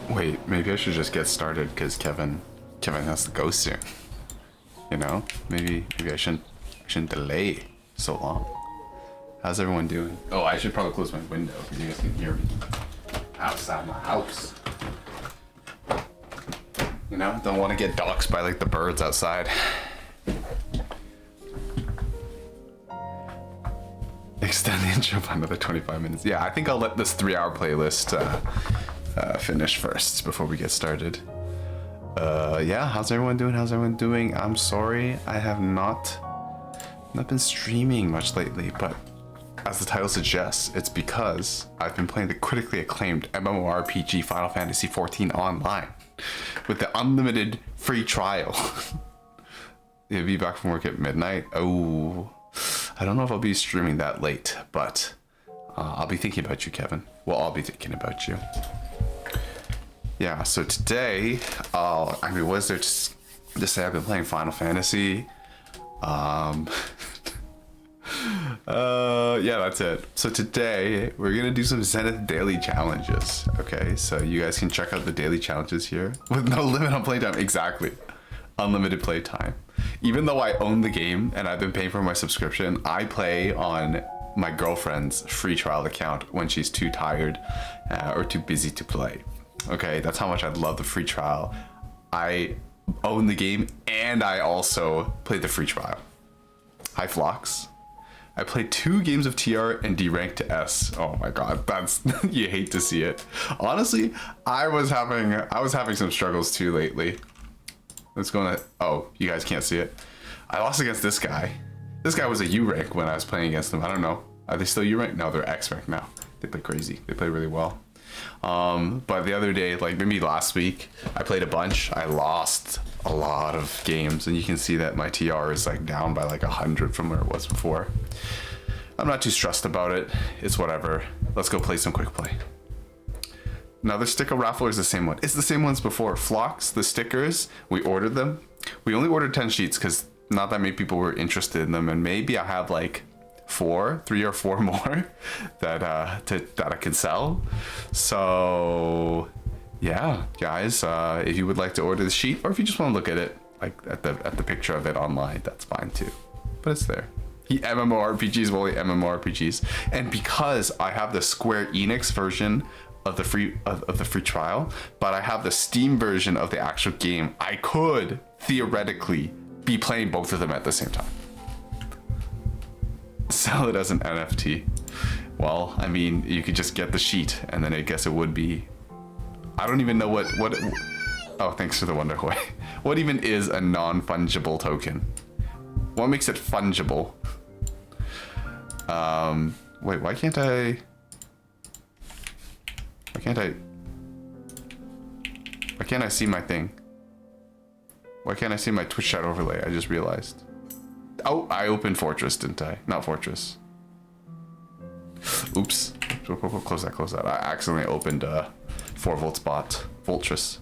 Wait, maybe I should just get started because Kevin has to go soon. You know, maybe I shouldn't delay so long. How's everyone doing? Oh, I should probably close my window because you guys can hear me outside my house. You know, don't want to get doxxed by like the birds outside. Extend the intro by another 25 minutes. Yeah, I think I'll let this 3-hour playlist finish first before we get started. Yeah, how's everyone doing? I'm sorry, I have not been streaming much lately, but as the title suggests, it's because I've been playing the critically acclaimed mmorpg Final Fantasy XIV Online with the unlimited free trial. You'll be back from work at midnight. Oh, I don't know if I'll be streaming that late, but I'll be thinking about you, Kevin. Well, I'll be thinking about you. Yeah, so today, I mean, what is there to say? I've been playing Final Fantasy. Yeah, that's it. So today, we're gonna do some Zenith daily challenges. Okay, so you guys can check out the daily challenges here with no limit on playtime. Exactly. Unlimited playtime. Even though I own the game and I've been paying for my subscription, I play on my girlfriend's free trial account when she's too tired or too busy to play. Okay, that's how much I love the free trial. I own the game and I also play the free trial. Hi, Phlox. I played 2 games of TR and deranked to S. Oh my god, that's you hate to see it. Honestly, I was having some struggles too lately. Let's go on. Oh, you guys can't see it. I lost against this guy. This guy was a U rank when I was playing against them. I don't know. Are they still U rank? No, they're X rank now. They play crazy. They play really well. But the other day, like maybe last week, I played a bunch. I lost a lot of games, and you can see that my TR is like down by like 100 from where it was before. I'm not too stressed about it. It's whatever. Let's go play some quick play. Now the sticker raffle is the same one. It's the same ones before. Phlox, the stickers, we ordered them. We only ordered 10 sheets because not that many people were interested in them, and maybe I have like 3 or 4 more that I can sell. So yeah, guys, if you would like to order the sheet, or if you just want to look at it, like at the picture of it online, that's fine too. But it's there. The MMORPGs, well, the MMORPGs, and because I have the Square Enix version of the free trial, but I have the Steam version of the actual game, I could theoretically be playing both of them at the same time. Sell it as an NFT. Well, I mean, you could just get the sheet, and then I guess it would be. I don't even know what. Oh, thanks for the Wonder Boy. What even is a non-fungible token? What makes it fungible? Wait, why can't I? Why can't I see my thing? Why can't I see my Twitch chat overlay? I just realized. Oh, I opened Fortress, didn't I? Not Fortress. Oops. Close that. I accidentally opened 4Volts bot. Voltress.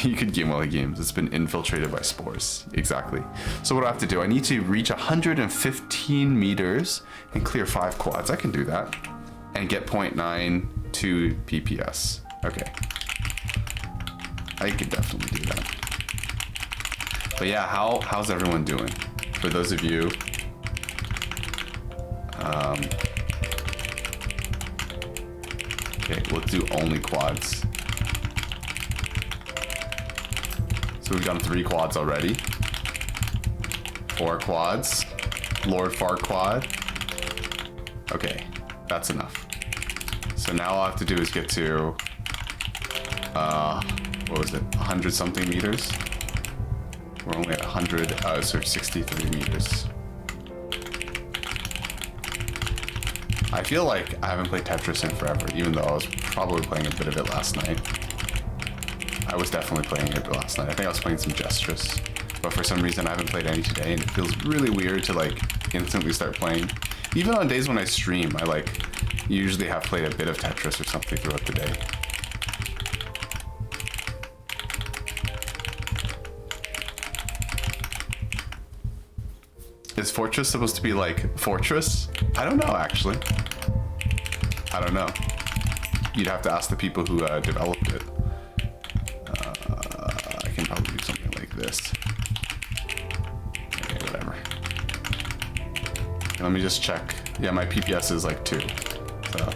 You could game while he games. It's been infiltrated by spores. Exactly. So what do I have to do? I need to reach 115 meters and clear 5 quads. I can do that. And get 0.92 PPS. Okay. I could definitely do that. But yeah, how's everyone doing? For those of you, okay, let's do only quads. So we've done 3 quads already. 4 quads. Lord Fart quad. Okay, that's enough. So now all I have to do is get to, what was it, 100 something meters? We're only at 100, so 63 meters. I feel like I haven't played Tetris in forever, even though I was probably playing a bit of it last night. I was definitely playing it last night. I think I was playing some Gestures, but for some reason I haven't played any today, and it feels really weird to like instantly start playing. Even on days when I stream, I like usually have played a bit of Tetris or something throughout the day. Is Fortress supposed to be like Fortress? I don't know, actually. I don't know. you'd have to ask the people who developed it. I can probably do something like this. Okay, whatever. Let me just check. Yeah, my PPS is like 2, so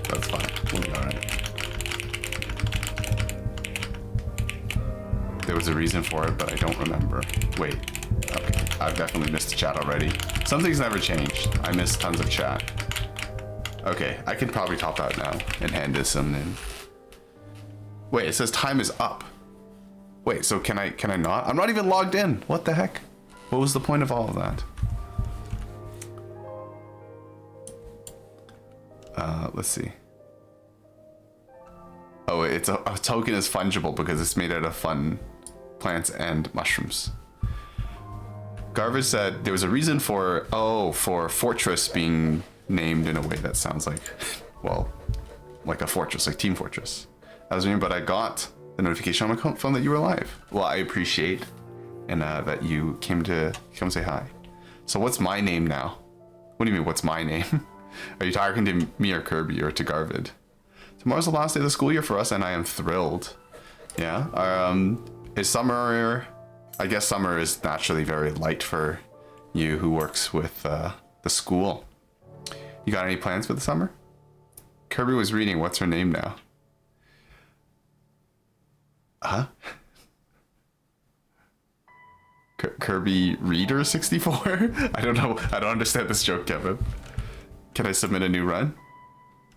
that's fine. We'll be alright. There was a reason for it, but I don't remember. Wait. Okay, I've definitely missed chat already. Some things never changed. I missed tons of chat. Okay, I can probably top out now and hand this in. Wait, it says time is up. Wait, so can I not? I'm not even logged in. What the heck? What was the point of all of that? Let's see. Oh, it's a token is fungible because it's made out of fun plants and mushrooms. Garvin said there was a reason for Fortress being named in a way that sounds like, well, like a fortress, like Team Fortress. I was wondering, but I got the notification on my phone that you were live. Well, I appreciate and that you came to come say hi. So what's my name now? What do you mean, what's my name? Are you talking to me or Kirby or to Garvid? Tomorrow's the last day of the school year for us, and I am thrilled. Yeah. Is summer? I guess summer is naturally very light for you who works with the school. You got any plans for the summer? Kirby was reading. What's her name now? Huh? Kirby Reader 64? I don't know. I don't understand this joke, Kevin. Can I submit a new run?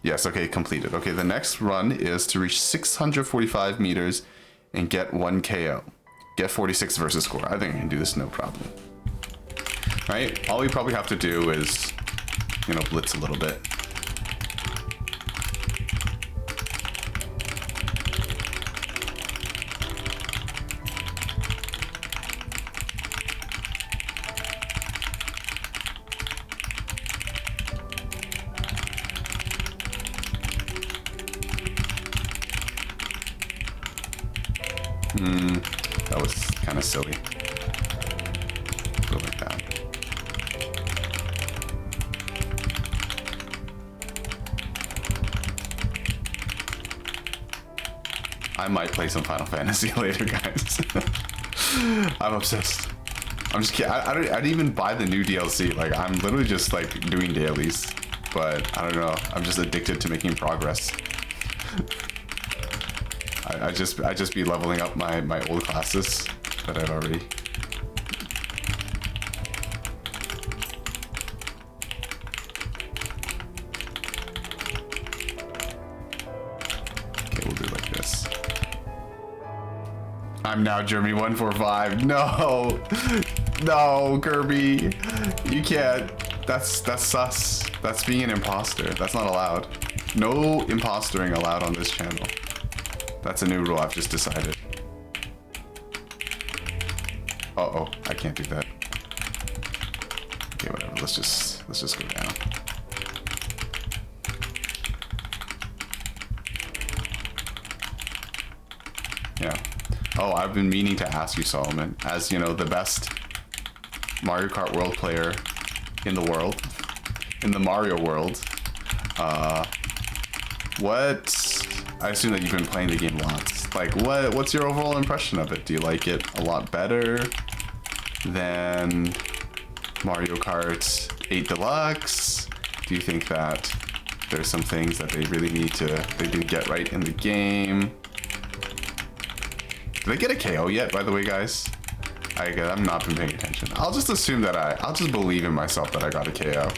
Yes, okay, completed. Okay, the next run is to reach 645 meters and get 1 KO. Get 46 versus score. I think I can do this no problem. Right? All we probably have to do is, you know, blitz a little bit. That was kind of silly. Go like that. I might play some Final Fantasy later, guys. I'm obsessed. I'm just kidding. I didn't even buy the new DLC. Like, I'm literally just like doing dailies, but I don't know. I'm just addicted to making progress. I just be leveling up my old classes that I've already. Okay, we'll do it like this. I'm now Jeremy 145. No, no, Kirby, you can't. That's sus. That's being an imposter. That's not allowed. No impostering allowed on this channel. That's a new rule I've just decided. Uh-oh, I can't do that. Okay, whatever. Let's just go down. Yeah. Oh, I've been meaning to ask you, Solomon, as you know, the best Mario Kart World player in the world, in the Mario world. What? I assume that you've been playing the game lots. Like, what's your overall impression of it? Do you like it a lot better than Mario Kart 8 Deluxe? Do you think that there's some things that they really they didn't get right in the game? Did I get a KO yet, by the way, guys? I've not been paying attention. I'll just assume that I'll just believe in myself that I got a KO.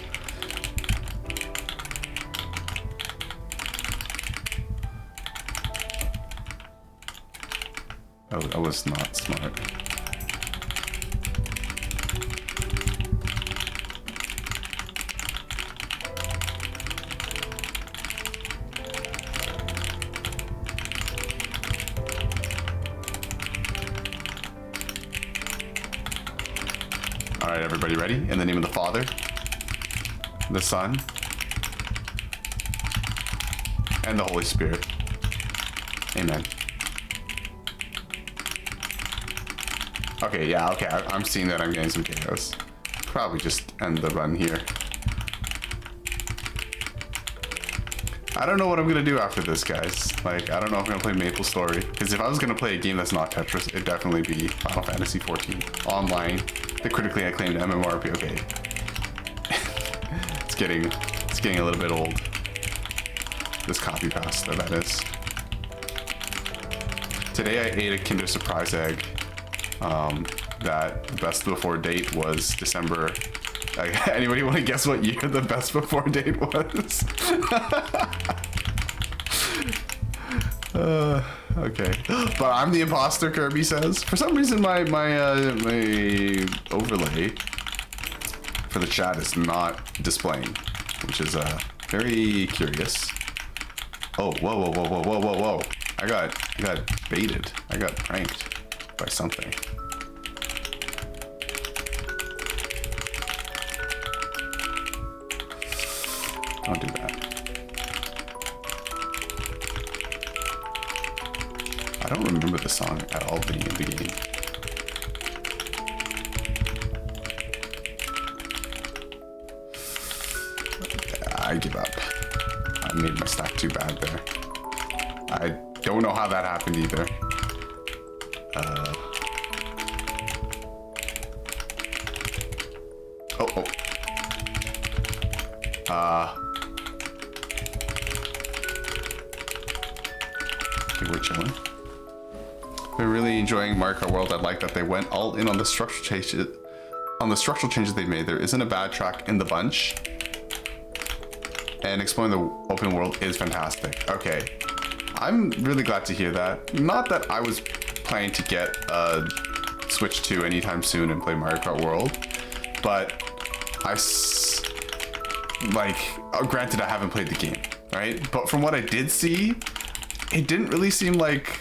Oh, that was not smart. All right, everybody ready? In the name of the Father, the Son, and the Holy Spirit. Amen. Okay, yeah, okay, I'm seeing that I'm getting some KOs. Probably just end the run here. I don't know what I'm gonna do after this, guys. Like, I don't know if I'm gonna play Maple Story. Because if I was gonna play a game that's not Tetris, it'd definitely be Final Fantasy XIV Online, the critically acclaimed mmorpg. Okay. it's getting a little bit old. This copy pasta, that is. Today I ate a Kinder Surprise egg. That best before date was December. Anybody want to guess what year the best before date was? Okay, but I'm the imposter, Kirby says. For some reason, my overlay for the chat is not displaying, which is very curious. Oh, whoa! I got baited. I got pranked by something. Don't do that. I don't remember the song at all being in the game. I give up. I made my stack too bad there. I don't know how that happened either. Okay, we're chilling. We're really enjoying Mario Kart World. I like that they went all in on the structural changes. They made. There isn't a bad track in the bunch. And exploring the open world is fantastic. Okay. I'm really glad to hear that. Not that I was planning to get a Switch 2 anytime soon and play Mario Kart World, but granted I haven't played the game, right? But from what I did see, it didn't really seem like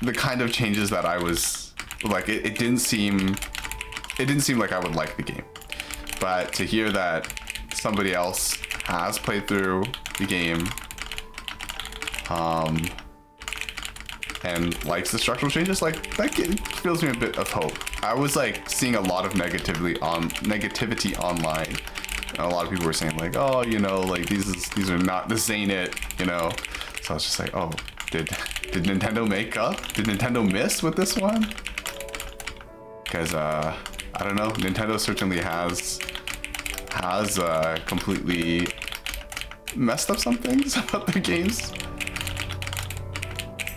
the kind of changes that I was like. It didn't seem like I would like the game. But to hear that somebody else has played through the game and likes the structural changes, like that fills me a bit of hope. I was like seeing a lot of negativity online. And a lot of people were saying like, oh, you know, like these are not, this ain't it, you know. So I was just like, oh, did Nintendo make up? Did Nintendo miss with this one? Because I don't know, Nintendo certainly has completely messed up some things about their games.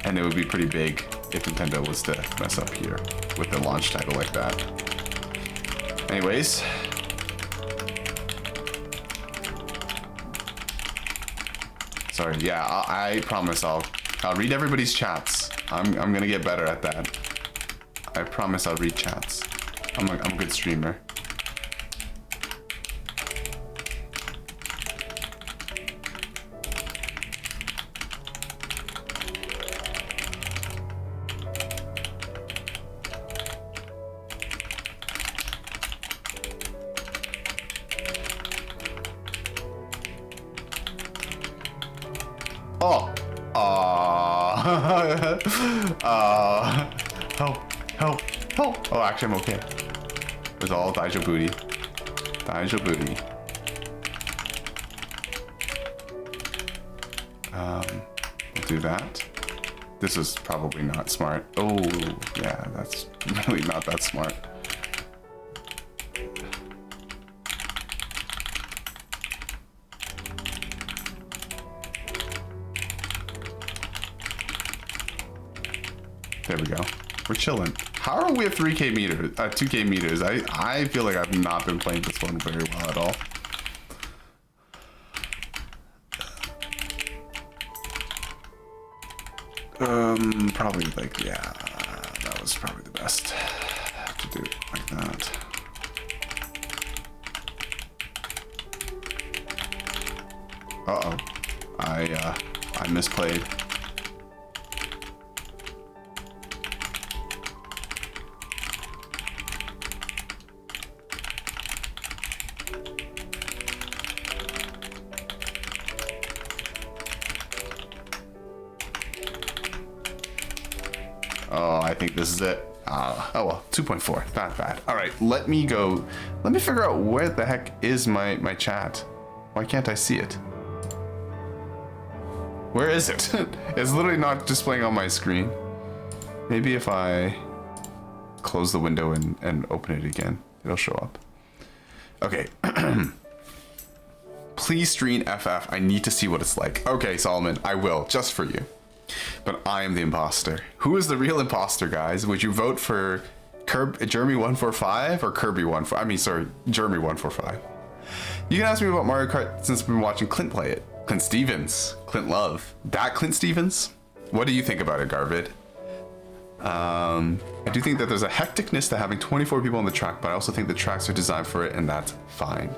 And it would be pretty big if Nintendo was to mess up here with the launch title like that. Anyways. Sorry, yeah, I promise I'll read everybody's chats. I'm gonna get better at that. I promise I'll read chats. I'm a good streamer. Help. Oh, actually, I'm okay. It was all Daijo booty. We'll do that. This is probably not smart. Oh, yeah, that's really not that smart. There we go. We're chilling. How are we at 3K meters? 2K meters? I feel like I've not been playing this one very well at all. Probably like, yeah, that was probably the best to do it like that. Uh-oh. I misplayed. Oh, I think this is it. Oh well, 2.4, not bad. All right, let me figure out where the heck is my chat. Why can't I see it? Where is it? It's literally not displaying on my screen. Maybe if I close the window and open it again, it'll show up. Okay. Please stream FF. I need to see what it's like. Okay, Solomon, I will, just for you. But I am the imposter. Who is the real imposter, guys? Would you vote for Jeremy145 or Kirby145? I mean, sorry, Jeremy145. You can ask me about Mario Kart since I've been watching Clint play it. Clint Stevens. Clint Love. That Clint Stevens? What do you think about it, Garvid? I do think that there's a hecticness to having 24 people on the track, but I also think the tracks are designed for it, and that's fine.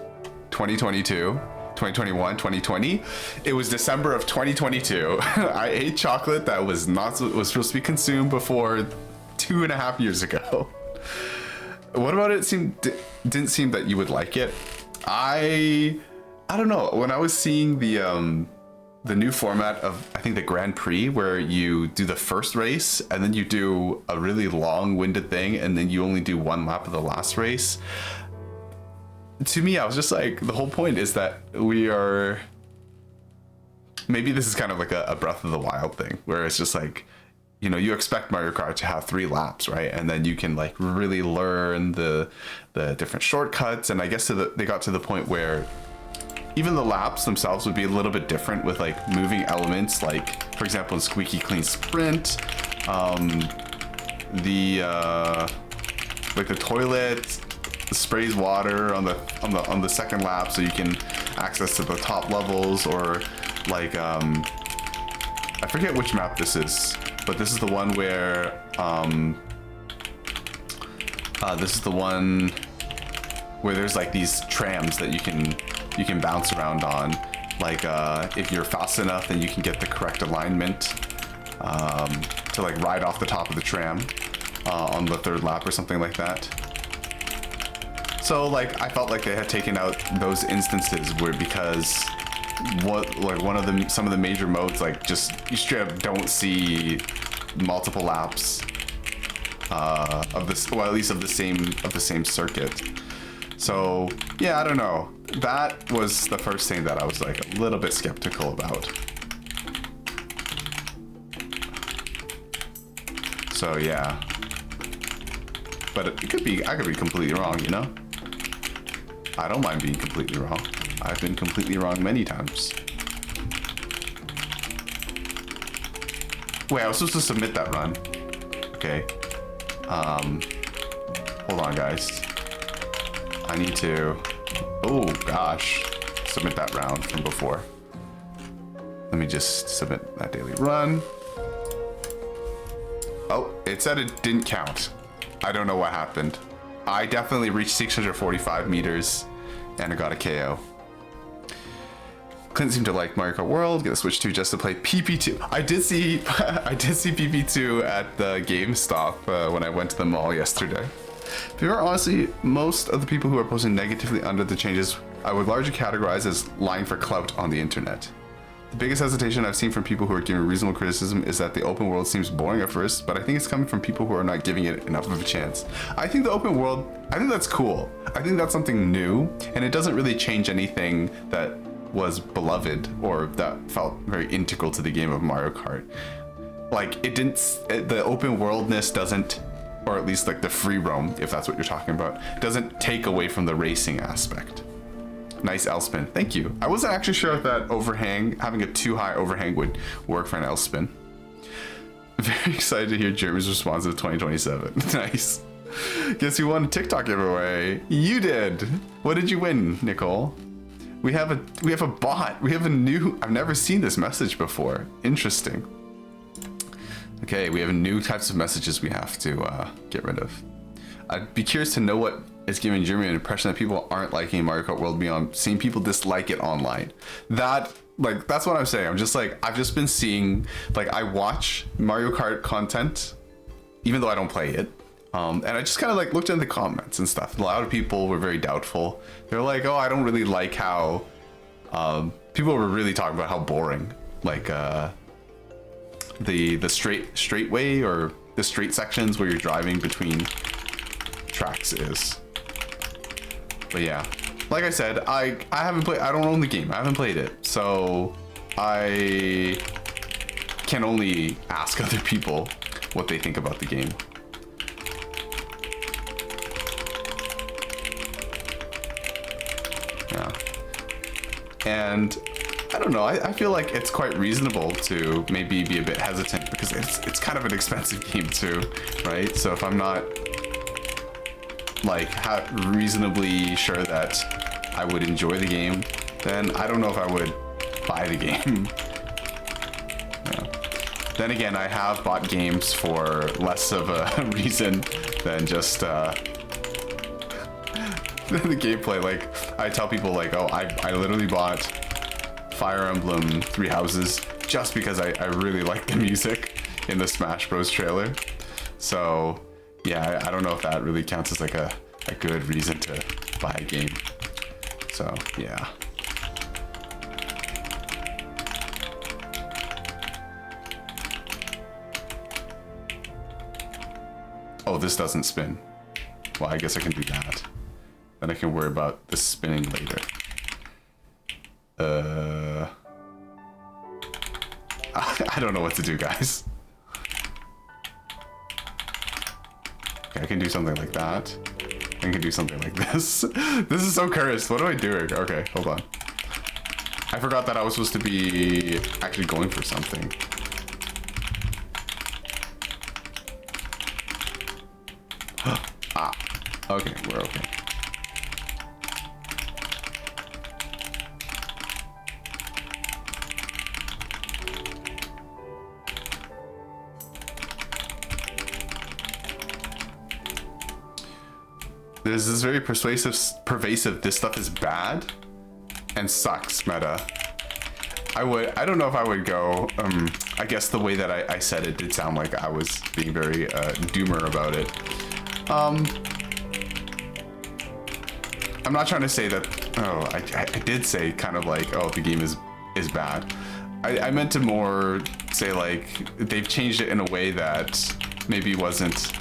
2022, 2021, 2020. It was December of 2022. I ate chocolate that was supposed to be consumed before 2.5 years ago. What about it didn't seem that you would like it? I don't know. When I was seeing the new format of, I think, the Grand Prix, where you do the first race and then you do a really long-winded thing and then you only do one lap of the last race, to me, I was just like, the whole point is that maybe this is kind of like a Breath of the Wild thing, where it's just like, you know, you expect Mario Kart to have 3 laps, right? And then you can like really learn the different shortcuts. And I guess they got to the point where even the laps themselves would be a little bit different with like moving elements, like for example in Squeaky Clean Sprint, like the toilet sprays water on the second lap so you can access to the top levels, or like I forget which map this is, but this is the one where there's like these trams that you can bounce around on. Like if you're fast enough, then you can get the correct alignment to like ride off the top of the tram on the 3rd lap or something like that. So like I felt like they had taken out those instances where, because some of the major modes, like just you straight up don't see multiple laps of this, well, at least of the same circuit. So yeah, I don't know. That was the first thing that I was like a little bit skeptical about. So yeah, but I could be completely wrong, you know? I don't mind being completely wrong. I've been completely wrong many times. Wait, I was supposed to submit that run. Okay. Hold on, guys. I need to, oh gosh, submit that round from before. Let me just submit that daily run. Oh, it said it didn't count. I don't know what happened. I definitely reached 645 meters and I got a KO. Clint seemed to like Mario Kart World. Gonna switch to just to play PP2. I did see PP2 at the GameStop when I went to the mall yesterday. There are honestly most of the people who are posting negatively under the changes I would largely categorize as lying for clout on the internet. The biggest hesitation I've seen from people who are giving reasonable criticism is that the open world seems boring at first, but I think it's coming from people who are not giving it enough of a chance. I think the open world, I think that's cool. I think that's something new, and it doesn't really change anything that was beloved or that felt very integral to the game of Mario Kart. Like the open worldness doesn't, or at least like the free roam, if that's what you're talking about, doesn't take away from the racing aspect. Nice L-spin, thank you. I wasn't actually sure if that overhang, having a too high overhang would work for an L-spin. Very excited to hear Jeremy's response to 2027. Nice. Guess who won a TikTok giveaway? You did. What did you win, Nicole? We have a bot. We have a new, I've never seen this message before. Interesting. Okay, we have new types of messages we have to get rid of. I'd be curious to know what is giving Jeremy an impression that people aren't liking Mario Kart World beyond seeing people dislike it online. That's what I'm saying. I'm just like, I've just been seeing, like, I watch Mario Kart content, even though I don't play it. And I just kind of like looked in the comments and stuff. A lot of people were very doubtful. They're like, oh, I don't really like how, people were really talking about how boring, like, the straight way, or the straight sections where you're driving between tracks is. But yeah, like I said, I haven't played, I don't own the game, I haven't played it, so I can only ask other people what they think about the game. Yeah. And I don't know, I feel like it's quite reasonable to maybe be a bit hesitant because it's kind of an expensive game too, right? So if I'm not like reasonably sure that I would enjoy the game, then I don't know if I would buy the game. Yeah. Then again, I have bought games for less of a reason than just the gameplay. Like I tell people like, oh, I literally bought Fire Emblem Three Houses just because I really like the music in the Smash Bros trailer. So yeah, I don't know if that really counts as like a good reason to buy a game. So yeah. Oh, this doesn't spin. Well, I guess I can do that. Then I can worry about the spinning later. I don't know what to do, guys. Okay, I can do something like that. I can do something like this. This is so cursed. What am I doing? Okay, hold on. I forgot that I was supposed to be actually going for something. Ah, okay, we're okay. There's this very pervasive, this stuff is bad and sucks meta. I don't know if I would go, I guess the way that I said it did sound like I was being very doomer about it. I'm not trying to say that, oh, I did say kind of like, oh, the game is bad. I meant to more say like, they've changed it in a way that maybe wasn't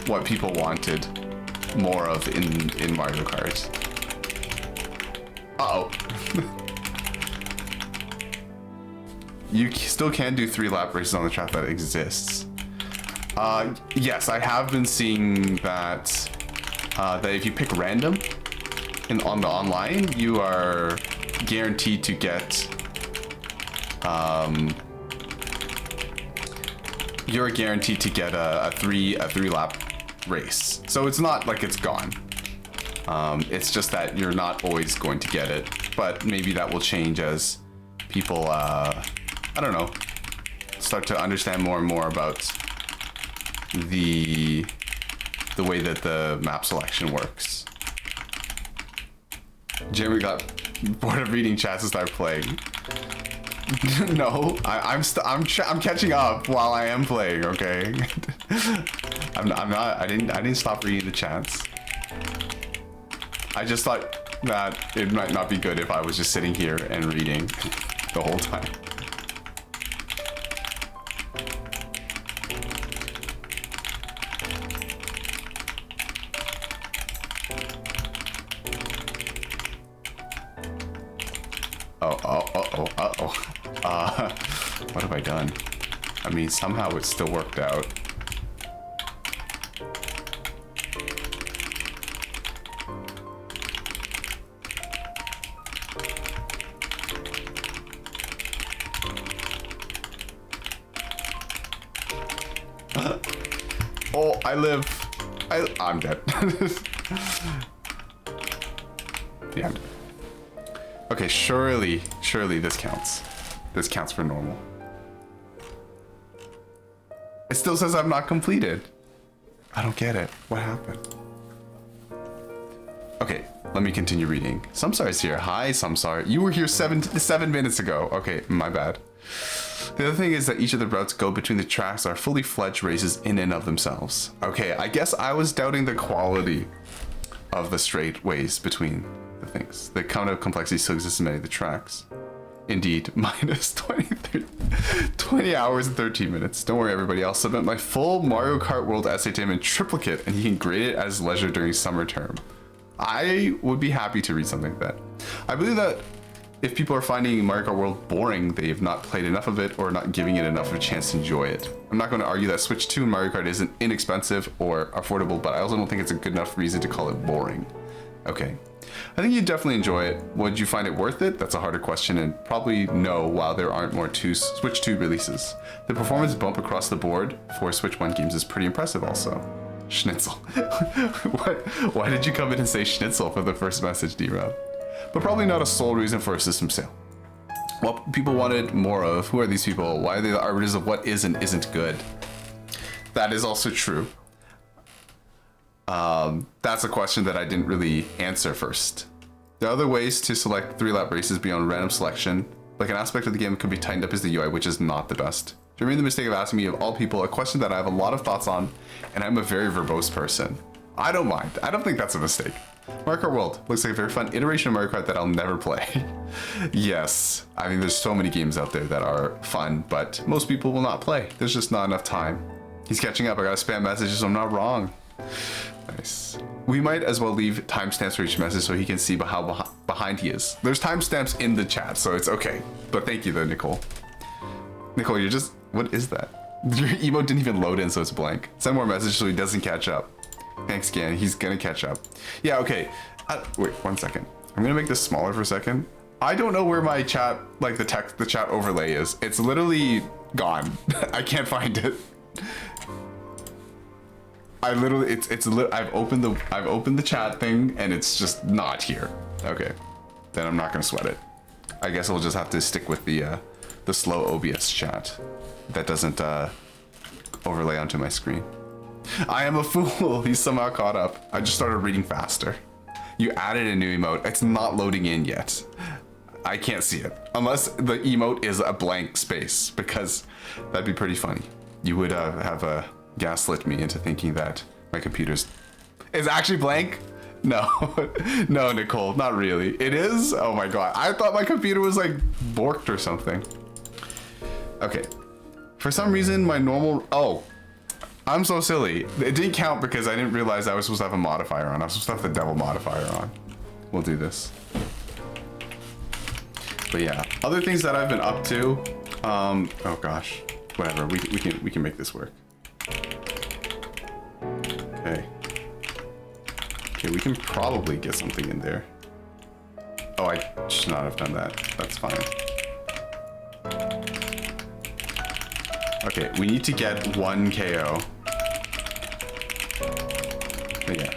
what people wanted more of in Mario Kart. Uh-oh. You still can do 3-lap races on the track that exists. Yes, I have been seeing that that if you pick random on the online, you are guaranteed to get you're guaranteed to get a 3-lap race. So it's not like it's gone. It's just that you're not always going to get it, but maybe that will change as people I don't know, start to understand more and more about the way that the map selection works. Jeremy got bored of reading chats and started playing. No, I'm catching up while I am playing. Okay, I'm not. I didn't stop reading the chats. I just thought that it might not be good if I was just sitting here and reading the whole time. What have I done? I mean, somehow it still worked out. Oh, I live. I'm dead. Yeah, I'm dead. Okay, surely this counts. This counts for normal. It still says I'm not completed. I don't get it. What happened? Okay, let me continue reading. Samsar's here. Hi, Samsar. You were here seven minutes ago. Okay, my bad. The other thing is that each of the routes go between the tracks are fully fledged races in and of themselves. Okay, I guess I was doubting the quality of the straight ways between the things. The count of complexity still exists in many of the tracks. Indeed, minus 20 hours and 13 minutes. Don't worry, everybody. I'll submit my full Mario Kart World essay to him in triplicate, and he can grade it at his leisure during summer term. I would be happy to read something like that. I believe that if people are finding Mario Kart World boring, they've not played enough of it or not giving it enough of a chance to enjoy it. I'm not going to argue that Switch 2 and Mario Kart isn't inexpensive or affordable, but I also don't think it's a good enough reason to call it boring. Okay. I think you definitely enjoy it. Would you find it worth it? That's a harder question, and probably no, while there aren't more Switch 2 releases. The performance bump across the board for Switch 1 games is pretty impressive also. Schnitzel. Why did you come in and say schnitzel for the first message, D-Rob? But probably not a sole reason for a system sale. What people wanted more of, who are these people? Why are they the arbiters of what is and isn't good? That is also true. That's a question that I didn't really answer first. There are other ways to select 3-lap races beyond random selection. Like an aspect of the game that could be tightened up is the UI, which is not the best. You made the mistake of asking me, of all people, a question that I have a lot of thoughts on, and I'm a very verbose person. I don't mind. I don't think that's a mistake. Mario Kart World looks like a very fun iteration of Mario Kart that I'll never play. Yes, I mean, there's so many games out there that are fun, but most people will not play. There's just not enough time. He's catching up. I gotta spam messages so I'm not wrong. Nice. We might as well leave timestamps for each message so he can see how behind he is. There's timestamps in the chat, so it's okay. But thank you though, Nicole. Nicole, you're just... What is that? Your emote didn't even load in, so it's blank. Send more messages so he doesn't catch up. Thanks, Gan. He's gonna catch up. Yeah, okay. Wait, 1 second. I'm gonna make this smaller for a second. I don't know where my chat, like the chat overlay is. It's literally gone. I can't find it. I've opened the chat thing and it's just not here. Okay, then I'm not gonna sweat it. I guess I'll just have to stick with the slow OBS chat that doesn't overlay onto my screen. I am a fool. He's somehow caught up. I just started reading faster. You added a new emote. It's not loading in yet. I can't see it unless the emote is a blank space, because that'd be pretty funny. You would have gaslit me into thinking that my computer's is actually blank. No, no, Nicole, not really. It is? Oh my god. I thought my computer was like borked or something. Okay. For some reason, my normal... Oh, I'm so silly. It didn't count because I didn't realize I was supposed to have a modifier on. I was supposed to have the devil modifier on. We'll do this. But yeah, other things that I've been up to. Oh gosh, whatever. We can make this work. Okay. Okay, we can probably get something in there. Oh, I should not have done that. That's fine. Okay, we need to get 1 KO. But yeah.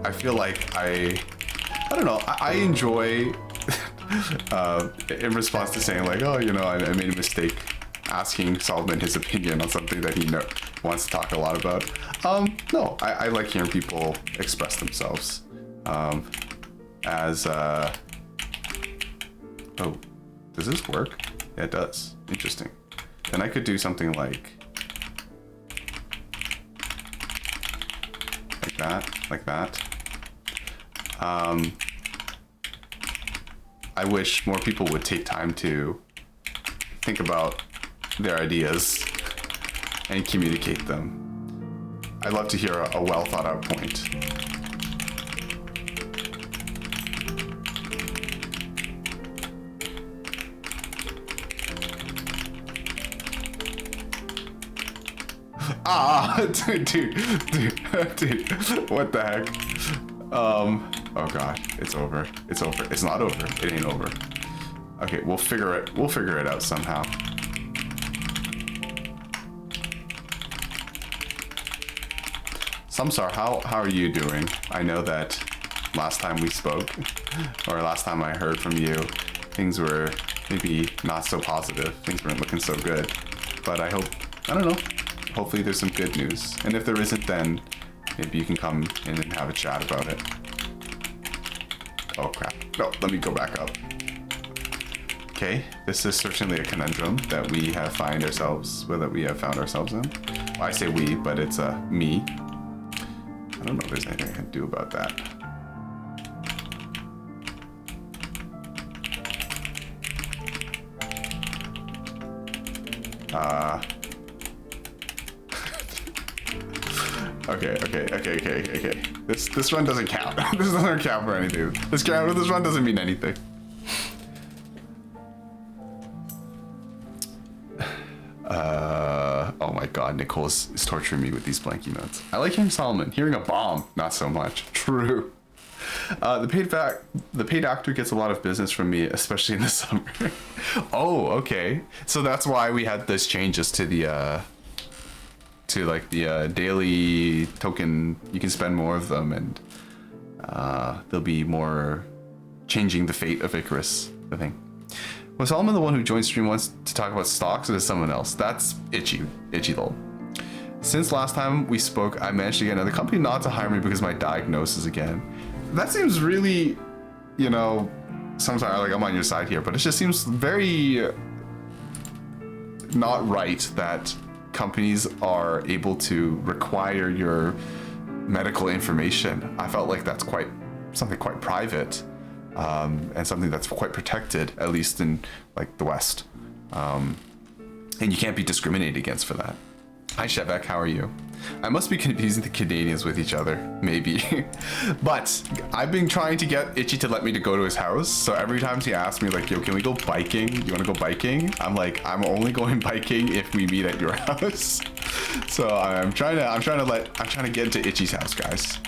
I feel like I don't know, I enjoy, in response to saying like, oh, you know, I made a mistake, asking Solomon his opinion on something that he wants to talk a lot about. No, I like hearing people express themselves. Oh, does this work? Yeah, it does. Interesting. Then I could do something like that. I wish more people would take time to think about their ideas and communicate them. I'd love to hear a well thought out point. Dude, what the heck? Oh god, it's over. It's over. It's not over. It ain't over. Okay, we'll figure it out somehow. Samsar, how are you doing? I know that last time we spoke, or last time I heard from you, things were maybe not so positive. Things weren't looking so good. But I don't know. Hopefully there's some good news. And if there isn't, then maybe you can come in and have a chat about it. Oh crap. No, let me go back up. Okay, this is certainly a conundrum that we have found ourselves in. Well, I say we, but it's me. I don't know if there's anything I can do about that. Okay. This run doesn't count. This doesn't count for anything. This run doesn't mean anything. Oh my god, Nicole is torturing me with these blank emotes. I like hearing Solomon. Hearing a bomb, not so much. True. The paid actor gets a lot of business from me, especially in the summer. Oh, okay. So that's why we had those changes to the daily token. You can spend more of them, and there'll be more changing the fate of Icarus, I think. Was Solomon the one who joined stream once to talk about stocks, or is someone else? That's Itchy lol. Since last time we spoke, I managed to get another company not to hire me because of my diagnosis again. That seems really, you know, sometimes like I'm on your side here, but it just seems very not right that companies are able to require your medical information. I felt like that's something quite private, and something that's quite protected, at least in like the West. And you can't be discriminated against for that. Hi Shevek, how are you? I must be confusing the Canadians with each other, maybe. But I've been trying to get Itchy to let me to go to his house. So every time he asks me like, yo, can we go biking? You wanna go biking? I'm like, I'm only going biking if we meet at your house. So I'm trying to get into Itchy's house, guys.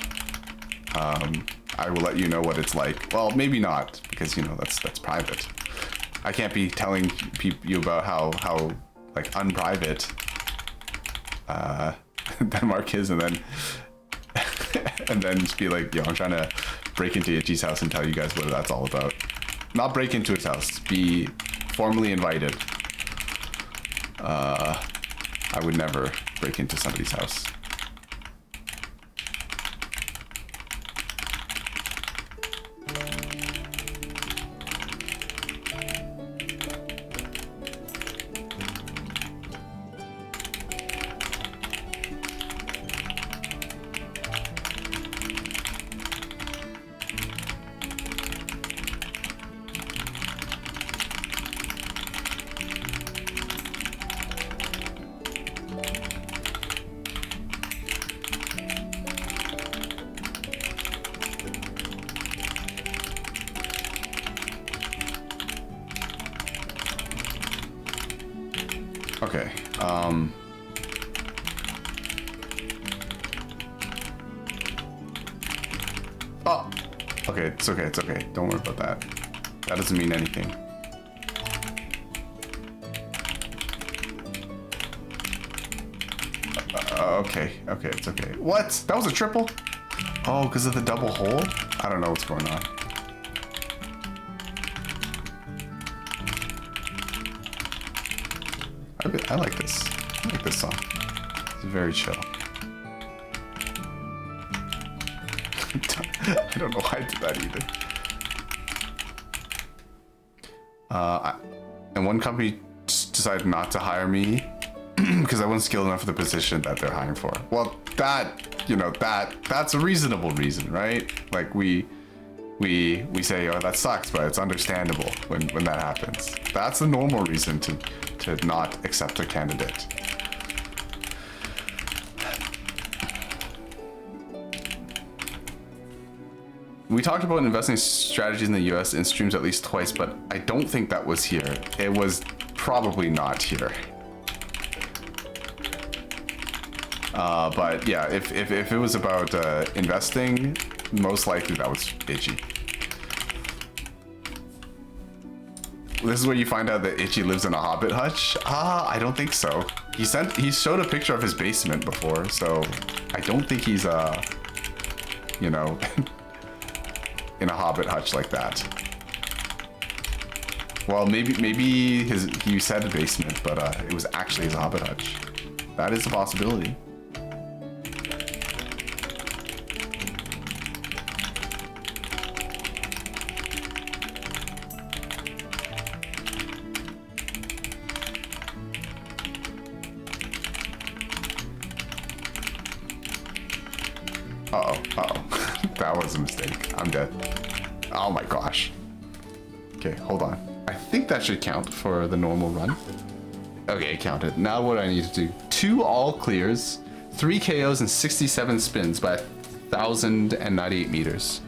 I will let you know what it's like. Well, maybe not, because you know, that's private. I can't be telling you about how like unprivate Denmark is, and then just be like, yo, I'm trying to break into Itchy's house and tell you guys what that's all about. Not break into his house, be formally invited. I would never break into somebody's house. Okay, oh, okay, it's okay. Don't worry about that. That doesn't mean anything. Okay, it's okay. What? That was a triple? Oh, because of the double hole? I don't know what's going on. I like this. I like this song. It's very chill. I don't know why I did that either. And one company just decided not to hire me because I wasn't skilled enough for the position that they're hiring for. Well, that's a reasonable reason, right? Like we say, oh, that sucks, but it's understandable when that happens. That's the normal reason to not accept a candidate. We talked about investing strategies in the US in streams at least twice, but I don't think that was here. It was probably not here. But yeah, if it was about investing, most likely that was Itchy. This is where you find out that Itchy lives in a hobbit hutch? I don't think so. He showed a picture of his basement before, so I don't think he's you know, in a hobbit hutch like that. Well, maybe he said a basement, but it was actually his hobbit hutch. That is a possibility. That was a mistake. I'm dead. Oh my gosh. Okay, hold on. I think that should count for the normal run. Okay, it counted. Now what I need to do, 2 all clears, 3 KOs and 67 spins by 1,098 meters.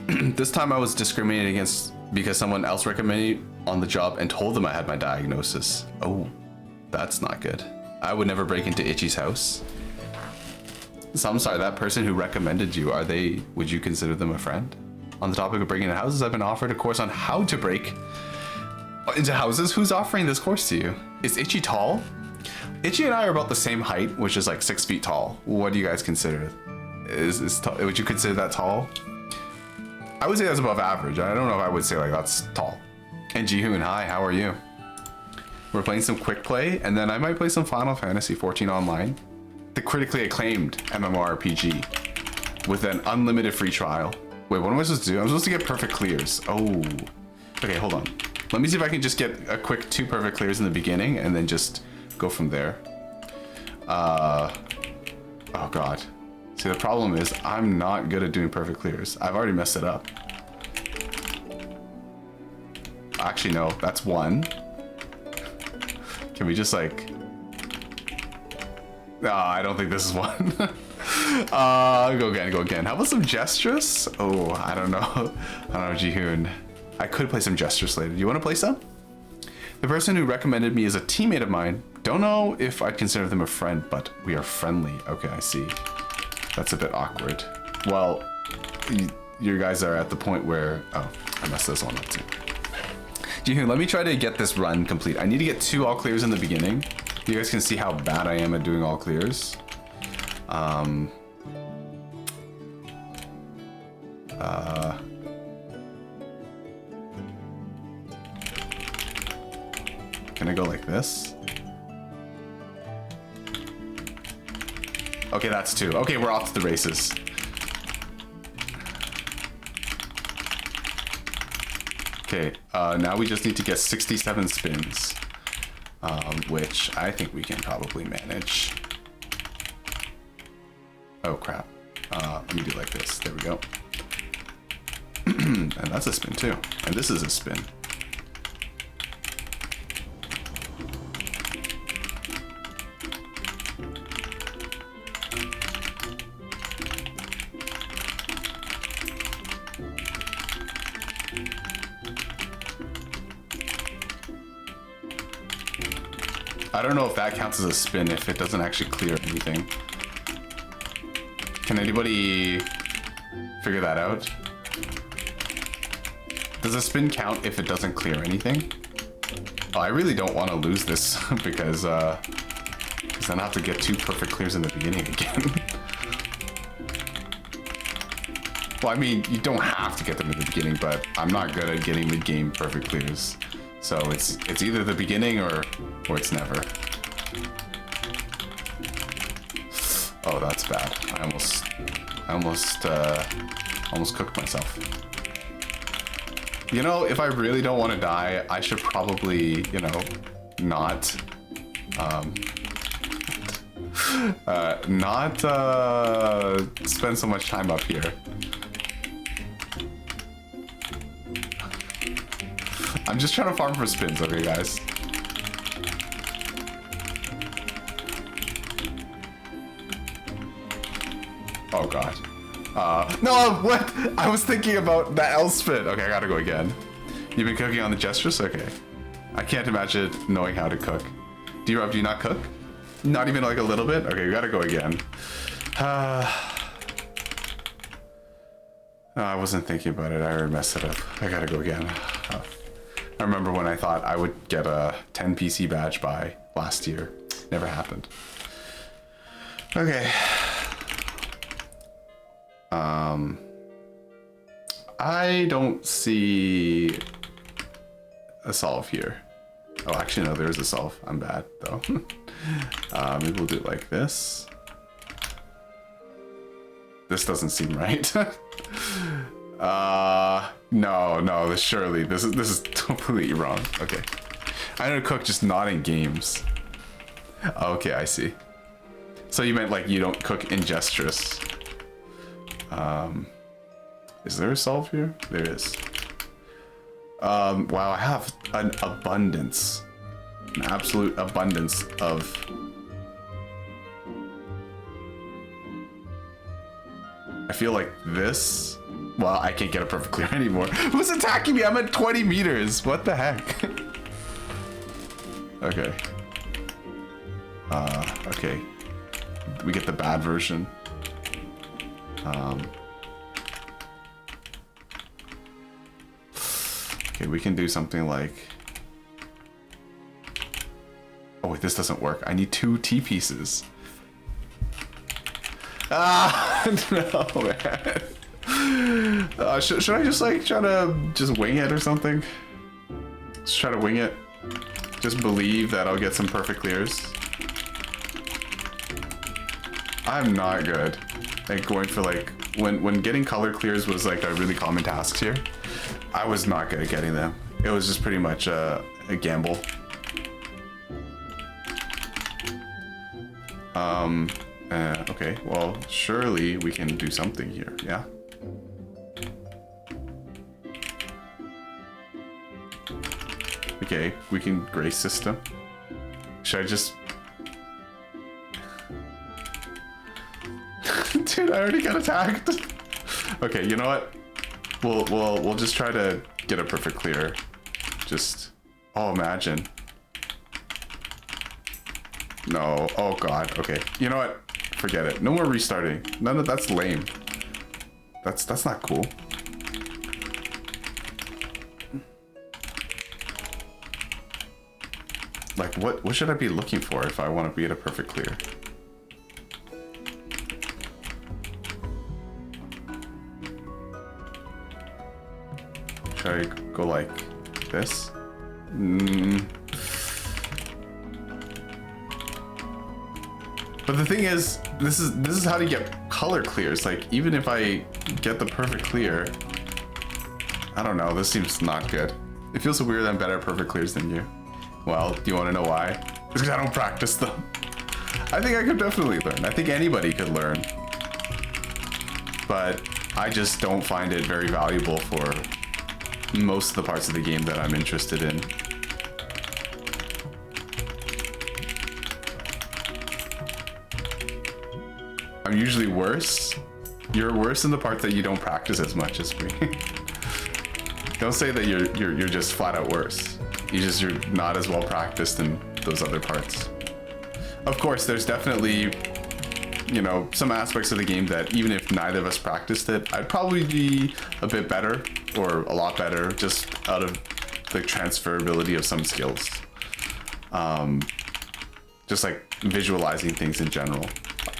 This time I was discriminated against because someone else recommended me on the job and told them I had my diagnosis. Oh, that's not good. I would never break into Itchy's house. So I'm sorry, that person who recommended you, would you consider them a friend? On the topic of breaking into houses, I've been offered a course on how to break into houses. Who's offering this course to you? Is Itchy tall? Itchy and I are about the same height, which is like 6 feet tall. What do you guys consider? Would you consider that tall? I would say that's above average. I don't know if I would say like that's tall. And Jihoon, hi, how are you? We're playing some quick play, and then I might play some Final Fantasy XIV Online. The critically acclaimed mmorpg with an unlimited free trial. Wait, what am I supposed to do? I'm supposed to get perfect clears. Oh, okay, hold on. Let me see if I can just get a quick 2 perfect clears in the beginning and then just go from there. Oh God. See, the problem is I'm not good at doing perfect clears. I've already messed it up. Actually, no, that's 1. Can we just like... No, I don't think this is 1. Go again. How about some Gestress? Oh, I don't know, Jihoon. I could play some Gestress later. Do you want to play some? The person who recommended me is a teammate of mine. Don't know if I'd consider them a friend, but we are friendly. Okay, I see. That's a bit awkward. Well, you guys are at the point where... Oh, I messed this one up too. Jihoon, let me try to get this run complete. I need to get 2 all clears in the beginning. You guys can see how bad I am at doing all clears. Can I go like this? Okay, that's 2. Okay, we're off to the races. Okay, now we just need to get 67 spins, which I think we can probably manage. Oh crap. Let me do like this. There we go. And that's a spin too. And this is a spin. I don't know if that counts as a spin if it doesn't actually clear anything. Can anybody figure that out? Does a spin count if it doesn't clear anything? Oh, I really don't want to lose this because then I have to get 2 perfect clears in the beginning again. Well, I mean, you don't have to get them in the beginning, but I'm not good at getting mid-game perfect clears. So it's either the beginning or it's never. Oh, that's bad. I almost cooked myself. You know, if I really don't want to die, I should probably, you know, not spend so much time up here. I'm just trying to farm for spins, okay, guys? Oh god. No, what? I was thinking about that L spin. Okay, I gotta go again. You've been cooking on the Gestress? Okay. I can't imagine knowing how to cook. D-Rob, do you not cook? Not even like a little bit? Okay, we gotta go again. I wasn't thinking about it. I already messed it up. I gotta go again. I remember when I thought I would get a 10 PC badge by last year. Never happened. Okay. I don't see a solve here. Oh, actually, no, there is a solve. I'm bad, though. Maybe we'll do it like this. This doesn't seem right. No, surely this is completely wrong. Okay, I know to cook, just not in games. Okay, I see. So you meant like you don't cook in Gestress. Is there a solve here? There is. Wow, I have an abundance, an absolute abundance of I feel like this, well, I can't get a perfect clear anymore. Who's attacking me? I'm at 20 meters. What the heck? Okay. Okay. We get the bad version. Okay, we can do something like... Oh wait, this doesn't work. I need 2 T pieces. Ah, no, man. Should I just like try to just wing it or something? Just try to wing it. Just believe that I'll get some perfect clears. I'm not good at going for like, when getting color clears was like a really common task here, I was not good at getting them. It was just pretty much a gamble. Okay, well, surely we can do something here, yeah? Okay, we can grace system. Should I just... Dude, I already got attacked. Okay, you know what? We'll just try to get a perfect clear. Just... Oh, imagine. No. Oh god. Okay. You know what? Forget it. No more restarting. None of that's lame. That's not cool. Like what should I be looking for if I want to be at a perfect clear? Should I go like this? But the thing is, this is how to get color clears. Like, even if I get the perfect clear, I don't know, this seems not good. It feels so weird that I'm better at perfect clears than you. Well, do you want to know why? It's because I don't practice them. I think I could definitely learn. I think anybody could learn. But I just don't find it very valuable for most of the parts of the game that I'm interested in. I'm usually worse. You're worse in the part that you don't practice as much as me. Don't say that you're just flat out worse. You're not as well practiced in those other parts. Of course, there's definitely, you know, some aspects of the game that even if neither of us practiced it, I'd probably be a bit better or a lot better just out of the transferability of some skills. Just like visualizing things in general.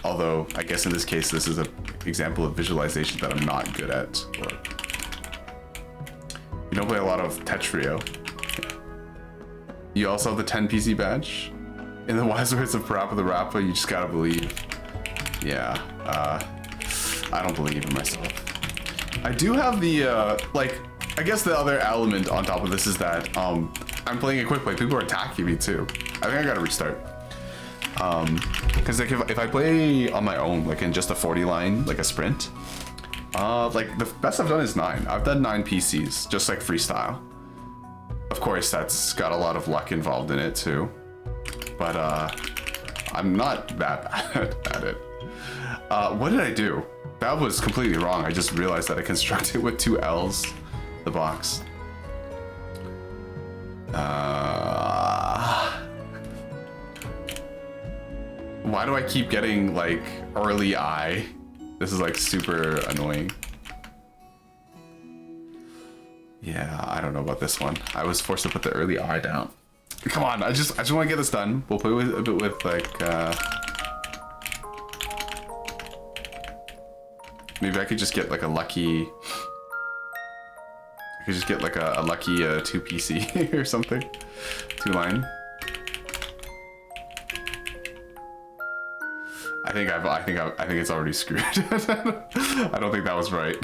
Although, I guess in this case, this is an example of visualization that I'm not good at. Or... You don't play a lot of Tetrio. You also have the 10 PC badge. In the wise words of Parappa the Rappa, you just gotta believe. Yeah, I don't believe in myself. I do have the, like, I guess the other element on top of this is that I'm playing a quick play. People are attacking me too. I think I gotta restart. Because like if I play on my own, like in just a 40 line, like a sprint, like the best I've done is 9. I've done 9 PCs, just like freestyle. Of course, that's got a lot of luck involved in it too. But I'm not that bad at it. What did I do? That was completely wrong. I just realized that I constructed with 2 L's, the box. Why do I keep getting like early eye? This is like super annoying. Yeah, I don't know about this one. I was forced to put the early eye down. Come on, I just want to get this done. We'll play with a bit with like maybe I could just get like a lucky. I could just get like a lucky 2 PC or something, 2 line. I think it's already screwed. I don't think that was right.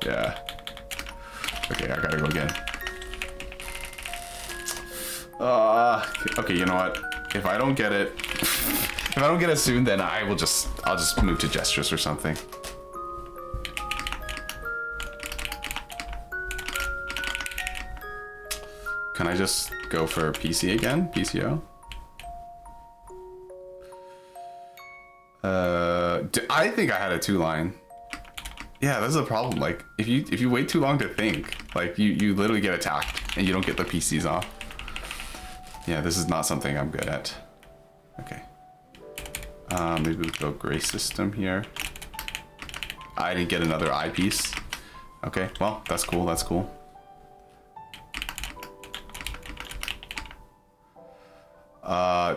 Yeah. Okay, I gotta go again. Okay, you know what? If I don't get it, if I don't get it soon, then I'll just move to gestures or something. Can I just go for PC again? PCO? I think I had a 2-line. Yeah, that's a problem. Like, if you wait too long to think, like, you literally get attacked and you don't get the PCs off. Yeah, this is not something I'm good at. Okay. Maybe we'll go gray system here. I didn't get another eyepiece. Okay, well, that's cool, that's cool.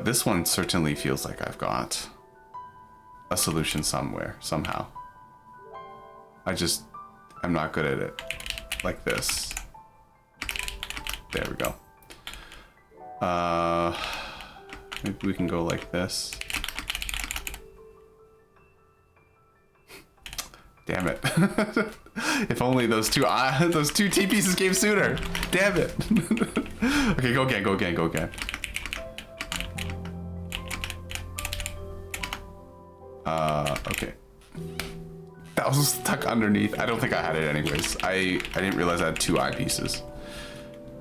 This one certainly feels like I've got a solution somewhere, somehow. I'm not good at it. Like this. There we go. Maybe we can go like this. Damn it. If only those two T pieces came sooner. Damn it. Okay, go again, go again, go again. Okay. That was stuck underneath. I don't think I had it anyways. I didn't realize I had 2 eyepieces.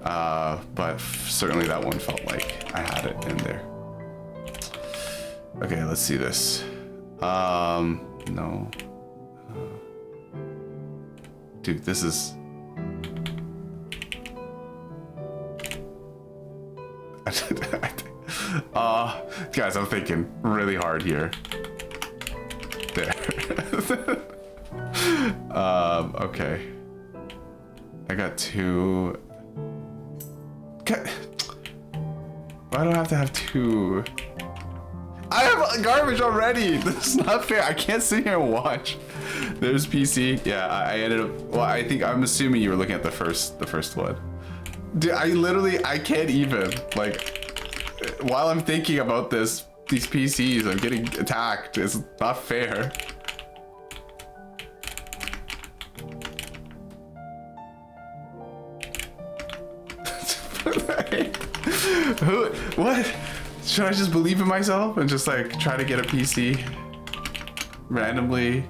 But certainly that one felt like I had it in there. Okay, let's see this. No. Dude, this is... Guys, I'm thinking really hard here. There. Okay. I got 2. Why do I have to have 2? I have garbage already. This is not fair. I can't sit here and watch. There's PC. Yeah, I ended up. Well, I'm assuming you were looking at the first one. Dude, I can't even. Like, while I'm thinking about these PCs, I'm getting attacked. It's not fair. What? Should I just believe in myself and just like try to get a PC randomly?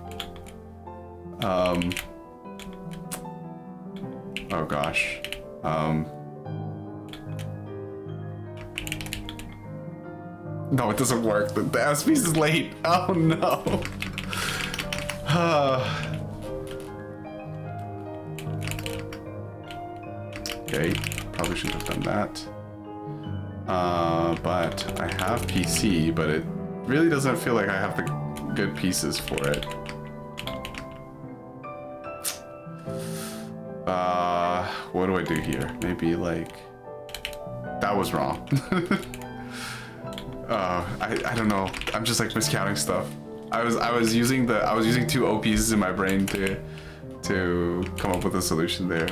Oh gosh. No, it doesn't work. The S piece is late. Oh no. Okay, probably should have done that. But I have PC, but it really doesn't feel like I have the good pieces for it. What do I do here? Maybe like... That was wrong. I don't know. I'm just like miscounting stuff. I was using 2 O pieces in my brain to come up with a solution there.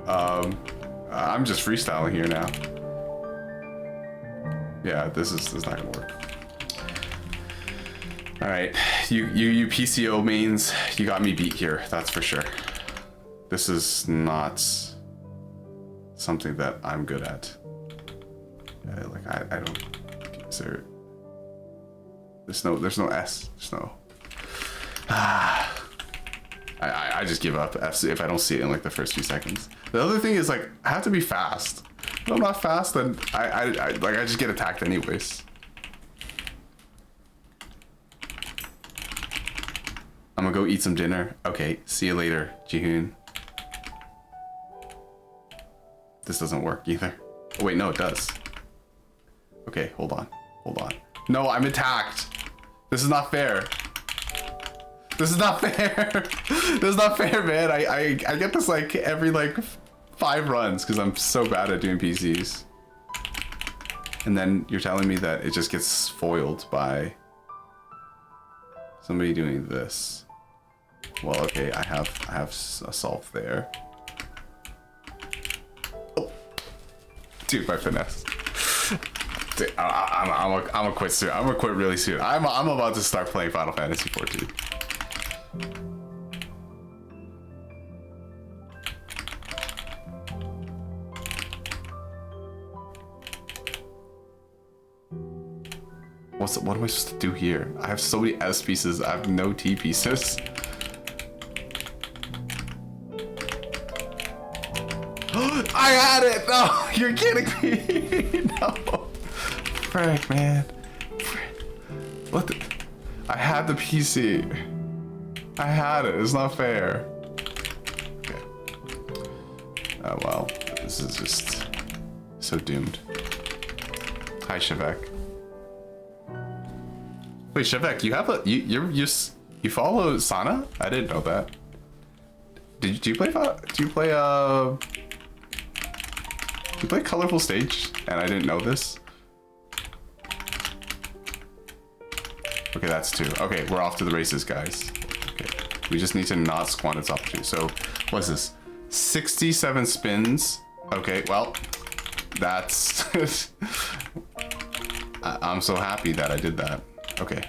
I'm just freestyling here now. Yeah, this is not gonna work. All right, you PCO mains, you got me beat here. That's for sure. This is not something that I'm good at. Like I don't. Is there? There's no S. There's no. I just give up if I don't see it in like the first few seconds. The other thing is like I have to be fast. If I'm not fast, then I just get attacked anyways. I'm gonna go eat some dinner. Okay, see you later, Jihoon. This doesn't work either. Oh wait, no, it does. Okay, hold on. No, I'm attacked. This is not fair. This is not fair. This is not fair, man. I get this like every like 5 runs because I'm so bad at doing PCs. And then you're telling me that it just gets foiled by somebody doing this. Well, okay, I have a solve there. Oh. Dude, my finesse. Dude, I'm gonna quit soon. I'm gonna quit really soon. I'm about to start playing Final Fantasy XIV. What am I supposed to do here? I have so many S pieces. I have no T pieces. I had it! No, you're kidding me! No. Frick, man. Frick. What the... I had the PC. I had it. It's not fair. Okay. Oh well, this is just so doomed. Hi, Shivek. Wait, Shivek, you have a you follow Sana? I didn't know that. Do you play Colorful Stage? And I didn't know this. Okay, that's 2. Okay, we're off to the races, guys. Okay, we just need to not squander this opportunity. So, what's this? 67 spins. Okay, well, that's... I'm so happy that I did that. Okay.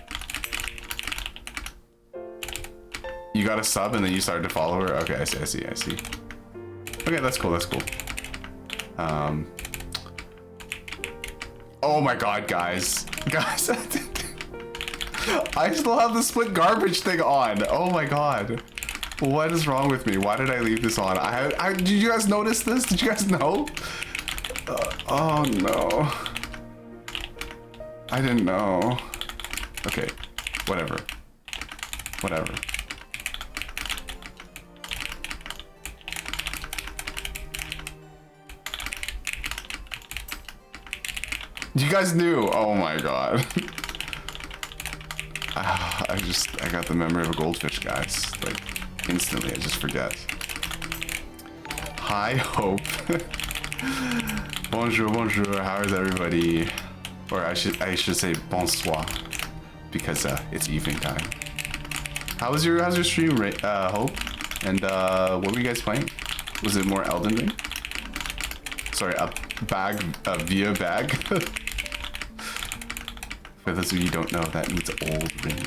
You got a sub and then you started to follow her? Okay, I see. Okay, that's cool, Oh my god, guys. Guys, I still have the split garbage thing on. Oh my god. What is wrong with me? Why did I leave this on? Did you guys notice this? Did you guys know? Oh no. I didn't know. Okay, whatever. You guys knew. Oh my god. I got the memory of a goldfish, guys. Like, instantly, I just forget. Hi, Hope. Bonjour, how is everybody? Or I should say bonsoir, because it's evening time. How's your stream, Hope? And what were you guys playing? Was it more Elden Ring? Sorry, a Via bag. For those of you who don't know, that means old ring.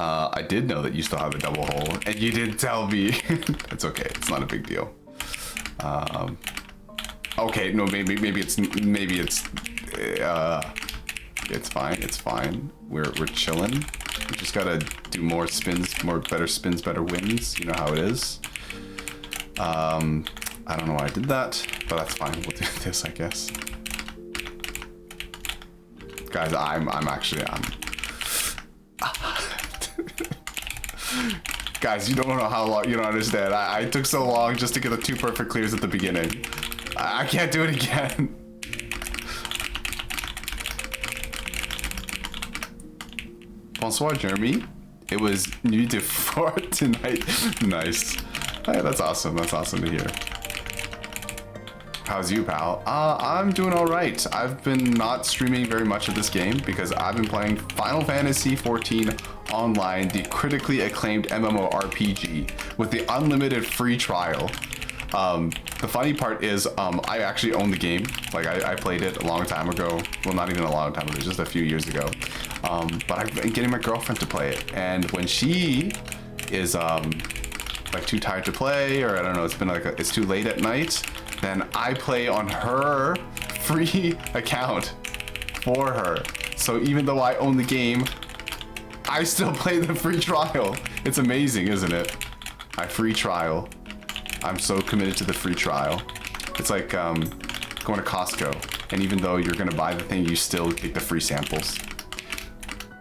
I did know that you still have a double hole, and you didn't tell me. It's okay. It's not a big deal. Okay, no, maybe it's fine. We're chilling. We just gotta do more spins, better spins, better wins. You know how it is. I don't know why I did that, but that's fine. We'll do this, I guess. Guys, I'm Guys, you don't know how long, you don't understand. I took so long just to get the 2 perfect clears at the beginning. I can't do it again. Bonsoir, Jeremy. It was new to Fortnite. Nice. Hey, that's awesome. That's awesome to hear. How's you, pal? I'm doing all right. I've been not streaming very much of this game because I've been playing Final Fantasy XIV Online, the critically acclaimed mmorpg with the unlimited free trial. The funny part is I actually own the game. Like I played it a long time ago. Well, not even a long time ago, just a few years ago. But I've been getting my girlfriend to play it. And when she is like too tired to play, or I don't know, it's been like it's too late at night, then I play on her free account for her. So even though I own the game, I still play the free trial. It's amazing, isn't it? My free trial. I'm so committed to the free trial. It's like going to Costco, and even though you're gonna buy the thing, you still get the free samples.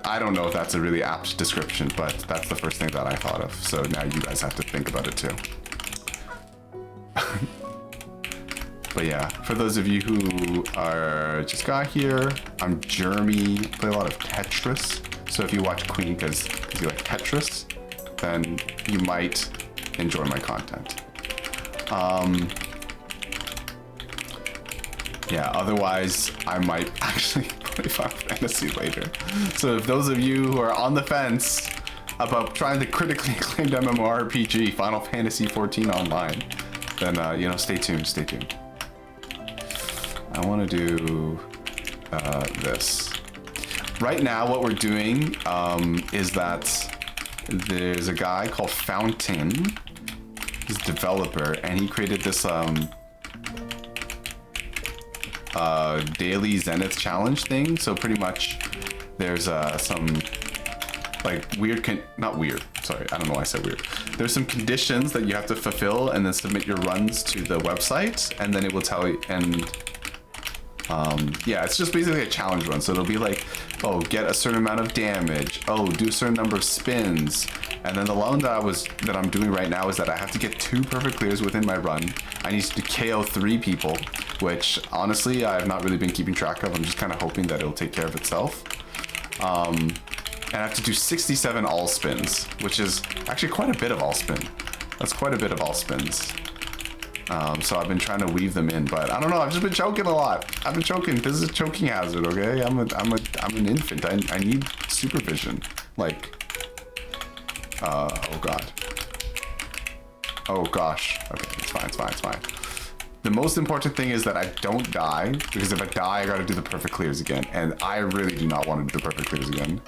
I don't know if that's a really apt description, but that's the first thing that I thought of. So now you guys have to think about it too. But yeah, for those of you who are just got here, I'm Jeremy. Play a lot of Tetris. So if you watch Queen because you like Tetris, then you might enjoy my content. Yeah, otherwise I might actually play Final Fantasy later. So if those of you who are on the fence about trying the critically acclaimed mmorpg Final Fantasy XIV Online, then you know, stay tuned. I want to do this. Right now, what we're doing is that there's a guy called Fountain. He's a developer, and he created this daily Zenith challenge thing. So pretty much, there's some like weird, not weird. Sorry, I don't know why I said weird. There's some conditions that you have to fulfill, and then submit your runs to the website, and then it will tell you. And Yeah, it's just basically a challenge run. So it'll be like, oh, get a certain amount of damage. Oh, do a certain number of spins. And then the one that I'm doing right now is that I have to get 2 perfect clears within my run. I need to KO 3 people, which honestly I've not really been keeping track of. I'm just kind of hoping that it'll take care of itself. And I have to do 67 all spins, which is actually quite a bit of all spin. That's quite a bit of all spins. So I've been trying to weave them in, but I don't know. I've just been choking a lot. I've been choking. This is a choking hazard, okay? I'm an infant. I need supervision. Like, oh god. Oh gosh. Okay, it's fine. It's fine. It's fine. The most important thing is that I don't die, because if I die, I gotta do the perfect clears again, and I really do not want to do the perfect clears again.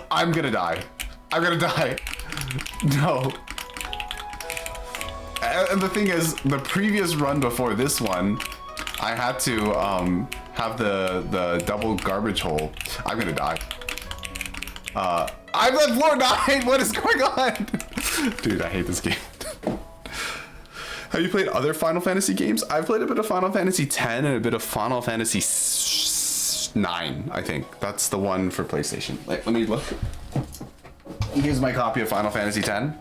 I'm gonna die. I'm gonna die. No. And the thing is, the previous run before this one, I had to have the double garbage hole. I'm gonna die. I'm at floor 9! What is going on? Dude, I hate this game. Have you played other Final Fantasy games? I've played a bit of Final Fantasy X and a bit of Final Fantasy IX, I think. That's the one for PlayStation. Like, let me look. Here's my copy of Final Fantasy X.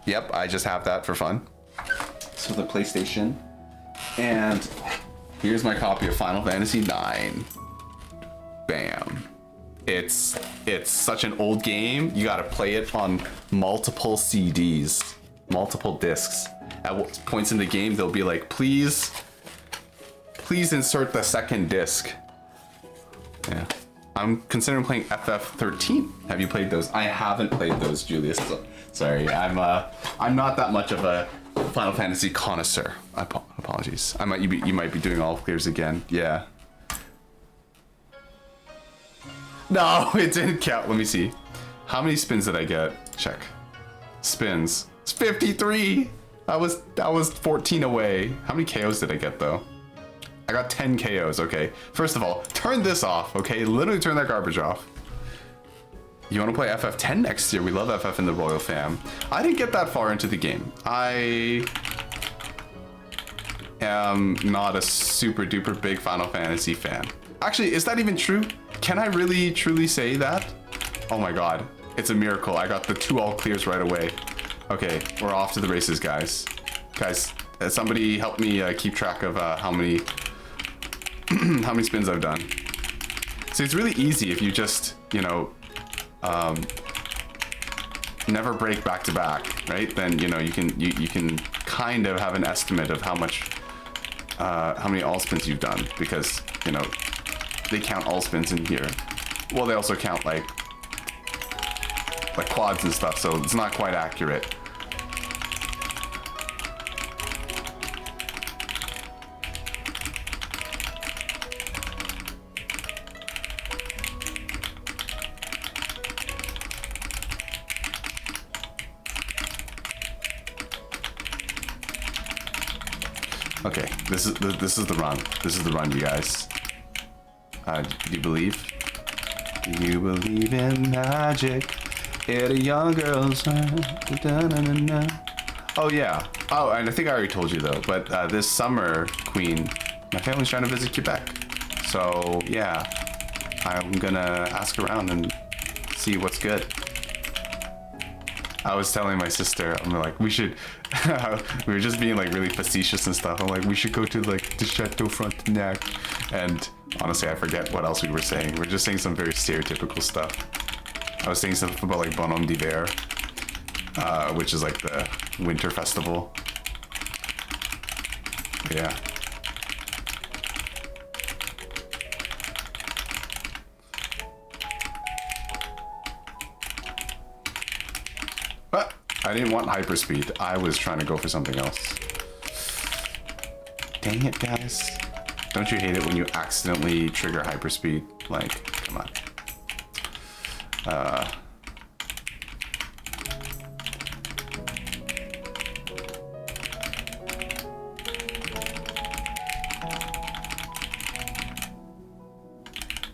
Yep, I just have that for fun. So the PlayStation. And here's my copy of Final Fantasy IX. Bam. It's such an old game. You gotta play it on multiple CDs, multiple discs. At points in the game, they'll be like, please insert the second disc. Yeah. I'm considering playing FF13. Have you played those? I haven't played those, Julius. So, sorry, I'm not that much of a Final Fantasy connoisseur. Apologies. You might be doing all clears again. Yeah. No, it didn't count. Let me see. How many spins did I get? Check. Spins. It's 53. I was 14 away. How many KOs did I get though? I got 10 KOs, okay. First of all, turn this off, okay? Literally turn that garbage off. You wanna play FF10 next year? We love FF in the Royal Fam. I didn't get that far into the game. I am not a super duper big Final Fantasy fan. Actually, is that even true? Can I really truly say that? Oh my god, it's a miracle. I got the 2 all clears right away. Okay, we're off to the races, guys. Guys, somebody help me keep track of how many how many spins I've done. So it's really easy if you just, you know, never break back to back, right? Then you know you can kind of have an estimate of how many all spins you've done, because you know they count all spins in here. Well, they also count like quads and stuff, so it's not quite accurate. Okay, this is the run. This is the run, you guys. Do you believe? Do you believe in magic? At a young girl's heart. Oh yeah. Oh, and I think I already told you though, but this summer, Queen, my family's trying to visit Quebec. So yeah, I'm gonna ask around and see what's good. I was telling my sister, I'm like, we should, we were just being like really facetious and stuff. I'm like, we should go to like the Chateau Frontenac. And honestly, I forget what else we were saying. We're just saying some very stereotypical stuff. I was saying something about like Bonhomme d'Hiver, which is like the winter festival. Yeah. But I didn't want hyperspeed. I was trying to go for something else. Dang it, guys. Don't you hate it when you accidentally trigger hyperspeed? Like, come on.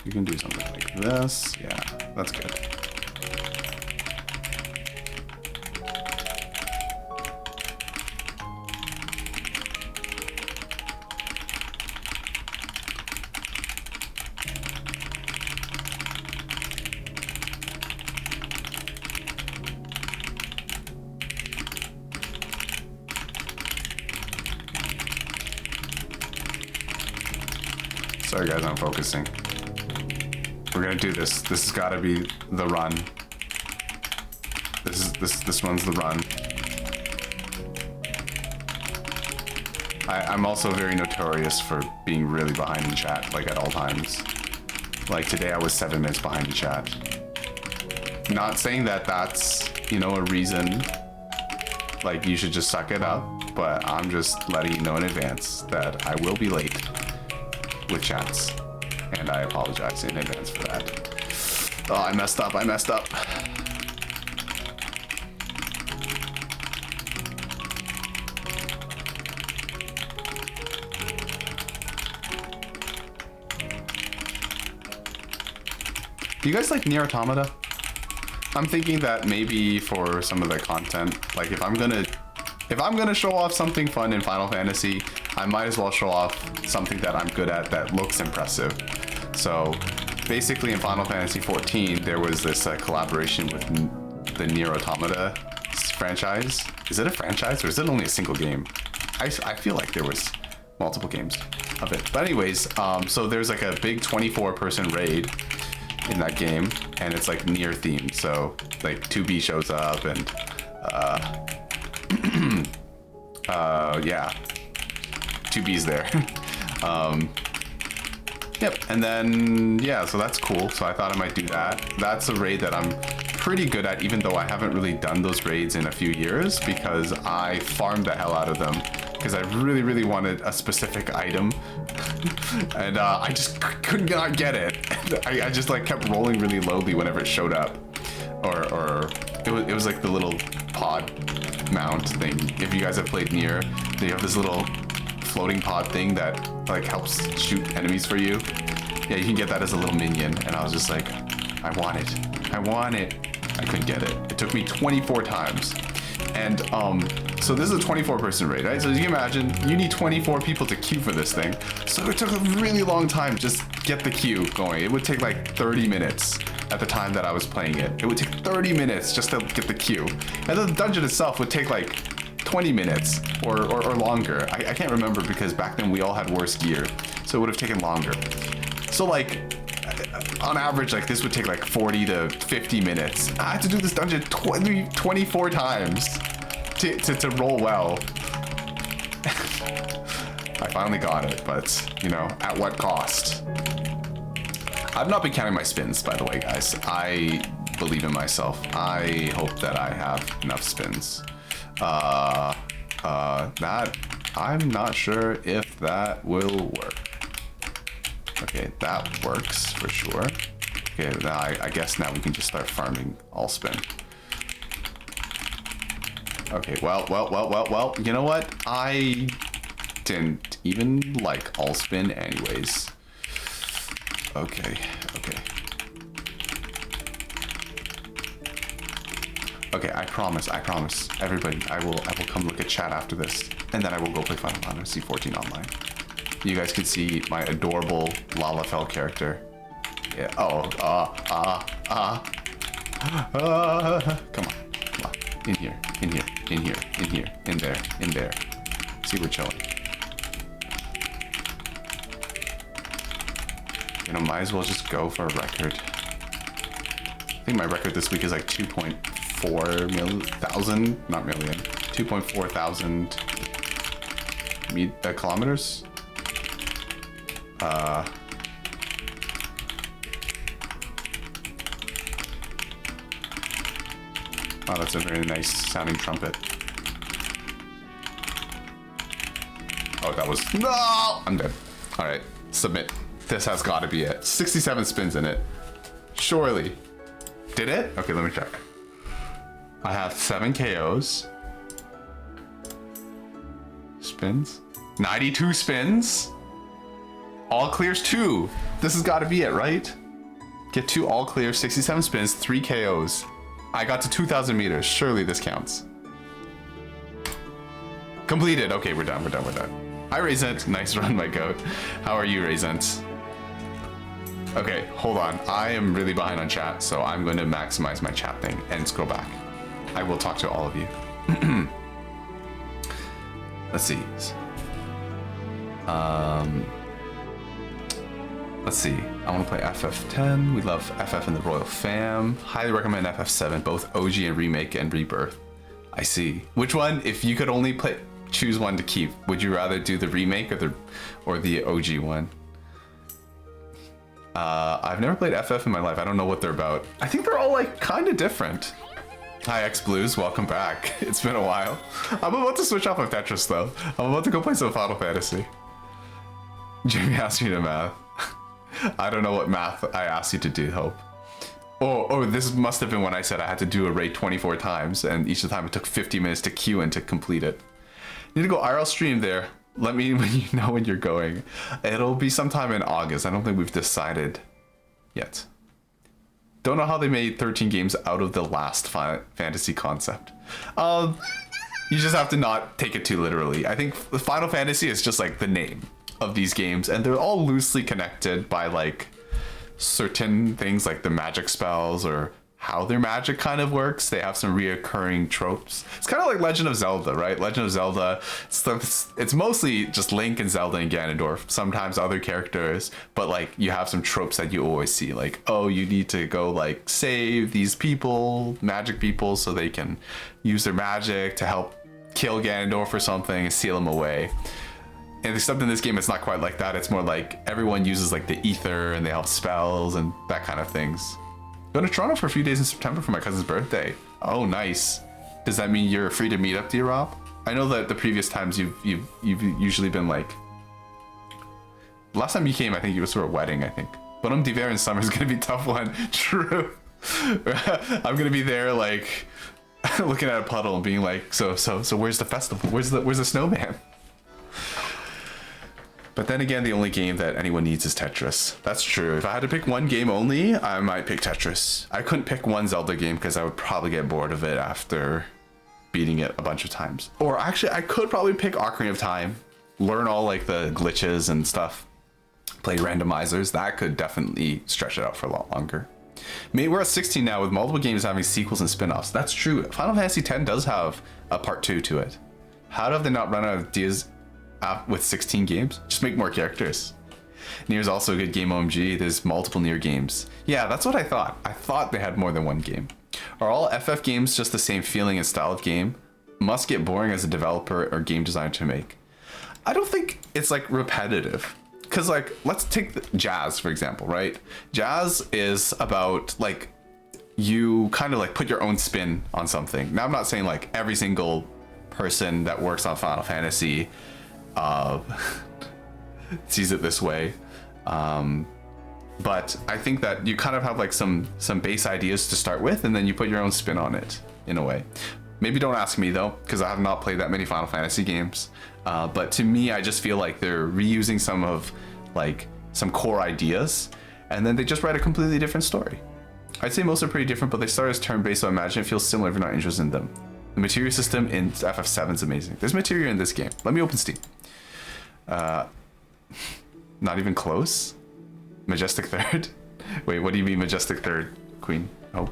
You can do something like this. Yeah, that's good. Sorry guys, I'm focusing. We're gonna do this. This has gotta be the run. This one's the run. I'm also very notorious for being really behind in chat, like at all times. Like today I was 7 minutes behind in chat. Not saying that that's, you know, a reason like you should just suck it up, but I'm just letting you know in advance that I will be late with chats. And I apologize in advance for that. Oh, I messed up. Do you guys like Nier Automata? I'm thinking that maybe for some of the content, like if I'm gonna show off something fun in Final Fantasy, I might as well show off something that I'm good at that looks impressive. So basically in Final Fantasy XIV, there was this collaboration with the Nier Automata franchise. Is it a franchise or is it only a single game? I feel like there was multiple games of it. But anyways, so there's like a big 24-person raid in that game, and it's like Nier themed. So like 2B shows up, and yeah, 2B's there. Yep, and then yeah, so that's cool. So I thought I might do that. That's a raid that I'm pretty good at, even though I haven't really done those raids in a few years, because I farmed the hell out of them because I really wanted a specific item. And I just could not get it. I just like kept rolling really lowly whenever it showed up, or it was like the little pod mount thing. If you guys have played Nier, they have this little floating pod thing that like helps shoot enemies for you. Yeah, you can get that as a little minion, and I was just like, I want it. I couldn't get it. It took me 24 times. And so this is a 24-person raid, right? So as you can imagine, you need 24 people to queue for this thing. So it took a really long time just get the queue going. It would take like 30 minutes at the time that I was playing it. It would take 30 minutes just to get the queue. And then the dungeon itself would take like 20 minutes or longer. I can't remember because back then we all had worse gear. So it would have taken longer. So like, on average, like this would take like 40 to 50 minutes. I had to do this dungeon 24 times to roll well. I finally got it, but you know, at what cost? I've not been counting my spins, by the way, guys. I believe in myself. I hope that I have enough spins. That I'm not sure if that will work. Okay, that works for sure. Okay, now I guess now we can just start farming all spin. Okay, well, you know what? I didn't even like all spin anyways. Okay. Okay, I promise, everybody, I will come look at chat after this, and then I will go play Final Fantasy XIV Online. You guys can see my adorable Lalafell character. Yeah. Oh. Come on. In here. In there. See, we're chilling. You know, might as well just go for a record. I think my record this week is like 2.4 thousand, not million, 2.4 thousand kilometers. Wow, that's a very nice sounding trumpet. Oh, that was... No! I'm dead. All right, submit. This has got to be it. 67 spins in it. Surely. Did it? Okay, let me check. I have 7 KOs. Spins? 92 spins? All clears 2. This has got to be it, right? Get 2 all clears, 67 spins, 3 KOs. I got to 2,000 meters. Surely this counts. Completed. Okay, we're done. Hi, Raisent. Nice run, my goat. How are you, Raisent? Okay, hold on. I am really behind on chat, so I'm going to maximize my chat thing and scroll back. I will talk to all of you. Let's see. Let's see. I want to play FF10. We love FF and the Royal Fam. Highly recommend FF7, both OG and Remake and Rebirth. I see. Which one, if you could only choose one to keep, would you rather do the remake or the OG one? I've never played FF in my life. I don't know what they're about. I think they're all like kind of different. Hi X Blues, welcome back. It's been a while. I'm about to switch off of Tetris though. I'm about to go play some Final Fantasy. Jamie asked me to math. I don't know what math I asked you to do, Hope. Oh, this must have been when I said I had to do a raid 24 times, and each of the time it took 50 minutes to queue and to complete it. You need to go IRL stream there. Let me know when you're going. It'll be sometime in August. I don't think we've decided yet. Don't know how they made 13 games out of the last Final Fantasy concept. You just have to not take it too literally. I think Final Fantasy is just like the name of these games, and they're all loosely connected by like certain things like the magic spells or how their magic kind of works. They have some reoccurring tropes. It's kind of like Legend of Zelda, right? Legend of Zelda, it's mostly just Link and Zelda and Ganondorf, sometimes other characters, but like you have some tropes that you always see, like, oh, you need to go like save these people, magic people, so they can use their magic to help kill Ganondorf or something and seal him away. And except in this game, it's not quite like that. It's more like everyone uses like the ether and they have spells and that kind of things. Going to Toronto for a few days in September for my cousin's birthday. Oh, nice. Does that mean you're free to meet up, D-Rob? I know that the previous times you've usually been like... Last time you came, I think it was for a wedding, I think. But d'hiver in summer is going to be a tough one. True. I'm going to be there like looking at a puddle and being like, so where's the festival? Where's the snowman? But then again, the only game that anyone needs is Tetris. That's true. If I had to pick one game only, I might pick Tetris. I couldn't pick one Zelda game because I would probably get bored of it after beating it a bunch of times. Or actually, I could probably pick Ocarina of Time, learn all like the glitches and stuff, play randomizers. That could definitely stretch it out for a lot longer. Maybe we're at 16 now with multiple games having sequels and spin-offs. That's true. Final Fantasy X does have a part 2 to it. How have they not run out of ideas with 16 games? Just make more characters. Nier's also a good game. OMG, there's multiple Nier games. Yeah, that's what I thought. I thought they had more than one game. Are all FF games just the same feeling and style of game? Must get boring as a developer or game designer to make. I don't think it's like repetitive. Cause like, let's take Jazz for example, right? Jazz is about like, you kind of like put your own spin on something. Now I'm not saying like every single person that works on Final Fantasy sees it this way, but I think that you kind of have like some base ideas to start with, and then you put your own spin on it in a way. Maybe don't ask me though, because I have not played that many Final Fantasy games, but to me I just feel like they're reusing some of like some core ideas, and then they just write a completely different story. I'd say most are pretty different, but they start as turn-based, so I imagine it feels similar if you're not interested in them. The materia system in FF7 is amazing. There's materia in this game. Let me open Steam. Not even close. Majestic Third. Wait, what do you mean Majestic Third, Queen? Oh,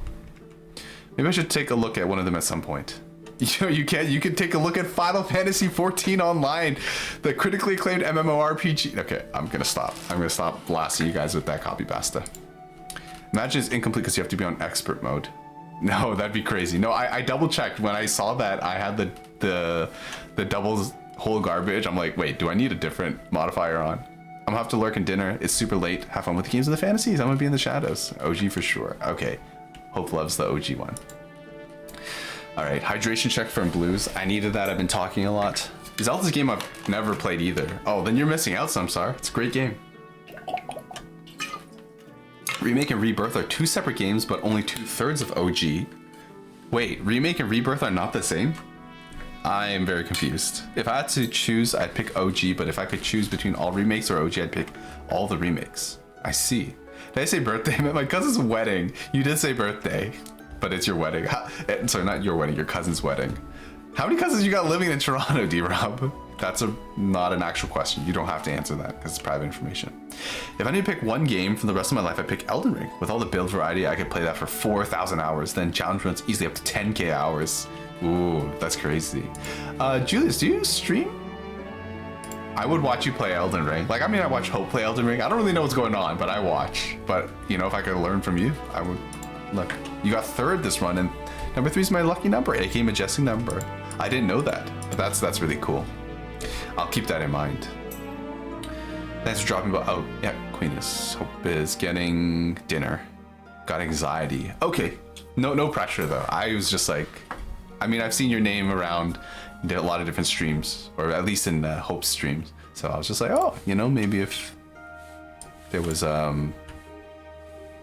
maybe I should take a look at one of them at some point. You can take a look at Final Fantasy XIV Online, the critically acclaimed mmorpg. Okay, I'm gonna stop blasting you guys with that copy pasta. Imagine it's incomplete because you have to be on expert mode. No, that'd be crazy. No, I double checked when I saw that I had the doubles whole garbage. I'm like, wait, do I need a different modifier on? I'm gonna have to lurk in dinner. It's super late. Have fun with the games of the fantasies. I'm gonna be in the shadows. OG for sure. Okay. Hope loves the OG one. All right, hydration check from Blues. I needed that. I've been talking a lot. Zelda's a game I've never played either. Oh, then you're missing out, Samsar. It's a great game. Remake and Rebirth are two separate games, but only 2/3 of OG. Wait, Remake and Rebirth are not the same? I am very confused. If I had to choose, I'd pick OG, but if I could choose between all remakes or OG, I'd pick all the remakes. I see. Did I say birthday? I meant my cousin's wedding. You did say birthday, but it's your wedding. Sorry, not your wedding, your cousin's wedding. How many cousins you got living in Toronto, D-Rob? That's not an actual question. You don't have to answer that because it's private information. If I need to pick one game from the rest of my life, I'd pick Elden Ring. With all the build variety, I could play that for 4,000 hours, then challenge runs easily up to 10K hours. Ooh, that's crazy. Julius, do you stream? I would watch you play Elden Ring. Like, I mean, I watch Hope play Elden Ring. I don't really know what's going on, but I watch. But, you know, if I could learn from you, I would. Look, you got 3rd this run, and number 3 is my lucky number, aka majestic number. I didn't know that, but that's really cool. I'll keep that in mind. Thanks for dropping by. Oh, yeah, Hope is getting dinner. Got anxiety. Okay, no pressure though. I was just like, I mean, I've seen your name around a lot of different streams, or at least in Hope's streams. So I was just like, oh, you know, maybe if there was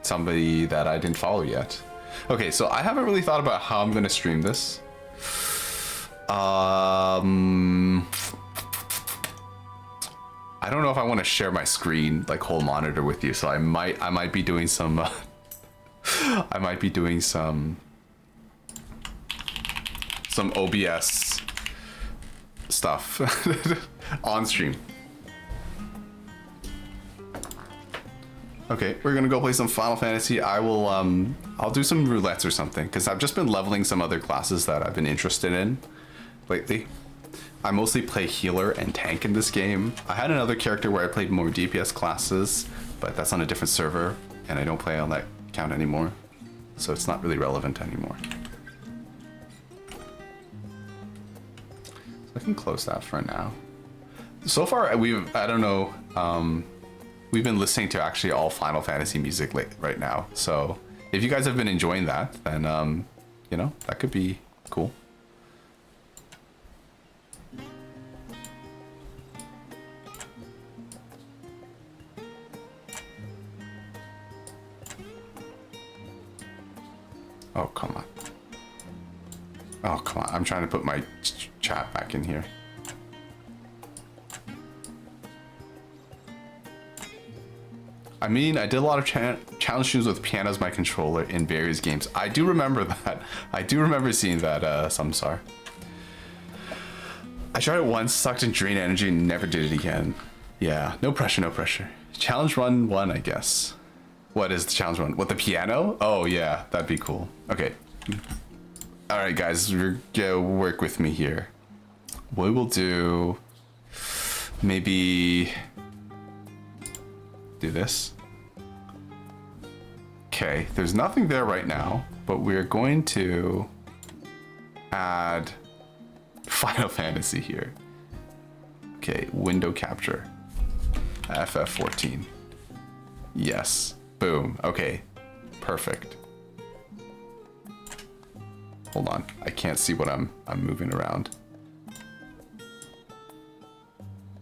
somebody that I didn't follow yet. Okay, so I haven't really thought about how I'm gonna stream this. I don't know if I want to share my screen, like whole monitor with you. So I might be doing some. I might be doing some OBS stuff on stream. Okay, we're gonna go play some Final Fantasy. I'll do some roulettes or something, because I've just been leveling some other classes that I've been interested in lately. I mostly play healer and tank in this game. I had another character where I played more DPS classes, but that's on a different server, and I don't play on that account anymore, so it's not really relevant anymore. So I can close that for now. So far, we've been listening to actually all Final Fantasy music right now. So if you guys have been enjoying that, then you know, that could be cool. Oh, come on. Oh, come on. I'm trying to put my chat back in here. I mean, I did a lot of challenge streams with piano as my controller in various games. I do remember that. I do remember seeing that, Samsar. I tried it once, sucked and drained energy, and never did it again. Yeah, no pressure, no pressure. Challenge run 1, I guess. What is the challenge run? What, the piano? Oh, yeah, that'd be cool. Okay. All right, guys, you're gonna work with me here. We will do maybe do this. Okay, there's nothing there right now, but we're going to add Final Fantasy here. Okay, window capture. FF14. Yes. Boom. Okay. Perfect. Hold on. I can't see what I'm moving around.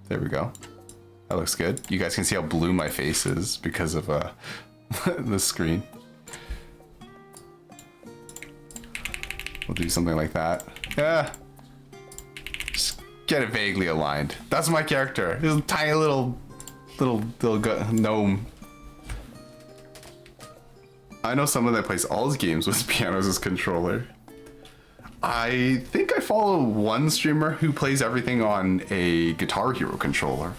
There we go. That looks good. You guys can see how blue my face is because of the screen. We'll do something like that. Yeah. Just get it vaguely aligned. That's my character. This a tiny little gnome. I know someone that plays all his games with pianos as controller. I think I follow one streamer who plays everything on a Guitar Hero controller.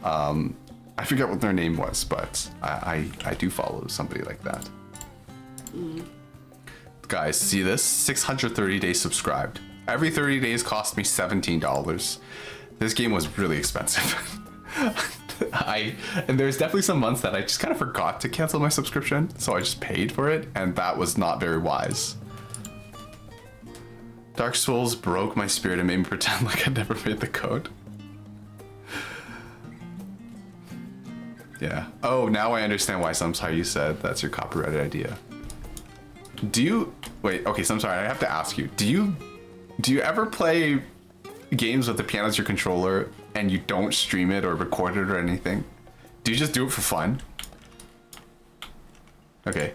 I forget what their name was, but I do follow somebody like that. Guys, see this? 630 days subscribed. Every 30 days cost me $17. This game was really expensive. And there's definitely some months that I just kind of forgot to cancel my subscription, so I just paid for it, and that was not very wise. Dark Souls broke my spirit and made me pretend like I never made the code. Yeah. Oh, now I understand why Samsar you said that's your copyrighted idea. Do you... Wait, okay, so I'm sorry, I have to ask you. Do you ever play games with the piano as your controller and you don't stream it or record it or anything? Do you just do it for fun? Okay.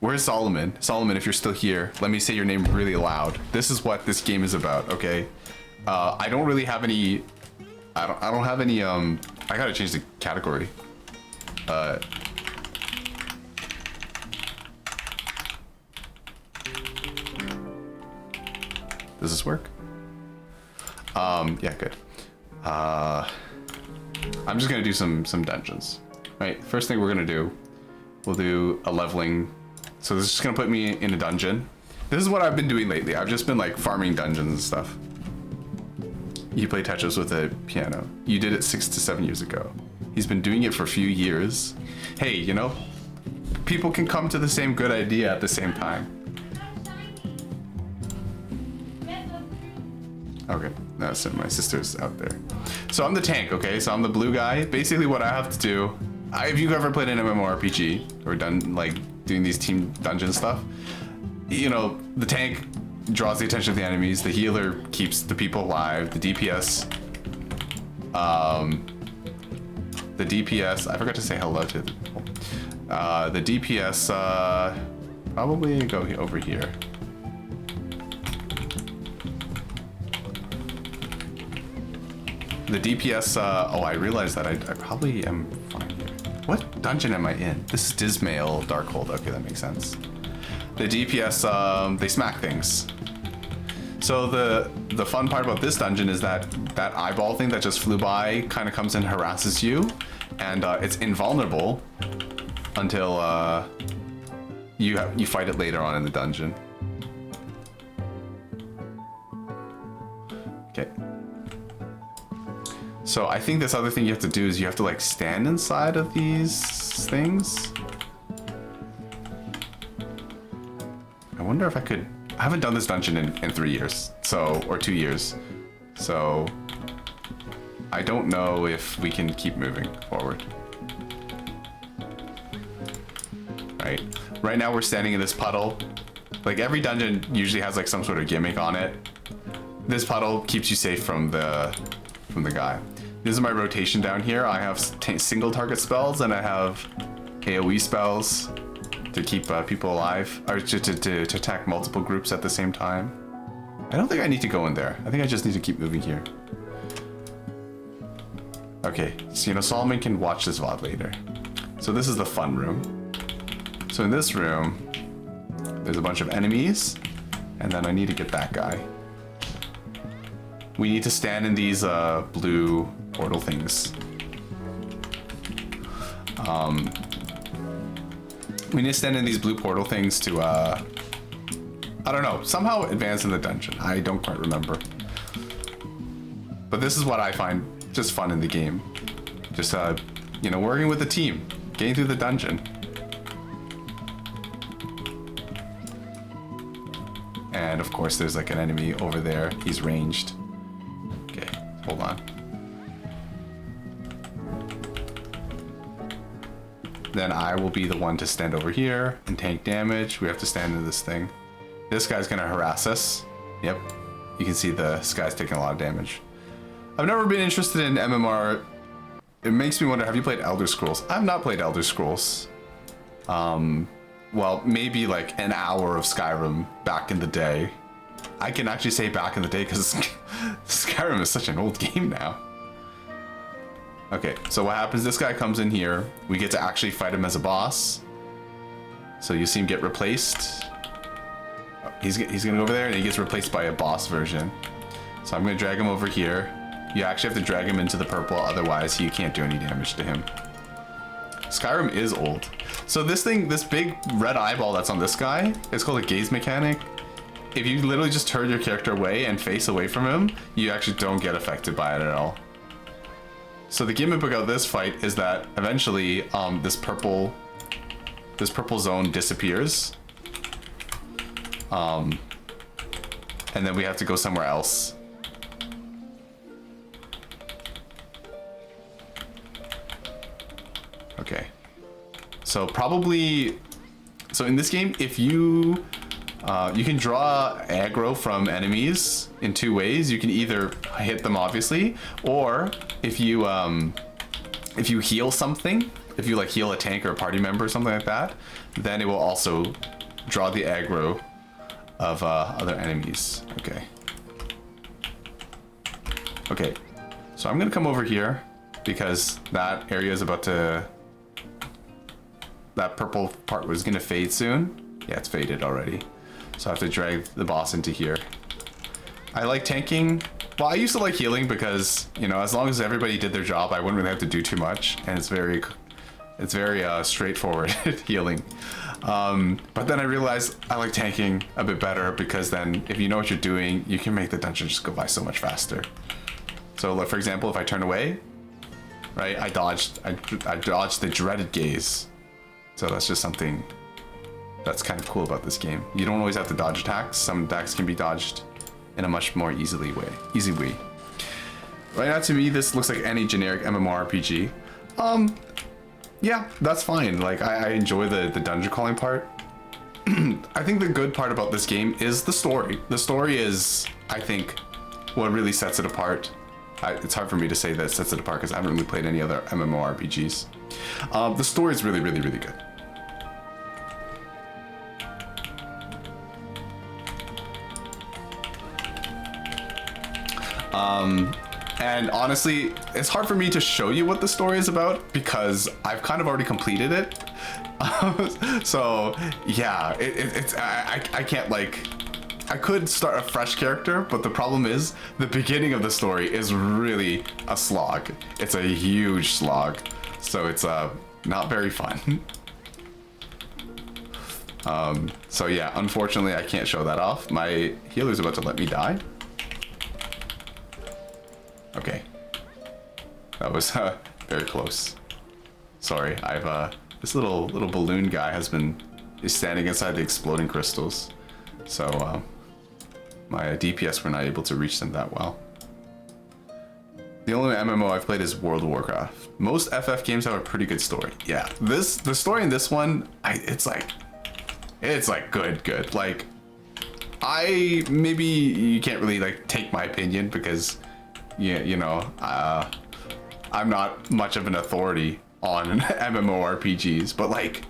Where's Solomon? Solomon, if you're still here, let me say your name really loud. This is what this game is about, okay? I don't really have any... I don't have any, I gotta change the category. Does this work? Yeah, good. I'm just gonna do some dungeons. Right, first thing we're gonna do, we'll do a leveling. So this is just gonna put me in a dungeon. This is what I've been doing lately. I've just been like farming dungeons and stuff. you play Tetris with a piano. You did it 6 to 7 years ago. He's been doing it for a few years. Hey, you know, people can come to the same good idea at the same time. Okay, no, so my sister's out there. So I'm the tank, okay? So I'm the blue guy. Basically what I have to do, if you've ever played an mmorpg or done like doing these team dungeon stuff, you know, the tank draws the attention of the enemies, the healer keeps the people alive, the DPS, I forgot to say hello to the people. The DPS, probably go over here. The DPS, oh, I realized that I probably am fine here. What dungeon am I in? This is Dismail Darkhold. Okay, that makes sense. The DPS, they smack things. So the fun part about this dungeon is that that eyeball thing that just flew by kind of comes and harasses you, and it's invulnerable until you fight it later on in the dungeon. Okay. So I think this other thing you have to do is you have to like stand inside of these things. I wonder if I could. I haven't done this dungeon in 3 years, so, or 2 years. So I don't know if we can keep moving forward. Right now we're standing in this puddle. Like every dungeon usually has like some sort of gimmick on it. This puddle keeps you safe from the guy. This is my rotation down here. I have single target spells and I have AoE spells to keep people alive, or to attack multiple groups at the same time. I don't think I need to go in there. I think I just need to keep moving here. Okay, so you know, Solomon can watch this VOD later. So this is the fun room. So in this room, there's a bunch of enemies, and then I need to get that guy. We need to stand in these blue portal things. We need to stand in these blue portal things to, I don't know, somehow advance in the dungeon. I don't quite remember. But this is what I find just fun in the game. Just, you know, working with the team, getting through the dungeon. And of course there's like an enemy over there. He's ranged. Okay, hold on. Then I will be the one to stand over here and tank damage. We have to stand in this thing. This guy's gonna harass us. Yep, you can see this guy's taking a lot of damage. I've never been interested in MMR. It makes me wonder, have you played Elder Scrolls? I've not played Elder Scrolls. Well, maybe like an hour of Skyrim back in the day. I can actually say back in the day because Skyrim is such an old game now. Okay, so what happens, this guy comes in here. We get to actually fight him as a boss. So you see him get replaced. Oh, he's gonna go over there and he gets replaced by a boss version. So I'm gonna drag him over here. You actually have to drag him into the purple, otherwise you can't do any damage to him. Skyrim is old. So this thing, this big red eyeball that's on this guy, it's called a gaze mechanic. If you literally just turn your character away and face away from him, you actually don't get affected by it at all. So the gimmick about this fight is that eventually this purple zone disappears. And then we have to go somewhere else. Okay. So probably, so in this game, if you can draw aggro from enemies in 2 ways. You can either hit them, obviously, or if you heal something, if you like heal a tank or a party member or something like that, then it will also draw the aggro of other enemies. Okay. Okay. So I'm gonna come over here because that area is about to. That purple part was gonna fade soon. Yeah, it's faded already. So I have to drag the boss into here. I like tanking. Well, I used to like healing because, you know, as long as everybody did their job, I wouldn't really have to do too much. And it's very straightforward healing. But then I realized I like tanking a bit better because then if you know what you're doing, you can make the dungeon just go by so much faster. So like, for example, if I turn away, right, I dodged the dreaded gaze. So that's just something that's kind of cool about this game. You don't always have to dodge attacks. Some attacks can be dodged in a much more easy way. Right now, to me, this looks like any generic MMORPG. Yeah, that's fine. Like, I enjoy the dungeon crawling part. I think the good part about this game is the story. The story is, I think, what really sets it apart. It's hard for me to say that it sets it apart because I haven't really played any other MMORPGs. The story is really, really, really good. And honestly, it's hard for me to show you what the story is about because I've kind of already completed it. So yeah, I can't like, I could start a fresh character, but the problem is the beginning of the story is really a slog. It's a huge slog. So it's not very fun. So yeah, unfortunately I can't show that off. My healer's about to let me die. Okay, that was very close. Sorry, I've this little balloon guy is standing inside the exploding crystals, so my DPS were not able to reach them that well. The only MMO I've played is World of Warcraft. Most FF games have a pretty good story. Yeah, the story in this one, it's like good. Like, maybe you can't really like take my opinion because. Yeah, you know, I'm not much of an authority on MMORPGs, but like,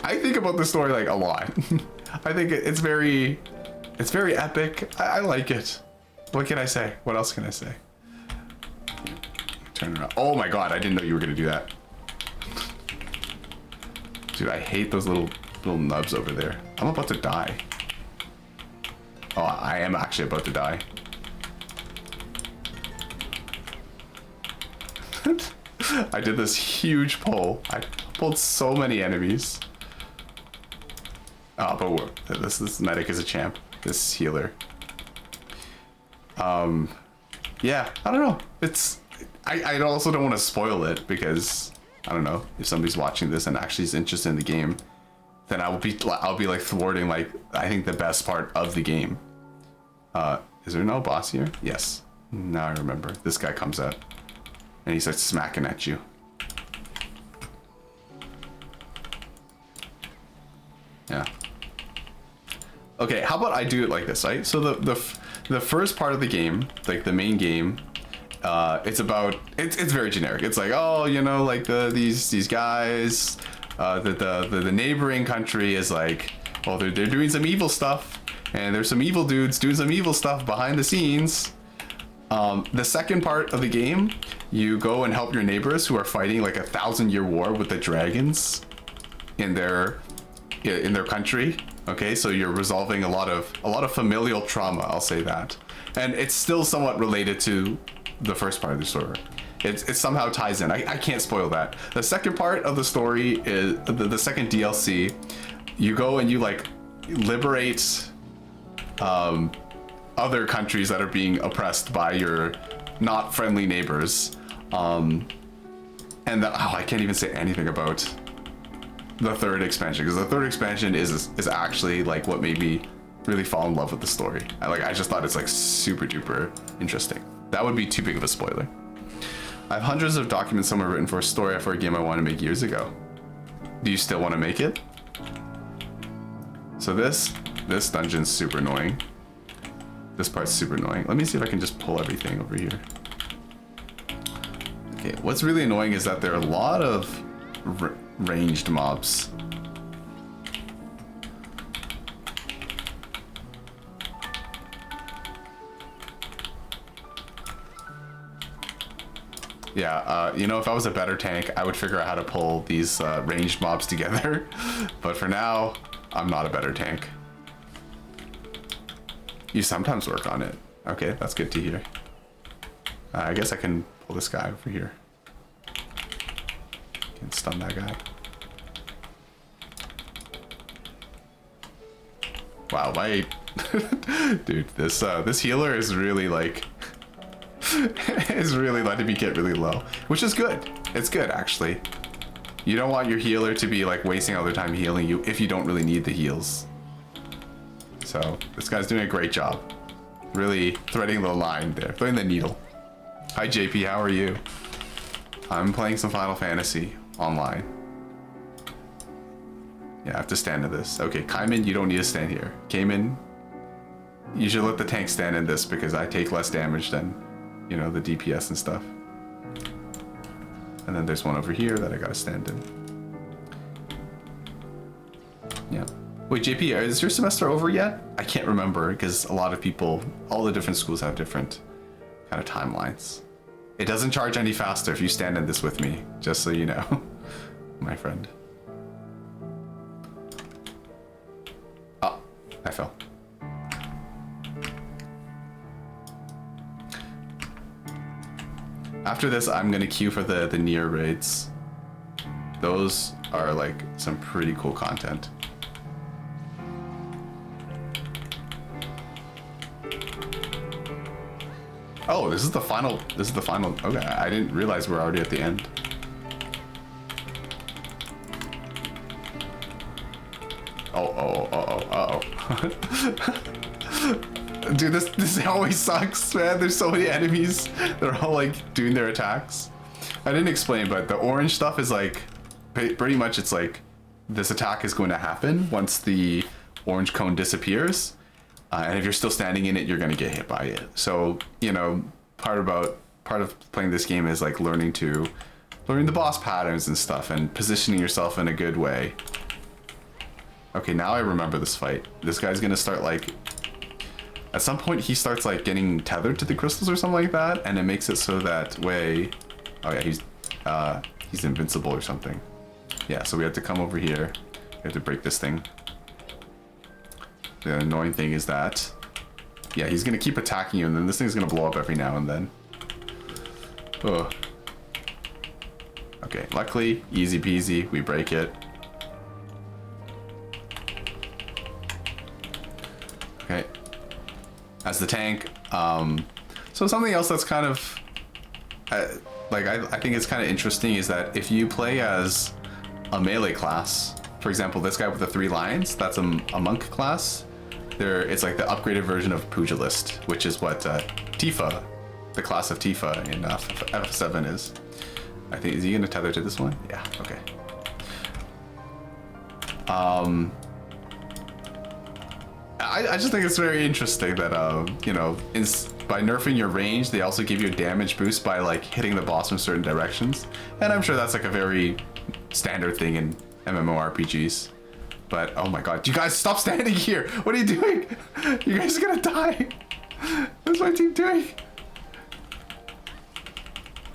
I think about the story like a lot. I think it's very epic. I like it. What can I say? What else can I say? Turn around. Oh my god, I didn't know you were gonna do that. Dude, I hate those little nubs over there. I'm about to die. Oh, I am actually about to die. I did this huge pull. I pulled so many enemies. Oh, but this medic is a champ. This healer. Yeah, I don't know. I also don't want to spoil it because I don't know if somebody's watching this and actually is interested in the game, then I'll be like thwarting like I think the best part of the game. Is there no boss here? Yes. Now I remember. This guy comes out. And he starts smacking at you. Yeah. Okay, how about I do it like this, right? So the first part of the game, like the main game, it's very generic. It's like, oh, you know, like these guys, the neighboring country is like, well, they're doing some evil stuff, and there's some evil dudes doing some evil stuff behind the scenes. The second part of the game, you go and help your neighbors who are fighting like a 1,000-year war with the dragons in their country. Okay, so you're resolving a lot of familial trauma, I'll say that. And it's still somewhat related to the first part of the story. It somehow ties in. I can't spoil that. The second part of the story is the second DLC. You go and you like liberate other countries that are being oppressed by your not friendly neighbors. And I can't even say anything about the third expansion because the third expansion is actually like what made me really fall in love with the story. I just thought it's like super duper interesting. That would be too big of a spoiler. I have hundreds of documents somewhere written for a story for a game I wanted to make years ago. Do you still want to make it? So this dungeon's super annoying. This part's super annoying. Let me see if I can just pull everything over here. Okay, what's really annoying is that there are a lot of ranged mobs. Yeah, you know, if I was a better tank, I would figure out how to pull these ranged mobs together. But for now, I'm not a better tank. You sometimes work on it. Okay, that's good to hear. I guess I can pull this guy over here. Can stun that guy. Wow, my dude, this healer is really like is really letting me get really low, which is good. It's good, actually. You don't want your healer to be like wasting all their time healing you if you don't really need the heals. So this guy's doing a great job. Really threading the line there, threading the needle. Hi JP, how are you? I'm playing some Final Fantasy Online. Yeah, I have to stand in this. Okay, Kaiman, you don't need to stand here. Cayman, you should let the tank stand in this because I take less damage than, you know, the DPS and stuff. And then there's one over here that I gotta stand in. Yeah. Wait, JP, is your semester over yet? I can't remember because a lot of people, all the different schools have different kind of timelines. It doesn't charge any faster if you stand in this with me, just so you know, my friend. Oh, I fell. After this, I'm gonna queue for the near raids. Those are like some pretty cool content. Oh, this is the final. This is the final. Okay, I didn't realize we're already at the end. Dude, this always sucks, man. There's so many enemies. They're all like doing their attacks. I didn't explain, but the orange stuff is like pretty much it's like this attack is going to happen once the orange cone disappears. And if you're still standing in it, you're going to get hit by it. So, you know, part of playing this game is like learning the boss patterns and stuff and positioning yourself in a good way. Okay, now I remember this fight. This guy's going to start like, at some point he starts like getting tethered to the crystals or something like that. And it makes it so that way, oh yeah, he's invincible or something. Yeah, so we have to come over here. We have to break this thing. The annoying thing is that, yeah, he's gonna keep attacking you and then this thing's gonna blow up every now and then. Oh. Okay, luckily, easy peasy, we break it. Okay. As the tank, so something else that's kind of, like, I think it's kind of interesting is that if you play as a melee class, for example, this guy with the 3 lions, that's a monk class. It's like the upgraded version of Pugilist, which is what Tifa, the class of Tifa in FF7 is. I think, is he gonna tether to this one? Yeah, okay. I just think it's very interesting that, you know, by nerfing your range, they also give you a damage boost by like hitting the boss from certain directions. And I'm sure that's like a very standard thing in MMORPGs. But oh my god, you guys stop standing here! What are you doing? You guys are gonna die! What's my team doing?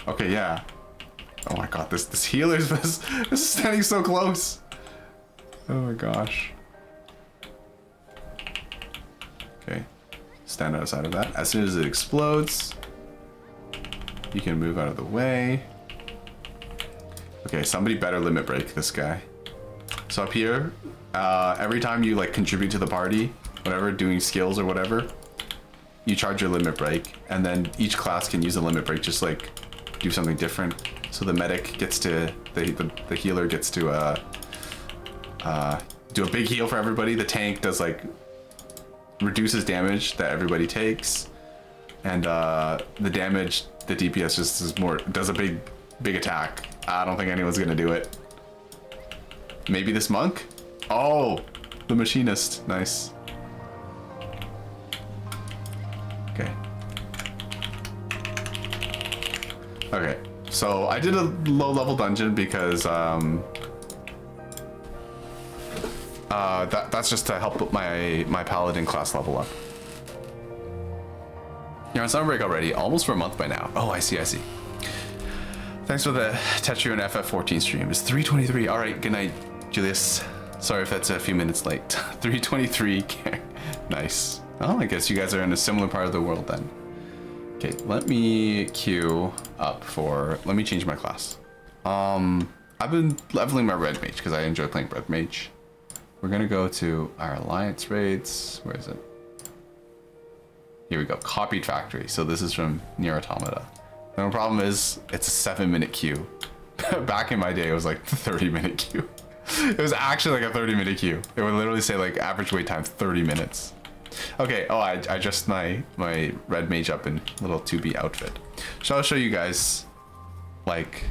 Okay, yeah. Oh my god, this healer's this is standing so close. Oh my gosh. Okay. Stand outside of that. As soon as it explodes, you can move out of the way. Okay, somebody better limit break this guy. So up here, every time you like contribute to the party, whatever, doing skills or whatever, you charge your limit break, and then each class can use a limit break, just like do something different. So the medic gets to, the healer gets to do a big heal for everybody. The tank does like, reduces damage that everybody takes. And the damage, the DPS just is more, does a big attack. I don't think anyone's gonna do it. Maybe this monk? Oh, the machinist. Nice. Okay. Okay, so I did a low level dungeon because that's just to help my paladin class level up. You're on summer break already, almost for a month by now. Oh, I see. Thanks for the Tetrio and FF14 stream. It's 3:23. All right, good night, Julius. Sorry if that's a few minutes late. 3:23. Nice. Oh, I guess you guys are in a similar part of the world then. Okay, let me queue up for. Let me change my class. I've been leveling my red mage because I enjoy playing red mage. We're gonna go to our alliance raids. Where is it? Here we go, copied factory. So this is from Nier Automata. The problem is it's a 7-minute queue. Back in my day, it was like 30-minute queue. It was actually like a 30-minute queue. It would literally say like average wait time 30 minutes. Okay, oh, I dressed my red mage up in little 2B outfit. So I'll show you guys, like,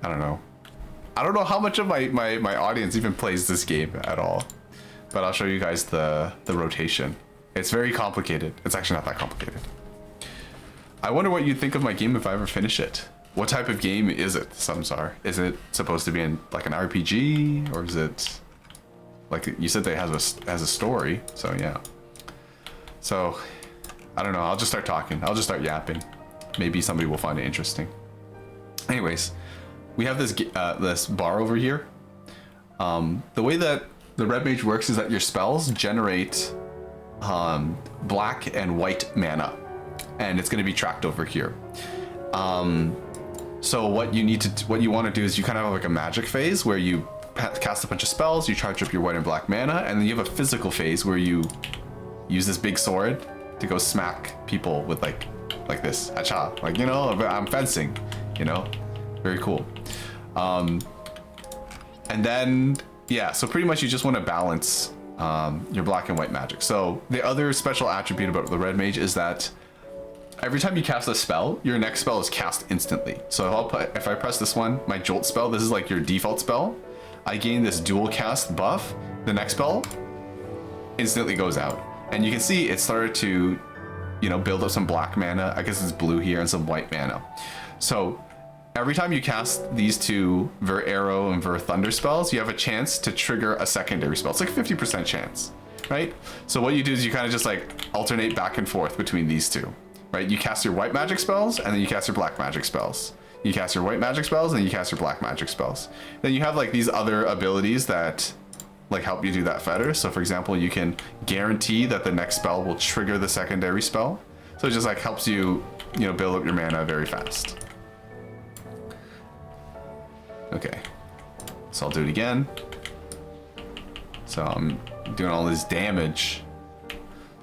I don't know how much of my audience even plays this game at all. But I'll show you guys the rotation. It's very complicated. It's actually not that complicated. I wonder what you'd think of my game if I ever finish it. What type of game is it, Samsar? Is it supposed to be in like an RPG, or is it like you said, they has a story? So yeah. So I don't know. I'll just start talking. I'll just start yapping. Maybe somebody will find it interesting. Anyways, we have this this bar over here. The way that the red mage works is that your spells generate black and white mana, and it's going to be tracked over here. So what you want to do is you kind of have like a magic phase where you cast a bunch of spells, you charge up your white and black mana, and then you have a physical phase where you use this big sword to go smack people with like this, acha, like, you know, I'm fencing, you know, very cool. And then yeah, so pretty much you just want to balance your black and white magic. So the other special attribute about the red mage is that every time you cast a spell, your next spell is cast instantly. So if I press this one, my jolt spell, this is like your default spell. I gain this dual cast buff. The next spell instantly goes out. And you can see it started to, you know, build up some black mana. I guess it's blue here, and some white mana. So every time you cast these two Ver Arrow and Ver Thunder spells, you have a chance to trigger a secondary spell. It's like 50% chance, right? So what you do is you kind of just like alternate back and forth between these two. Right, you cast your white magic spells, and then you cast your black magic spells. You cast your white magic spells, and then you cast your black magic spells. Then you have like these other abilities that like help you do that better. So for example, you can guarantee that the next spell will trigger the secondary spell. So it just like helps you, you know, build up your mana very fast. Okay, so I'll do it again. So I'm doing all this damage.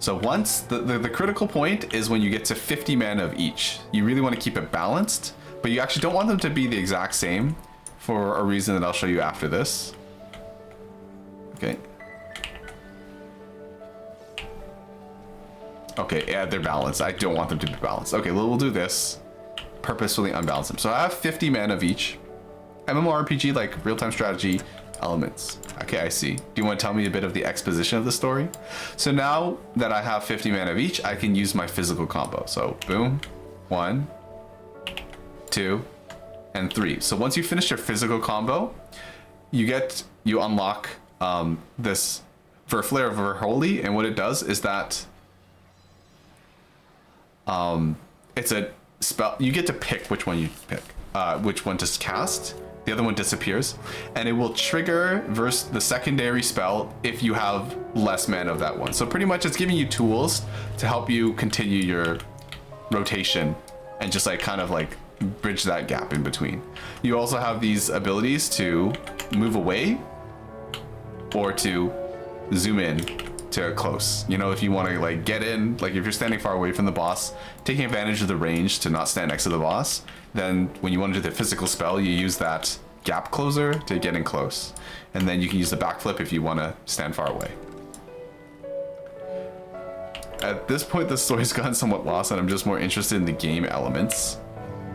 So once the critical point is when you get to 50 mana of each. You really want to keep it balanced, but you actually don't want them to be the exact same for a reason that I'll show you after this. Okay. Okay, yeah, they're balanced. I don't want them to be balanced. Okay, well, we'll do this. Purposefully unbalance them. So I have 50 mana of each. MMORPG, like real-time strategy elements. Okay, I see. Do you want to tell me a bit of the exposition of the story? So now that I have 50 mana of each, I can use my physical combo. So boom, 1, 2, and 3. So once you finish your physical combo, you unlock this Verflare of Verholy, and what it does is that it's a spell. You get to pick which one you pick, which one to cast. The other one disappears, and it will trigger the secondary spell if you have less mana of that one. So pretty much it's giving you tools to help you continue your rotation and just like kind of like bridge that gap in between. You also have these abilities to move away or to zoom in to close. You know, if you want to like get in, like if you're standing far away from the boss, taking advantage of the range to not stand next to the boss, then when you want to do the physical spell, you use that gap closer to get in close. And then you can use the backflip if you want to stand far away. At this point, the story's gotten somewhat lost, and I'm just more interested in the game elements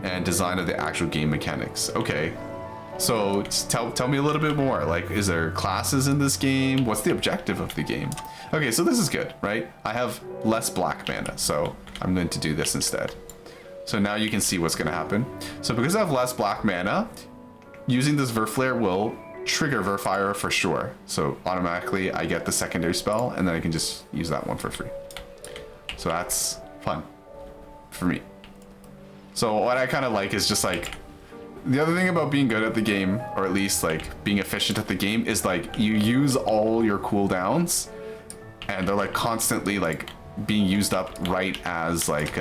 and design of the actual game mechanics. Okay, so tell me a little bit more. Like, is there classes in this game? What's the objective of the game? Okay, so this is good, right? I have less black mana, so I'm going to do this instead. So now you can see what's going to happen. So because I have less black mana, using this Verflare will trigger Verfire for sure. So automatically I get the secondary spell, and then I can just use that one for free. So that's fun for me. So what I kind of like is just like, the other thing about being good at the game, or at least like being efficient at the game, is like you use all your cooldowns, and they're like constantly like being used up right as like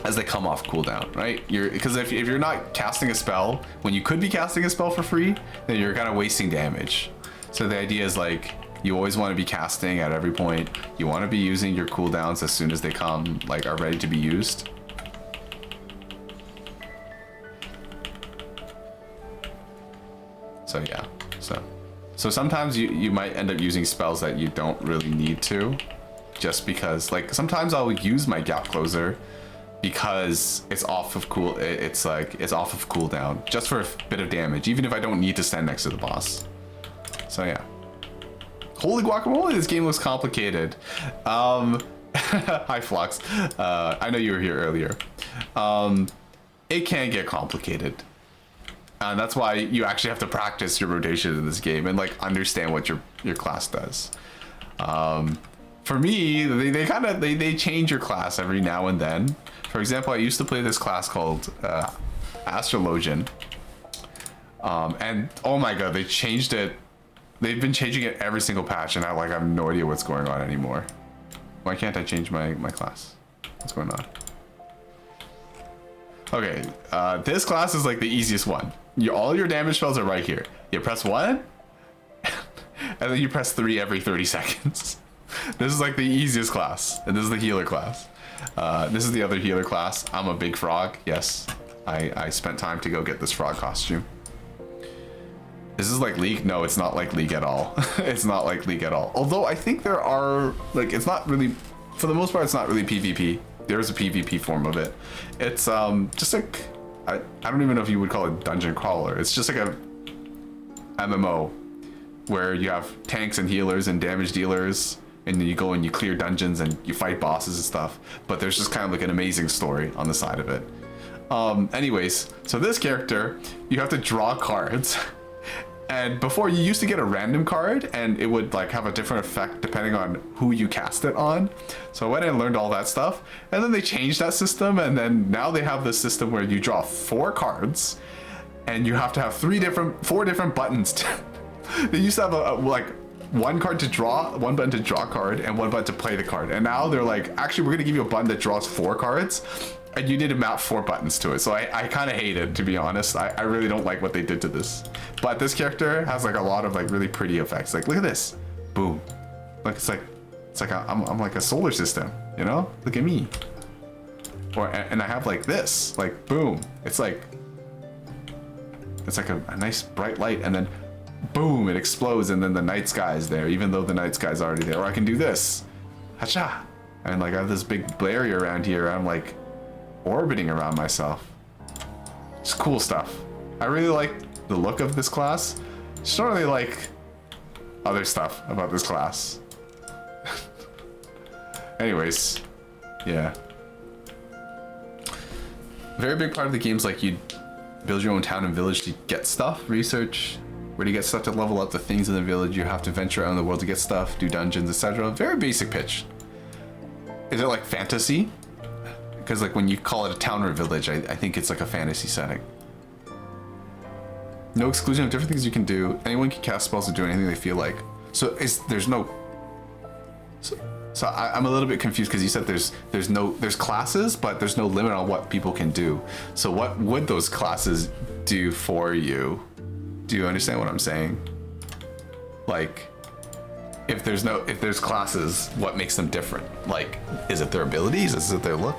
as they come off cooldown, right? Because if you're not casting a spell when you could be casting a spell for free, then you're kind of wasting damage. So the idea is like You always want to be casting at every point. You want to be using your cooldowns as soon as they come, like, are ready to be used. So yeah, so sometimes you might end up using spells that you don't really need to, just because, like, sometimes I'll use my gap closer because it's off of it's off of cooldown just for a bit of damage, even if I don't need to stand next to the boss. So yeah. Holy guacamole, this game looks complicated. Hi Flux. I know you were here earlier. It can get complicated. And that's why you actually have to practice your rotation in this game and like understand what your class does. For me, they change your class every now and then. For example, I used to play this class called Astrologian. And oh my god, they changed it. They've been changing it every single patch, and I have no idea what's going on anymore. Why can't I change my class? What's going on? Okay, this class is like the easiest one. All your damage spells are right here. You press 1, and then you press 3 every 30 seconds. This is like the easiest class, and this is the healer class. This is the other healer class. I'm a big frog. Yes, I spent time to go get this frog costume. This is like League? No, it's not like League at all. It's not like League at all. Although I think there are, like, it's not really, for the most part, it's not really PvP. There's a PvP form of it. It's just like, I don't even know if you would call it dungeon crawler. It's just like a MMO where you have tanks and healers and damage dealers, and then you go and you clear dungeons and you fight bosses and stuff. But there's just kind of like an amazing story on the side of it. Anyways, so this character, you have to draw cards. And before, you used to get a random card and it would like have a different effect depending on who you cast it on. So I went and learned all that stuff, and then they changed that system, and then now they have this system where you draw 4 cards and you have to have 4 different buttons. They used to have like 1 card to draw, 1 button to draw a card, and 1 button to play the card. And now they're like, actually, we're gonna give you a button that draws 4 cards, and you need to map 4 buttons to it. So I kind of hate it, to be honest. I really don't like what they did to this. But this character has like a lot of like really pretty effects. Like, look at this, boom. Like it's like I'm like a solar system, you know? Look at me. And I have like this, like boom. It's like a nice bright light, and then boom, it explodes, and then the night sky is there, even though the night sky is already there. Or I can do this, hacha, and like I have this big barrier around here. I'm like orbiting around myself. It's cool stuff. I really like the look of this class. Just don't really like other stuff about this class. Anyways, yeah. Very big part of the game's like you build your own town and village to get stuff, research where to get stuff to level up the things in the village. You have to venture out in the world to get stuff, do dungeons, etc. Very basic pitch. Is it like fantasy? Because like when you call it a town or a village, I think it's like a fantasy setting. No exclusion of different things you can do. Anyone can cast spells or do anything they feel like. So there's no. So I'm a little bit confused because you said there's classes, but there's no limit on what people can do. So what would those classes do for you? Do you understand what I'm saying? Like, if there's classes, what makes them different? Like, is it their abilities? Is it their look?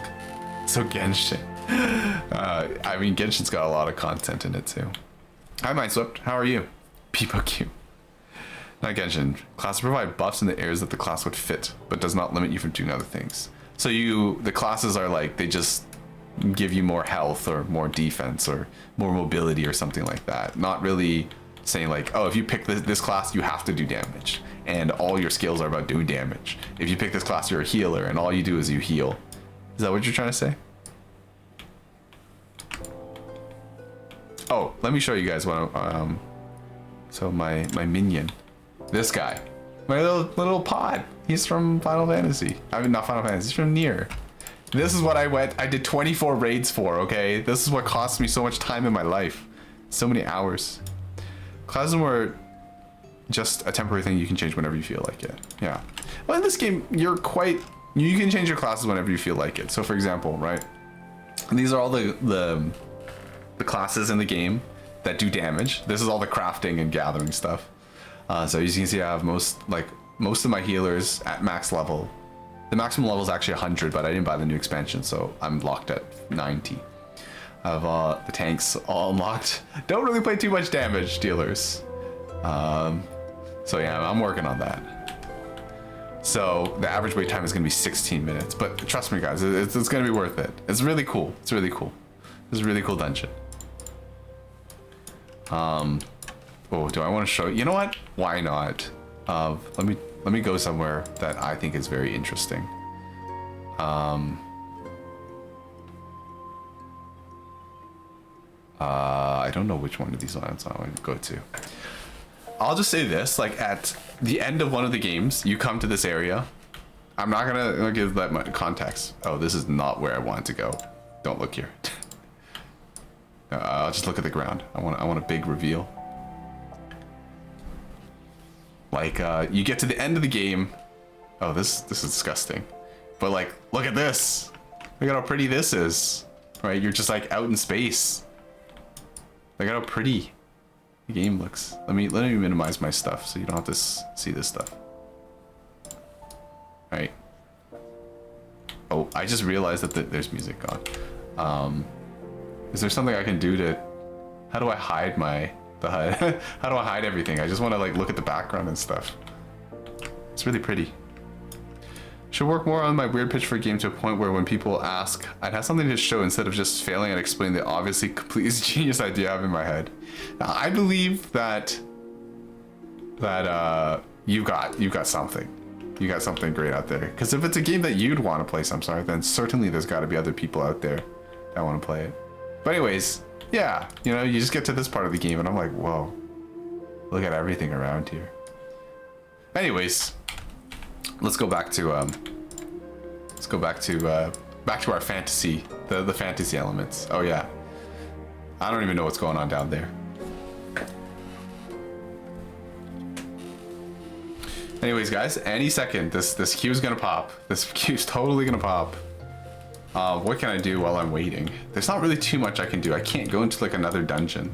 So Genshin. I mean, Genshin's got a lot of content in it too. Hi, Mindswept. How are you? PeepoQ. Not Genshin. Classes provide buffs in the areas that the class would fit, but does not limit you from doing other things. So the classes are like, they just give you more health or more defense or more mobility or something like that. Not really saying like, oh, if you pick this class, you have to do damage, and all your skills are about doing damage. If you pick this class, you're a healer, and all you do is you heal. Is that what you're trying to say? Oh, let me show you guys what so my minion, this guy, my little pod, he's from Final Fantasy. I mean, not Final Fantasy, he's from Nier. This is what I did 24 raids for, okay? This is what cost me so much time in my life. So many hours. Classes were just a temporary thing you can change whenever you feel like it. Yeah. Well, in this game, you can change your classes whenever you feel like it. So for example, right? These are all the classes in the game that do damage. This is all the crafting and gathering stuff. So as you can see, I have most of my healers at max level. The maximum level is actually 100, but I didn't buy the new expansion, so I'm locked at 90. I have the tanks all unlocked. Don't really play too much damage dealers. So yeah, I'm working on that. So the average wait time is going to be 16 minutes, but trust me guys, it's going to be worth it. It's really cool. It's really cool. This is a really cool dungeon. Oh, do I want to show you? You know what? Why not? Let me go somewhere that I think is very interesting. I don't know which one of these lands I want to go to. I'll just say this, like at the end of one of the games, you come to this area. I'm not gonna give that much context. Oh, this is not where I want to go. Don't look here. I'll just look at the ground. I want a big reveal. Like you get to the end of the game. Oh, this is disgusting. But like, look at this. Look at how pretty this is. Right, you're just like out in space. Look at how pretty the game looks. Let me minimize my stuff so you don't have to see this stuff. Right. Oh, I just realized that there's music on. Is there something I can do to? How do I hide my HUD? How do I hide everything? I just want to like look at the background and stuff. It's really pretty. Should work more on my weird pitch for a game to a point where when people ask, I'd have something to show instead of just failing at explaining the obviously completely genius idea I have in my head. Now, I believe that you got something. You got something great out there. Because if it's a game that you'd want to play, then certainly there's got to be other people out there that want to play it. But anyways, yeah, you know, you just get to this part of the game and I'm like, whoa, look at everything around here. Anyways, let's go back to back to our fantasy, the fantasy elements. Oh yeah, I don't even know what's going on down there. Anyways, guys, any second this queue's gonna pop. This queue's totally gonna pop. What can I do while I'm waiting? There's not really too much I can do. I can't go into like another dungeon.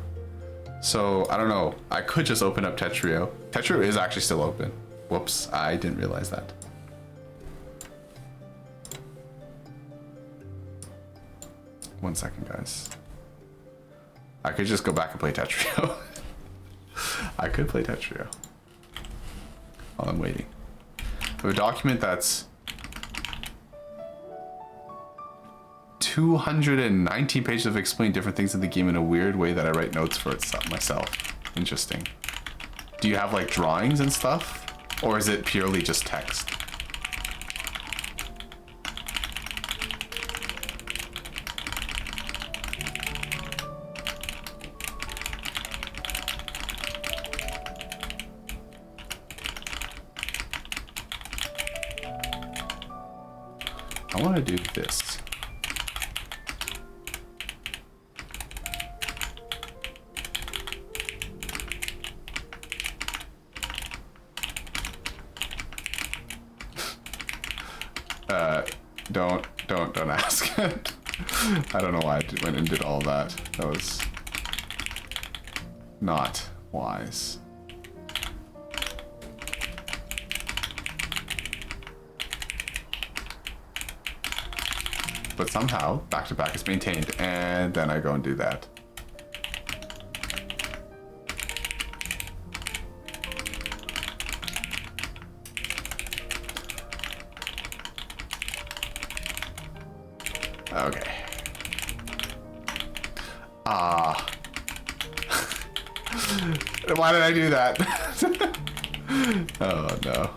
So I don't know. I could just open up Tetrio. Tetrio is actually still open. Whoops, I didn't realize that. One second, guys. I could just go back and play Tetrio. I could play Tetrio while I'm waiting. I have a document that's 219 pages of explaining different things in the game in a weird way that I write notes for it myself. Interesting. Do you have like drawings and stuff? Or is it purely just text? I want to do this. Don't ask. I don't know why I went and did all that. That was not wise. But somehow, back to back is maintained, and then I go and do that. Okay. Why did I do that? Oh no.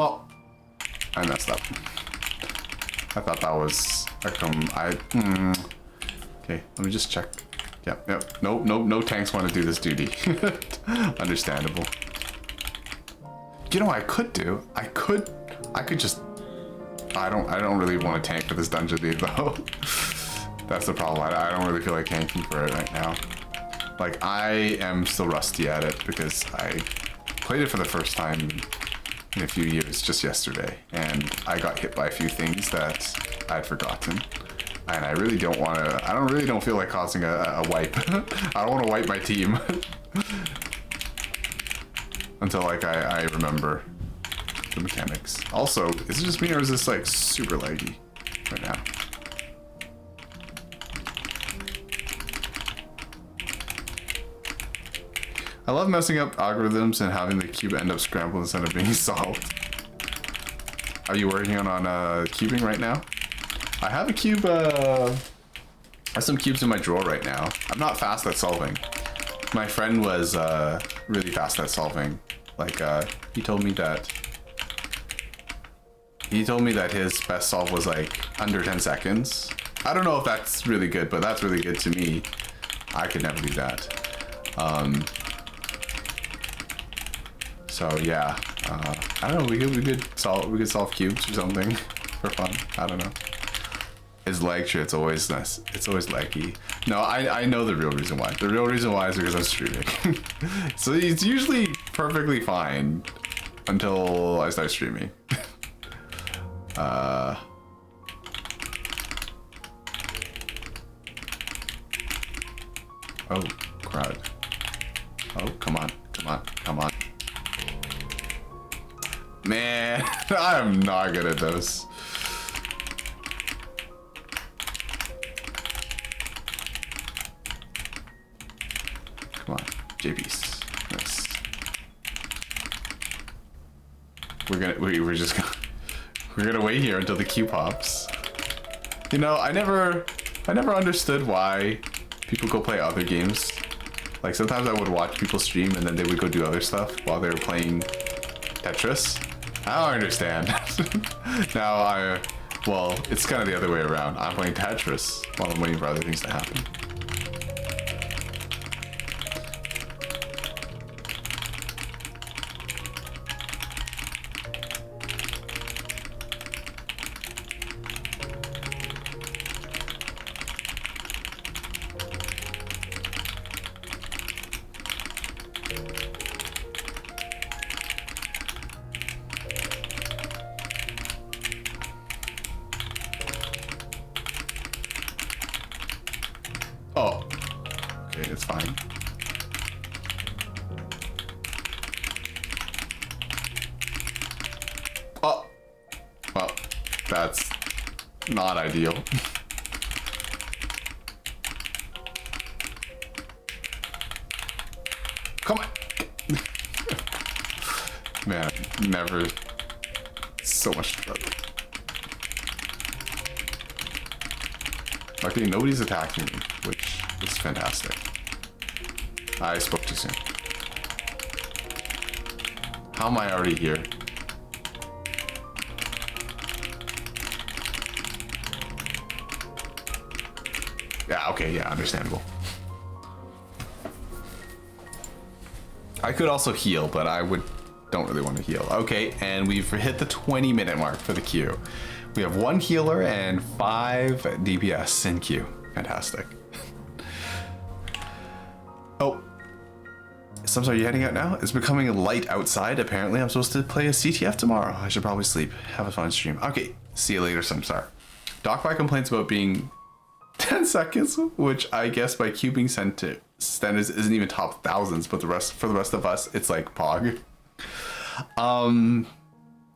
Oh, I messed up. I thought that was okay, let me just check. Yep. No tanks want to do this duty. Understandable. You know what I could do? I could just. I don't really want to tank for this dungeon though. That's the problem. I don't really feel like tanking for it right now. Like, I am still rusty at it because I played it for the first time in a few years just yesterday, and I got hit by a few things that I'd forgotten. And I really don't want to. I don't feel like causing a wipe. I don't want to wipe my team until like I remember the mechanics. Also, is it just me or is this like super laggy right now? I love messing up algorithms and having the cube end up scrambled instead of being solved. Are you working on cubing right now? I have a cube, I have some cubes in my drawer right now. I'm not fast at solving. My friend was really fast at solving. Like, he told me that his best solve was like under 10 seconds. I don't know if that's really good, but that's really good to me. I could never do that. So yeah, I don't know. We could solve cubes or something for fun. I don't know. His lecture, it's always nice. It's always laggy. No, I know the real reason why. The real reason why is because I'm streaming. So it's usually perfectly fine until I start streaming. Oh, crud. Oh, come on. Man, I'm not good at those. Come on, JBs. Nice. We're gonna wait here until the queue pops. You know, I never understood why people go play other games. Like, sometimes I would watch people stream and then they would go do other stuff while they were playing Tetris. I don't understand. Well, it's kind of the other way around. I'm playing Tetris while I'm waiting for other things to happen. Oh, okay, it's fine. Oh, well, that's not ideal. Come on. Man, never so much trouble. Luckily, nobody's attacking me, which is fantastic. I spoke too soon. How am I already here? Yeah, okay, yeah, understandable. I could also heal, but don't really want to heal. Okay, and we've hit the 20-minute mark for the queue. We have 1 healer and 5 DPS in queue. Fantastic. Oh. Sums, are you heading out now? It's becoming light outside. Apparently, I'm supposed to play a CTF tomorrow. I should probably sleep. Have a fun stream. Okay, see you later, Sumsar. Docby complains about being 10 seconds, which I guess by cubing standards isn't even top thousands, but for the rest of us, it's like Pog.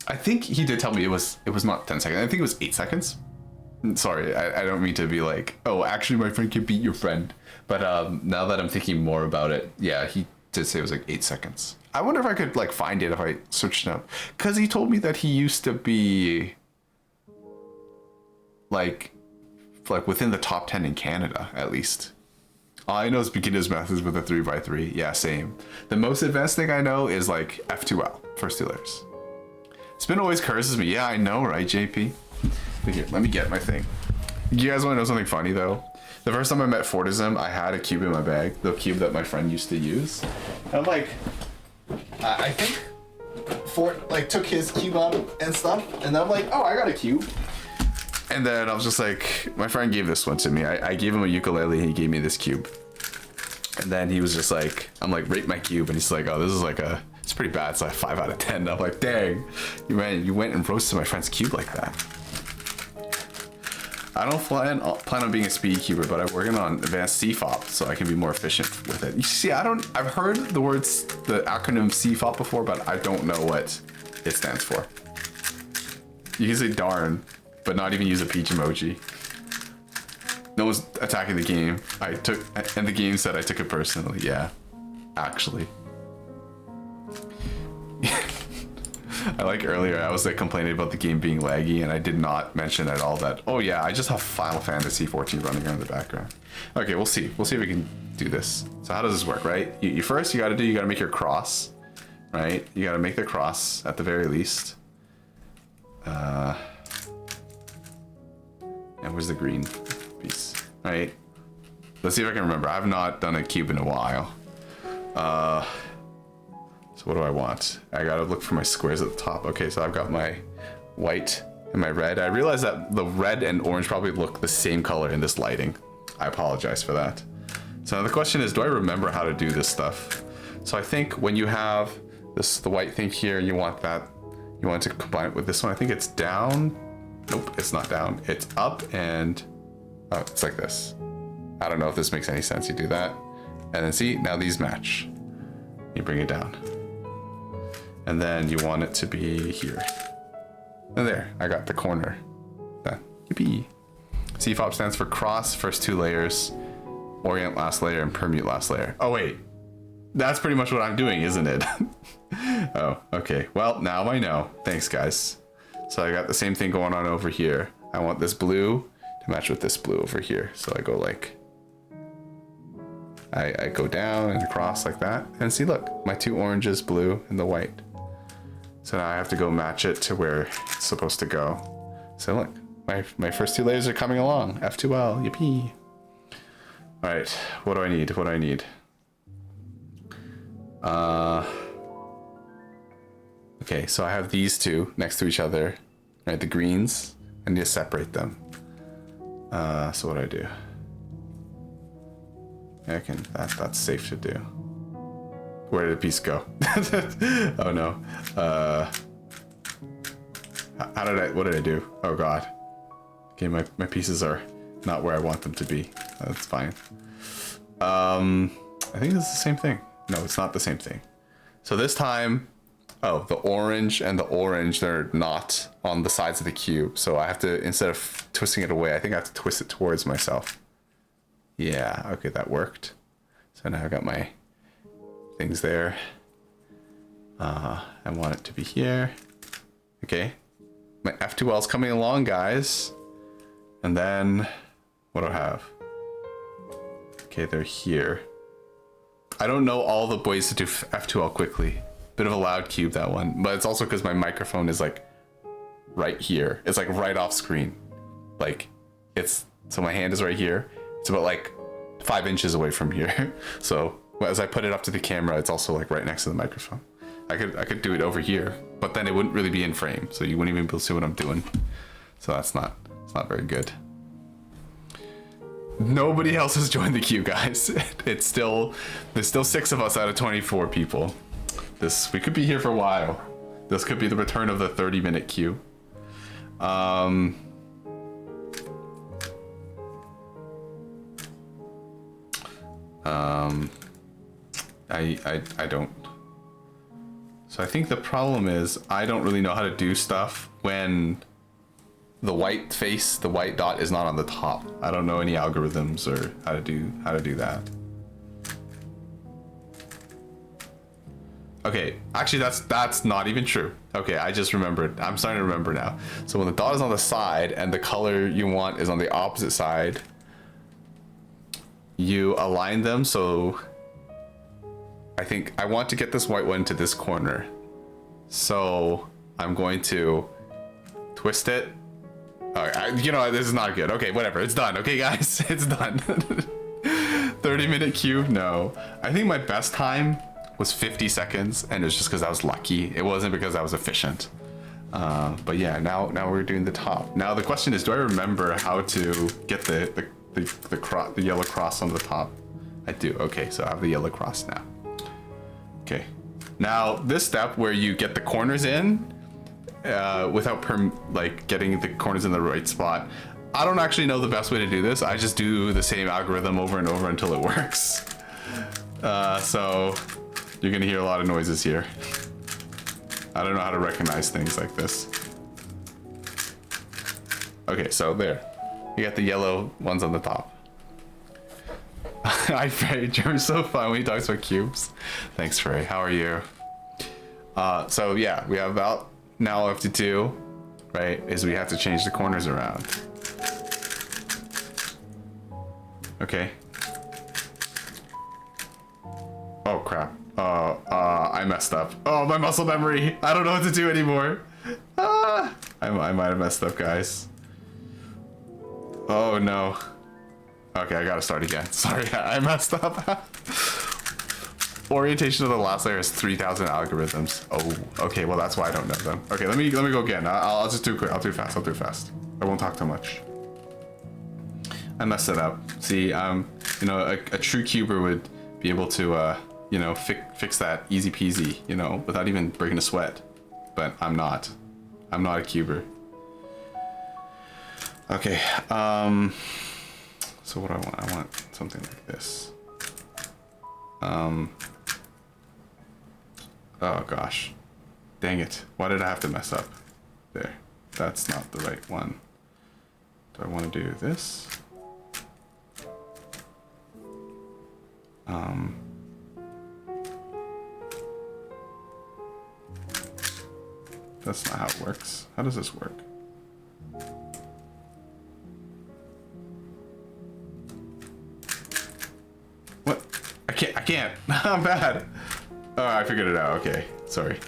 I think he did tell me it was not 10 seconds. I think it was 8 seconds. Sorry, I don't mean to be like, oh, actually my friend can beat your friend. But now that I'm thinking more about it, yeah, he did say it was like 8 seconds. I wonder if I could like find it if I searched it up. Because he told me that he used to be like within the top 10 in Canada, at least. All I know is beginner's methods with a 3x3. Yeah, same. The most advanced thing I know is like F2L, first two layers. Spin always curses me. Yeah, I know, right, JP? Here, let me get my thing. You guys want to know something funny though? The first time I met Fortism, I had a cube in my bag, the cube that my friend used to use. And I'm like, I think Fort like took his cube out and stuff, and then I'm like, oh, I got a cube. And then I was just like, my friend gave this one to me. I gave him a ukulele, he gave me this cube. And then he was just like, I'm like, rate my cube, and he's like, oh, this is like it's pretty bad. It's like 5 out of 10. And I'm like, dang, you went and roasted my friend's cube like that. I don't plan on being a speedy cuber, but I'm working on advanced CFOP so I can be more efficient with it. You see, I've heard the acronym CFOP before, but I don't know what it stands for. You can say darn, but not even use a peach emoji. No one's attacking the game. And the game said I took it personally. Yeah, actually. I like earlier I was like complaining about the game being laggy, and I did not mention at all that, oh yeah, I just have Final Fantasy XIV running around in the background. Okay, we'll see if we can do this. So how does this work, right? You first you gotta make your cross, right? You gotta make the cross at the very least. And where's the green piece? Right? Let's see if I can remember. I have not done a cube in a while. So what do I want? I gotta look for my squares at the top. Okay, so I've got my white and my red. I realize that the red and orange probably look the same color in this lighting. I apologize for that. So now the question is, do I remember how to do this stuff? So I think when you have the white thing here, and you want to combine it with this one. I think it's down. Nope, it's not down. It's up and it's like this. I don't know if this makes any sense. You do that, and then see, now these match. You bring it down. And then you want it to be here. And there, I got the corner. Done. Yippee. CFOP stands for cross, first 2 layers, orient last layer, and permute last layer. Oh wait, that's pretty much what I'm doing, isn't it? Oh, okay. Well, now I know. Thanks, guys. So I got the same thing going on over here. I want this blue to match with this blue over here. So I go like, I go down and across like that. And see, look, my 2 oranges, blue, and the white. So now I have to go match it to where it's supposed to go. So look, my first 2 layers are coming along. F2L, yippee. All right, what do I need? What do I need? Okay, so I have these 2 next to each other, right? The greens. I need to separate them. So what do I do? I can. That's safe to do. Where did the piece go? Oh no. What did I do? Oh god. Okay, my pieces are not where I want them to be. That's fine. I think it's the same thing. No, it's not the same thing. So this time, oh, the orange and the orange, they're not on the sides of the cube. So I have to, instead of twisting it away, I think I have to twist it towards myself. Yeah, okay, that worked. So now I've got my things there. I want it to be here. Okay. My F2L is coming along, guys. And then, what do I have? Okay, they're here. I don't know all the ways to do F2L quickly. Bit of a loud cube, that one. But it's also because my microphone is like right here. It's like right off screen. Like, so my hand is right here. It's about like 5 inches away from here. So as I put it up to the camera, it's also like right next to the microphone. I could do it over here, but then it wouldn't really be in frame, so you wouldn't even be able to see what I'm doing. So it's not very good. Nobody else has joined the queue, guys. There's still 6 of us out of 24 people. We could be here for a while. This could be the return of the 30-minute queue. I don't. So I think the problem is I don't really know how to do stuff when the white dot is not on the top. I don't know any algorithms or how to do that. Okay, actually that's not even true. Okay, I just remembered. I'm starting to remember now. So when the dot is on the side and the color you want is on the opposite side, you align them. So I think I want to get this white one to this corner. So I'm going to twist it. All right, you know what, this is not good. Okay, whatever, it's done. Okay, guys, it's done. 30-minute cube, no. I think my best time was 50 seconds, and it was just because I was lucky. It wasn't because I was efficient. But yeah, now we're doing the top. Now the question is, do I remember how to get the yellow cross on the top? I do. Okay, so I have the yellow cross now. Okay. Now this step where you get the corners in without getting the corners in the right spot. I don't actually know the best way to do this. I just do the same algorithm over and over until it works. So you're gonna hear a lot of noises here. I don't know how to recognize things like this. Okay, so there. You got the yellow ones on the top. Hi, Frey. Jeremy's so fun when he talks about cubes. Thanks, Frey. How are you? So yeah, we have about now all we have to do, right, is we have to change the corners around. Okay. Oh crap. I messed up. Oh, my muscle memory. I don't know what to do anymore. I might have messed up, guys. Oh no. Okay, I gotta start again. Sorry, I messed up. Orientation of the last layer is 3,000 algorithms. Oh, okay, well that's why I don't know them. Okay, let me go again. I'll just do it quick. I'll do it fast. I won't talk too much. I messed it up. See, you know, a true cuber would be able to, you know, fix that easy peasy, you know, without even breaking a sweat. But I'm not. I'm not a cuber. Okay, so what do I want? I want something like this. Oh gosh. Dang it. Why did I have to mess up? There. That's not the right one. Do I want to do this? That's not how it works. How does this work? What? I can't. I'm bad. Oh, I figured it out. Okay. Sorry.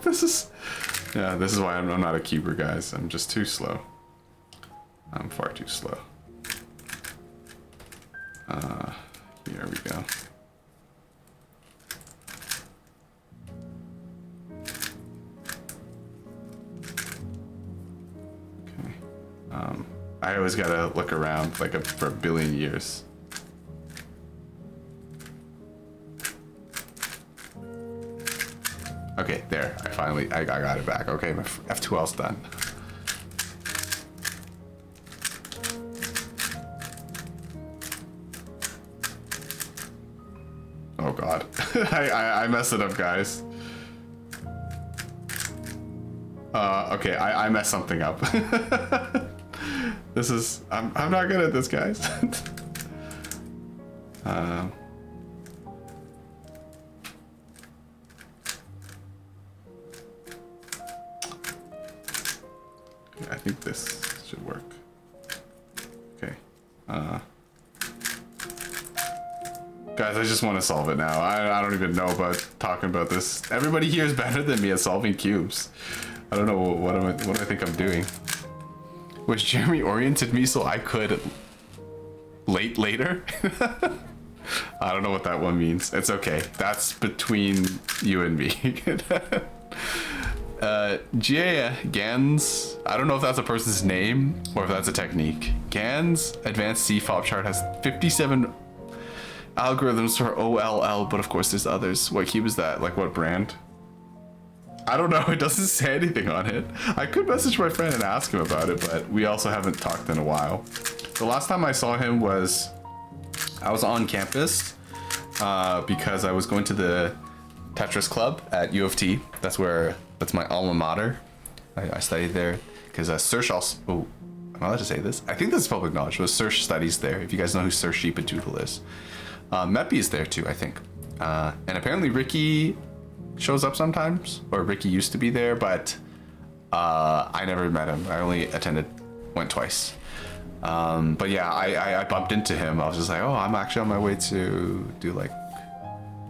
This is why I'm not a cuber, guys. I'm just too slow. I'm far too slow. Here we go. Okay. I always gotta look around like for a billion years. Okay, there. I got it back. Okay, my F2L's done. Oh god. I messed it up, guys. Okay, I messed something up. This is I'm not good at this, guys. I think this should work. Okay. Guys, I just want to solve it now. I don't even know about talking about this. Everybody here is better than me at solving cubes. I don't know what do I think I'm doing. Was Jeremy oriented me so I could later? I don't know what that one means. It's okay. That's between you and me. Gans, I don't know if that's a person's name or if that's a technique. Gans advanced CFOP chart has 57 algorithms for OLL, but of course there's others. What cube is that? Like what brand? I don't know. It doesn't say anything on it. I could message my friend and ask him about it, but we also haven't talked in a while. The last time I saw him was I was on campus because I was going to the Tetris club at U of T. That's my alma mater. I studied there because Serge also. Oh, am I allowed to say this? I think this is public knowledge. But Serge studies there. If you guys know who Serge Sheepadoodle is, Meppy is there too, I think. And apparently Ricky shows up sometimes, or Ricky used to be there, but I never met him. I only went twice. But yeah, I bumped into him. I was just like, oh, I'm actually on my way to do like.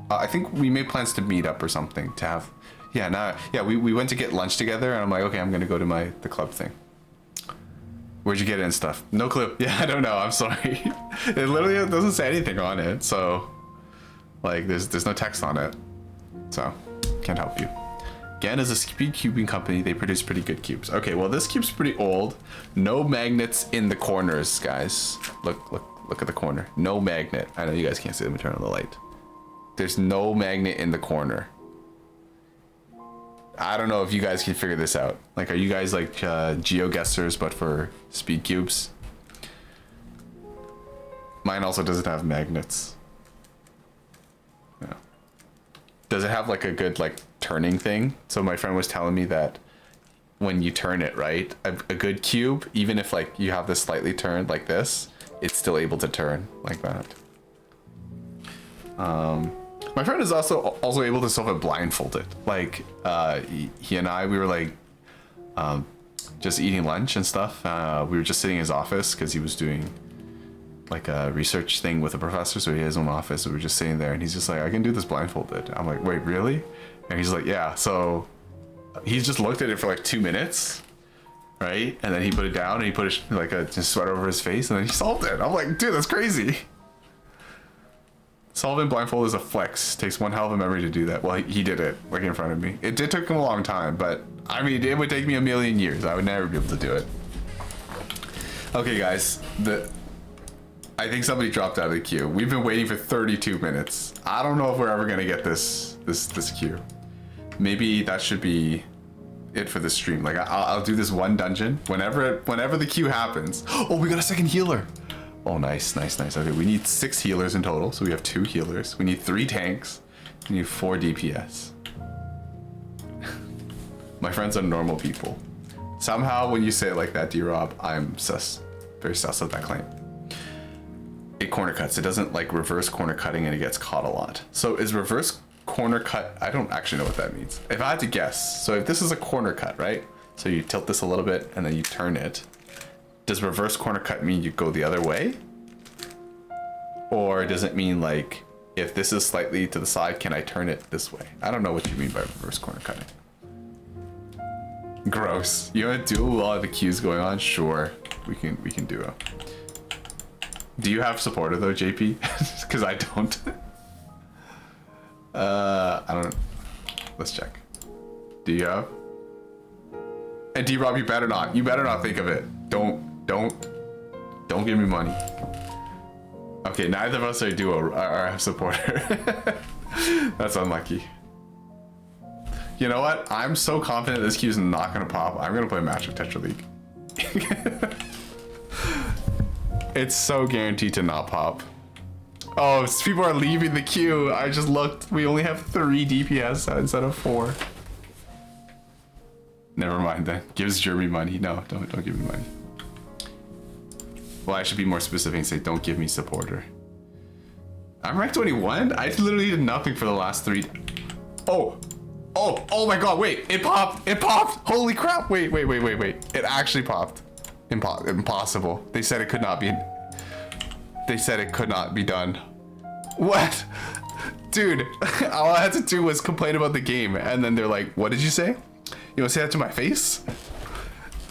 I think we made plans to meet up or something to have. Yeah, yeah, we went to get lunch together, and I'm like, okay, I'm gonna go to the club thing. Where'd you get it and stuff? No clue. Yeah, I don't know. I'm sorry. It literally doesn't say anything on it, so like there's no text on it, so can't help you. Again, is a speed cubing company. They produce pretty good cubes. Okay, well this cube's pretty old. No magnets in the corners, guys. Look at the corner. No magnet. I know you guys can't see. Let me turn on the light. There's no magnet in the corner. I don't know if you guys can figure this out. Like, are you guys like GeoGuessers but for speed cubes? Mine also doesn't have magnets. Yeah. Does it have like a good like turning thing? So my friend was telling me that when you turn it, right, a good cube, even if like you have this slightly turned like this, it's still able to turn like that. My friend is also able to solve it blindfolded. Like he and I, we were like just eating lunch and stuff. We were just sitting in his office because he was doing like a research thing with a professor, so he has his own office. So we were just sitting there, and he's just like, I can do this blindfolded. I'm like, wait, really? And he's like, yeah. So he's just looked at it for like 2 minutes, right? And then he put it down, and he put like a sweater over his face, and then he solved it. I'm like, dude, that's crazy. Solving blindfold is a flex. Takes one hell of a memory to do that. Well, he did it like in front of me. It did take him a long time, but I mean, it would take me a million years. I would never be able to do it. Okay, guys, I think somebody dropped out of the queue. We've been waiting for 32 minutes. I don't know if we're ever gonna get this queue. Maybe that should be it for the stream. Like I'll do this one dungeon whenever the queue happens. Oh, we got a second healer. Oh, nice. Okay, we need 6 healers in total, so we have 2 healers. We need 3 tanks. We need 4 DPS. My friends are normal people. Somehow, when you say it like that, D-Rob, I'm sus. Very sus of that claim. It corner cuts. It doesn't like reverse corner cutting, and it gets caught a lot. So is reverse corner cut? I don't actually know what that means. If I had to guess, so if this is a corner cut, right? So you tilt this a little bit, and then you turn it. Does reverse corner cut mean you go the other way? Or does it mean like, if this is slightly to the side, can I turn it this way? I don't know what you mean by reverse corner cutting. Gross. You want to duo while all the queues going on? Sure, we can duo. Do you have supporter though, JP? Because I don't. I don't. Let's check. Do you have? And D-Rob, you better not. You better not think of it. Don't give me money. Okay, neither of us are duo or have supporter. That's unlucky. You know what? I'm so confident this queue's not gonna pop. I'm gonna play a match of Tetra League. It's so guaranteed to not pop. Oh, people are leaving the queue. I just looked. We only have 3 DPS instead of 4. Never mind then. Gives Jeremy money. No, don't give me money. Well, I should be more specific and say, don't give me supporter. I'm ranked 21? I literally did nothing for the last 3. Oh my god, wait, it popped. Holy crap, wait. It actually popped. Impossible. They said it could not be. They said it could not be done. What? Dude, all I had to do was complain about the game, and then they're like, what did you say? You want to say that to my face?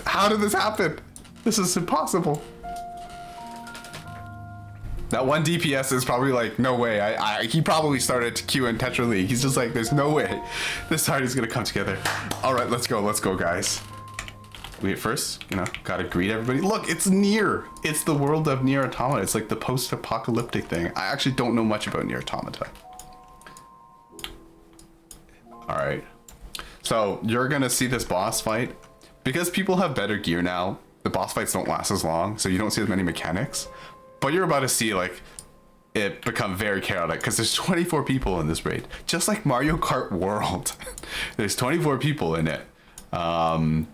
How did this happen? This is impossible. That one DPS is probably like, no way. He probably started to queue in Tetra League. He's just like, there's no way this party's gonna come together. All right, let's go, guys. Wait, first, gotta greet everybody. Look, it's Nier. It's the world of Nier Automata. It's like the post-apocalyptic thing. I actually don't know much about Nier Automata. All right. So you're gonna see this boss fight. Because people have better gear now, the boss fights don't last as long, so you don't see as many mechanics. But you're about to see like it become very chaotic because there's 24 people in this raid, just like Mario Kart World. There's 24 people in it, and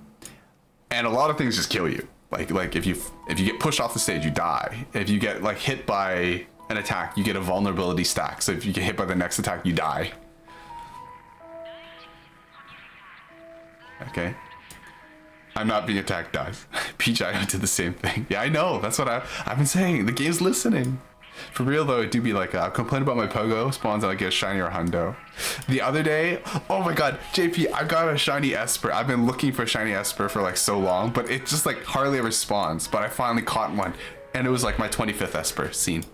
a lot of things just kill you. Like if you get pushed off the stage, you die. If you get like hit by an attack, you get a vulnerability stack. So if you get hit by the next attack, you die. Okay. I'm not being attacked, guys. Peach IO did the same thing. Yeah, I know. That's what I've been saying. The game's listening. For real though, it do be like, complain about my pogo spawns and I get a shiny or hundo. The other day, oh my god, JP, I got a shiny Esper. I've been looking for a shiny Esper for like so long, but it just like hardly ever spawns. But I finally caught one, and it was like my 25th Esper seen.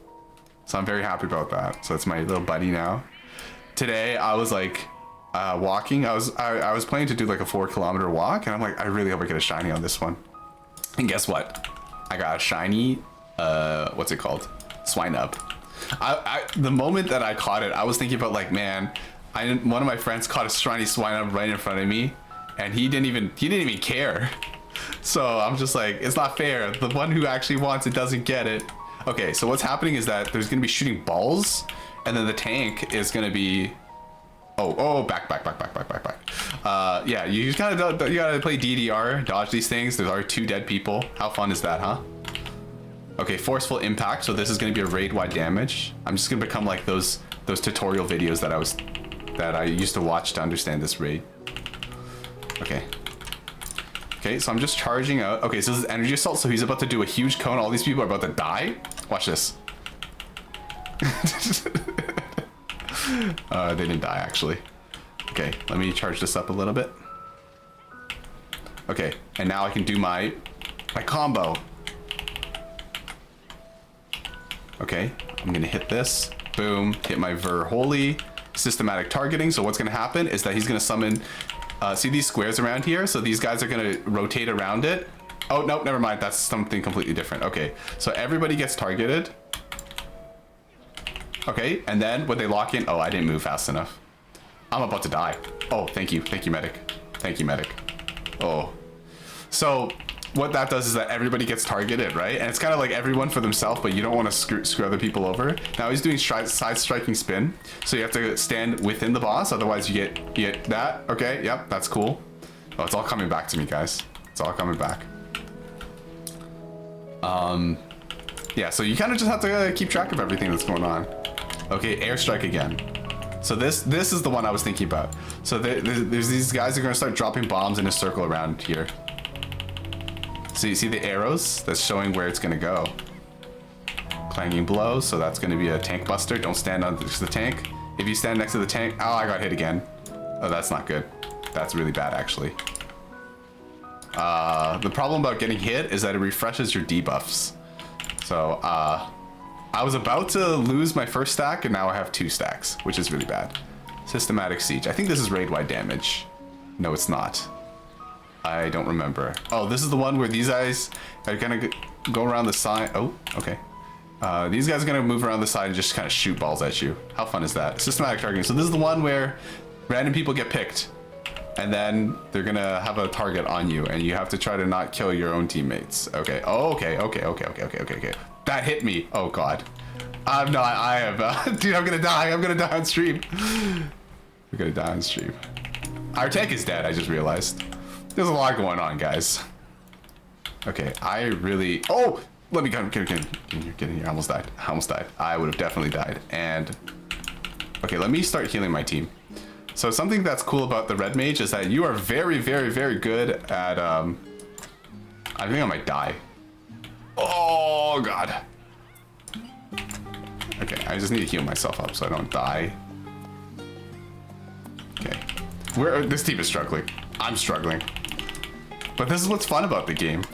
So I'm very happy about that. So it's my little buddy now. Today I was like walking. I was planning to do like a 4-kilometer walk, and I'm like, I really hope I get a shiny on this one. And guess what? I got a shiny. What's it called? Swinub. The moment that I caught it, I was thinking about like, man, one of my friends caught a shiny Swinub right in front of me, and he didn't even care. So I'm just like, it's not fair. The one who actually wants it doesn't get it. Okay, so what's happening is that there's gonna be shooting balls, and then the tank is gonna be. Back. Yeah, you just gotta play DDR, dodge these things. There's already 2 dead people. How fun is that, huh? Okay, forceful impact. So this is going to be a raid-wide damage. I'm just going to become like those tutorial videos that I used to watch to understand this raid. Okay. Okay, so I'm just charging out. Okay, so this is energy assault. So he's about to do a huge cone. All these people are about to die. Watch this. They didn't die actually. Okay, let me charge this up a little bit. Okay, and now I can do my combo. Okay, I'm gonna hit this. Boom, hit my Holy. Systematic targeting. So what's gonna happen is that he's gonna summon, see these squares around here? So these guys are gonna rotate around it. Oh, no, never mind. That's something completely different. Okay, so everybody gets targeted. Okay, and then when they lock in, oh, I didn't move fast enough. I'm about to die. Oh, thank you, medic. Thank you, medic. Oh, so what that does is that everybody gets targeted, right? And it's kind of like everyone for themselves, but you don't want to screw other people over. Now he's doing side striking spin, so you have to stand within the boss, otherwise you get that. Okay, yep, that's cool. Oh, it's all coming back to me, guys. It's all coming back. Yeah, so you kind of just have to keep track of everything that's going on. Okay, airstrike again. So this is the one I was thinking about. So there's these guys who are gonna start dropping bombs in a circle around here. So you see the arrows? That's showing where it's gonna go. Clanging blows, so that's gonna be a tank buster. Don't stand next to the tank. If you stand next to the tank, oh, I got hit again. Oh, that's not good. That's really bad, actually. The problem about getting hit is that it refreshes your debuffs. So, I was about to lose my first stack, and now I have 2 stacks, which is really bad. Systematic siege. I think this is raid-wide damage. No, it's not. I don't remember. Oh, this is the one where these guys are gonna go around the side. Oh, okay. These guys are gonna move around the side and just kind of shoot balls at you. How fun is that? Systematic targeting. So this is the one where random people get picked, and then they're gonna have a target on you, and you have to try to not kill your own teammates. Okay. Oh, okay. That hit me. Oh god. I'm not. I am. Dude, I'm gonna die. I'm gonna die on stream. We're gonna die on stream. Our tank is dead. I just realized. There's a lot going on, guys. Okay, I really. Oh, let me get in here. I almost died. I would have definitely died. And okay, let me start healing my team. So something that's cool about the red mage is that you are very, very, very good at. I think I might die. Oh god. Okay, I just need to heal myself up so I don't die. Okay, this team is struggling. I'm struggling. But this is what's fun about the game.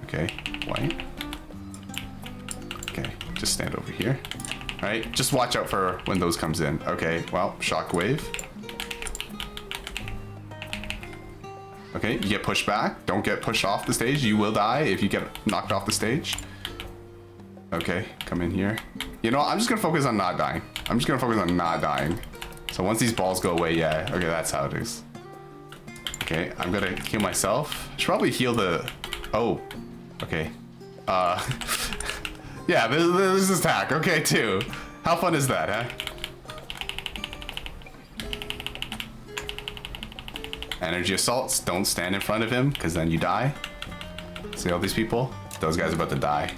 Okay, white. Okay, just stand over here. All right, just watch out for when those comes in. Okay, well, shockwave. Okay, you get pushed back. Don't get pushed off the stage. You will die if you get knocked off the stage. Okay, come in here. You know, I'm just gonna focus on not dying. So once these balls go away, yeah, okay, that's how it is. Okay, I'm gonna heal myself. I should probably heal the... Oh, okay. Yeah, this is attack. Okay, too. How fun is that, huh? Energy assaults. Don't stand in front of him, because then you die. See all these people? Those guys are about to die.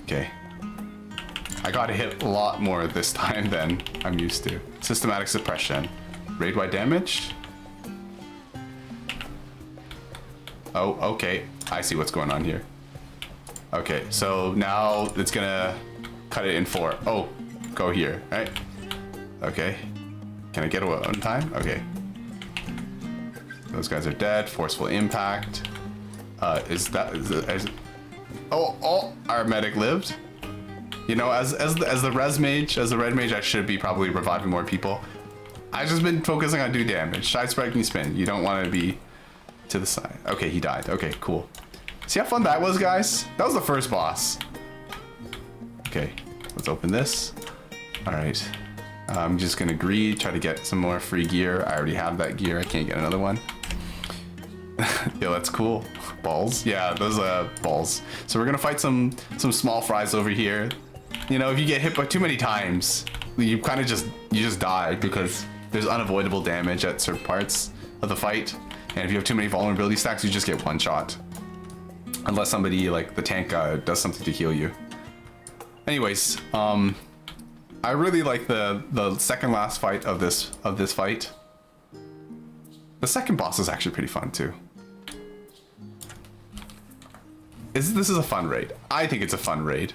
Okay. I got hit a lot more this time than I'm used to. Systematic suppression. Raid-wide damage? Oh, okay. I see what's going on here. Okay, so now it's gonna cut it in 4. Oh, go here, right? Okay. Can I get away on time? Okay. Those guys are dead. Forceful impact. Oh, our medic lived. You know, as the res mage, as the red mage, I should be probably reviving more people. I've just been focusing on do damage. Side striking spin. You don't want to be to the side. Okay, he died. Okay, cool. See how fun that was, guys? That was the first boss. Okay, let's open this. All right. I'm just gonna greed, try to get some more free gear. I already have that gear. I can't get another one. Yo, that's cool. Balls. Yeah, those balls. So we're gonna fight some small fries over here. You know, if you get hit by too many times, you kind of just die because there's unavoidable damage at certain parts of the fight. And if you have too many vulnerability stacks, you just get one shot. Unless somebody like the tank does something to heal you. Anyways, I really like the second last fight of this fight. The second boss is actually pretty fun too. This is a fun raid. I think it's a fun raid.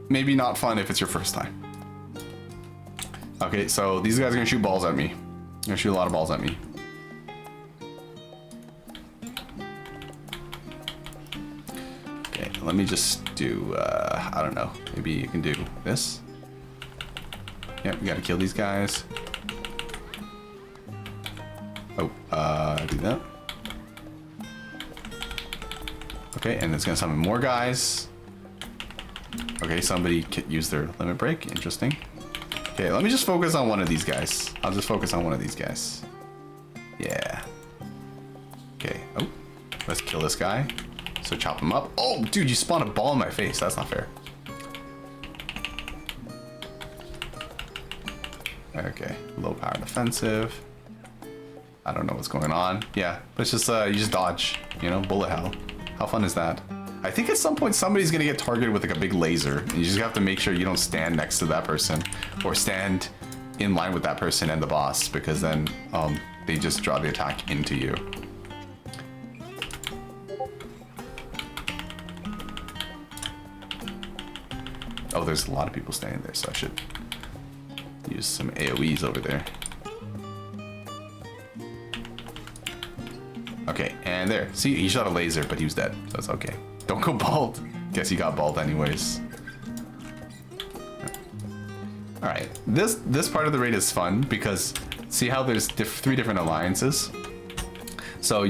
Maybe not fun if it's your first time. Okay, so these guys are gonna shoot balls at me. They're gonna shoot a lot of balls at me. Okay, let me just do, I don't know. Maybe you can do this. Yep, we gotta kill these guys. Oh, do that. Okay, and it's gonna summon more guys. Okay, somebody used their limit break. Interesting. Okay, let me just focus on one of these guys. I'll just focus on one of these guys. Yeah. Okay. Oh, let's kill this guy. So chop him up. Oh, dude, you spawned a ball in my face. That's not fair. Okay, low power defensive. I don't know what's going on. Yeah, but it's just you just dodge. You know, bullet hell. How fun is that? I think at some point somebody's gonna get targeted with like a big laser. And you just have to make sure you don't stand next to that person or stand in line with that person and the boss, because then they just draw the attack into you. Oh, there's a lot of people standing there, so I should use some AoEs over there. Okay, and there. See, he shot a laser, but he was dead. So it's okay. Don't go bald. Guess he got bald anyways. All right, this part of the raid is fun because see how there's 3 different alliances. So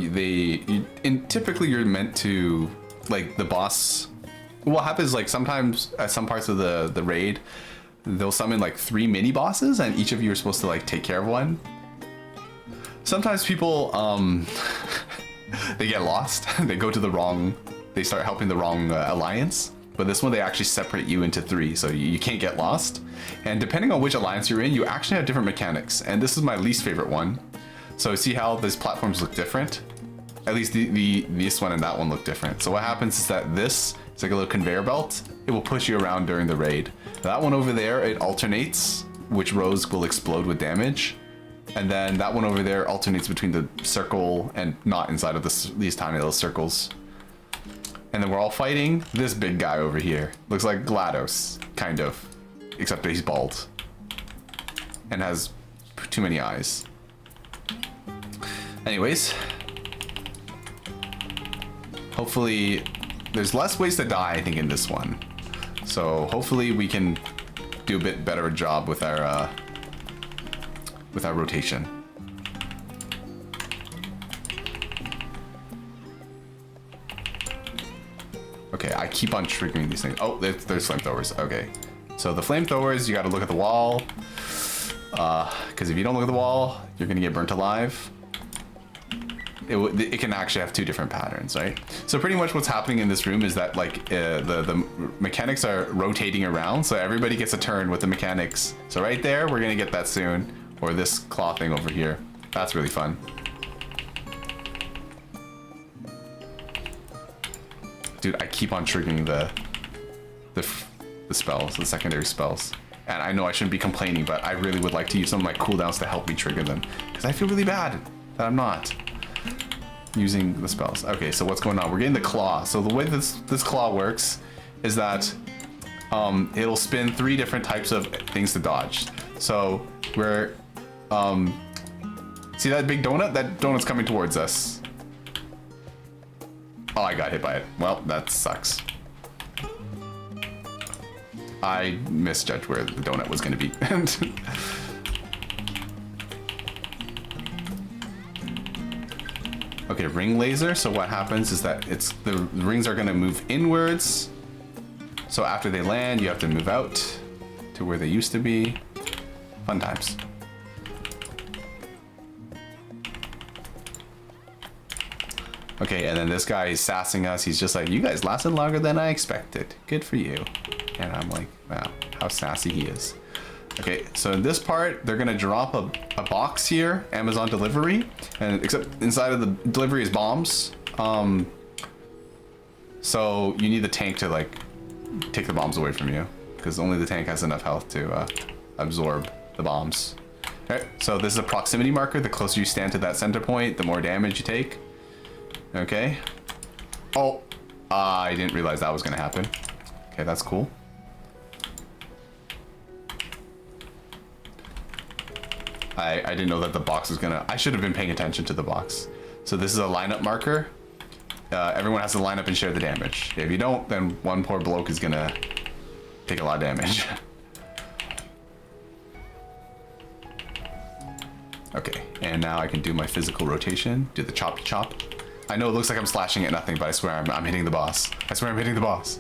typically you're meant to, like, the boss. What happens, like, sometimes at some parts of the raid, they'll summon like 3 mini bosses, and each of you are supposed to like take care of one. Sometimes people they get lost. They go to the wrong. They start helping the wrong alliance. But this one, they actually separate you into 3, so you can't get lost. And depending on which alliance you're in, you actually have different mechanics. And this is my least favorite one. So see how these platforms look different? At least this one and that one look different. So what happens is that this, it's like a little conveyor belt. It will push you around during the raid. That one over there, it alternates which rows will explode with damage. And then that one over there alternates between the circle and not inside of these tiny little circles. And then we're all fighting this big guy over here. Looks like GLaDOS, kind of. Except that he's bald. And has too many eyes. Anyways. Hopefully, there's less ways to die, I think, in this one. So hopefully we can do a bit better job with our rotation. Okay, I keep on triggering these things. Oh, there's flamethrowers. Okay, so the flamethrowers, you got to look at the wall, because if you don't look at the wall, you're gonna get burnt alive. It can actually have 2 different patterns, right? So pretty much what's happening in this room is that like the mechanics are rotating around, so everybody gets a turn with the mechanics. So right there, we're gonna get that soon, or this claw thing over here. That's really fun. Dude, I keep on triggering the spells, the secondary spells. And I know I shouldn't be complaining, but I really would like to use some of my cooldowns to help me trigger them, because I feel really bad that I'm not. using the spells. Okay, so what's going on? We're getting the claw. So the way this claw works is that it'll spin 3 different types of things to dodge. So we're see that big donut? That donut's coming towards us. Oh, I got hit by it. Well, that sucks. I misjudged where the donut was going to be. Okay, ring laser. So what happens is that the rings are going to move inwards. So after they land, you have to move out to where they used to be. Fun times. Okay, and then this guy is sassing us. He's just like, you guys lasted longer than I expected. Good for you. And I'm like, wow, how sassy he is. Okay, so in this part, they're gonna drop a box here, Amazon delivery, and except inside of the delivery is bombs. So you need the tank to like take the bombs away from you, because only the tank has enough health to absorb the bombs. All right, so this is a proximity marker. The closer you stand to that center point, the more damage you take. Okay. Oh, I didn't realize that was gonna happen. Okay, that's cool. I didn't know that the box was gonna... I should have been paying attention to the box. So this is a lineup marker. Everyone has to line up and share the damage. If you don't, then one poor bloke is gonna take a lot of damage. Okay, and now I can do my physical rotation, do the choppy chop. I know it looks like I'm slashing at nothing, but I swear I'm hitting the boss. I swear I'm hitting the boss.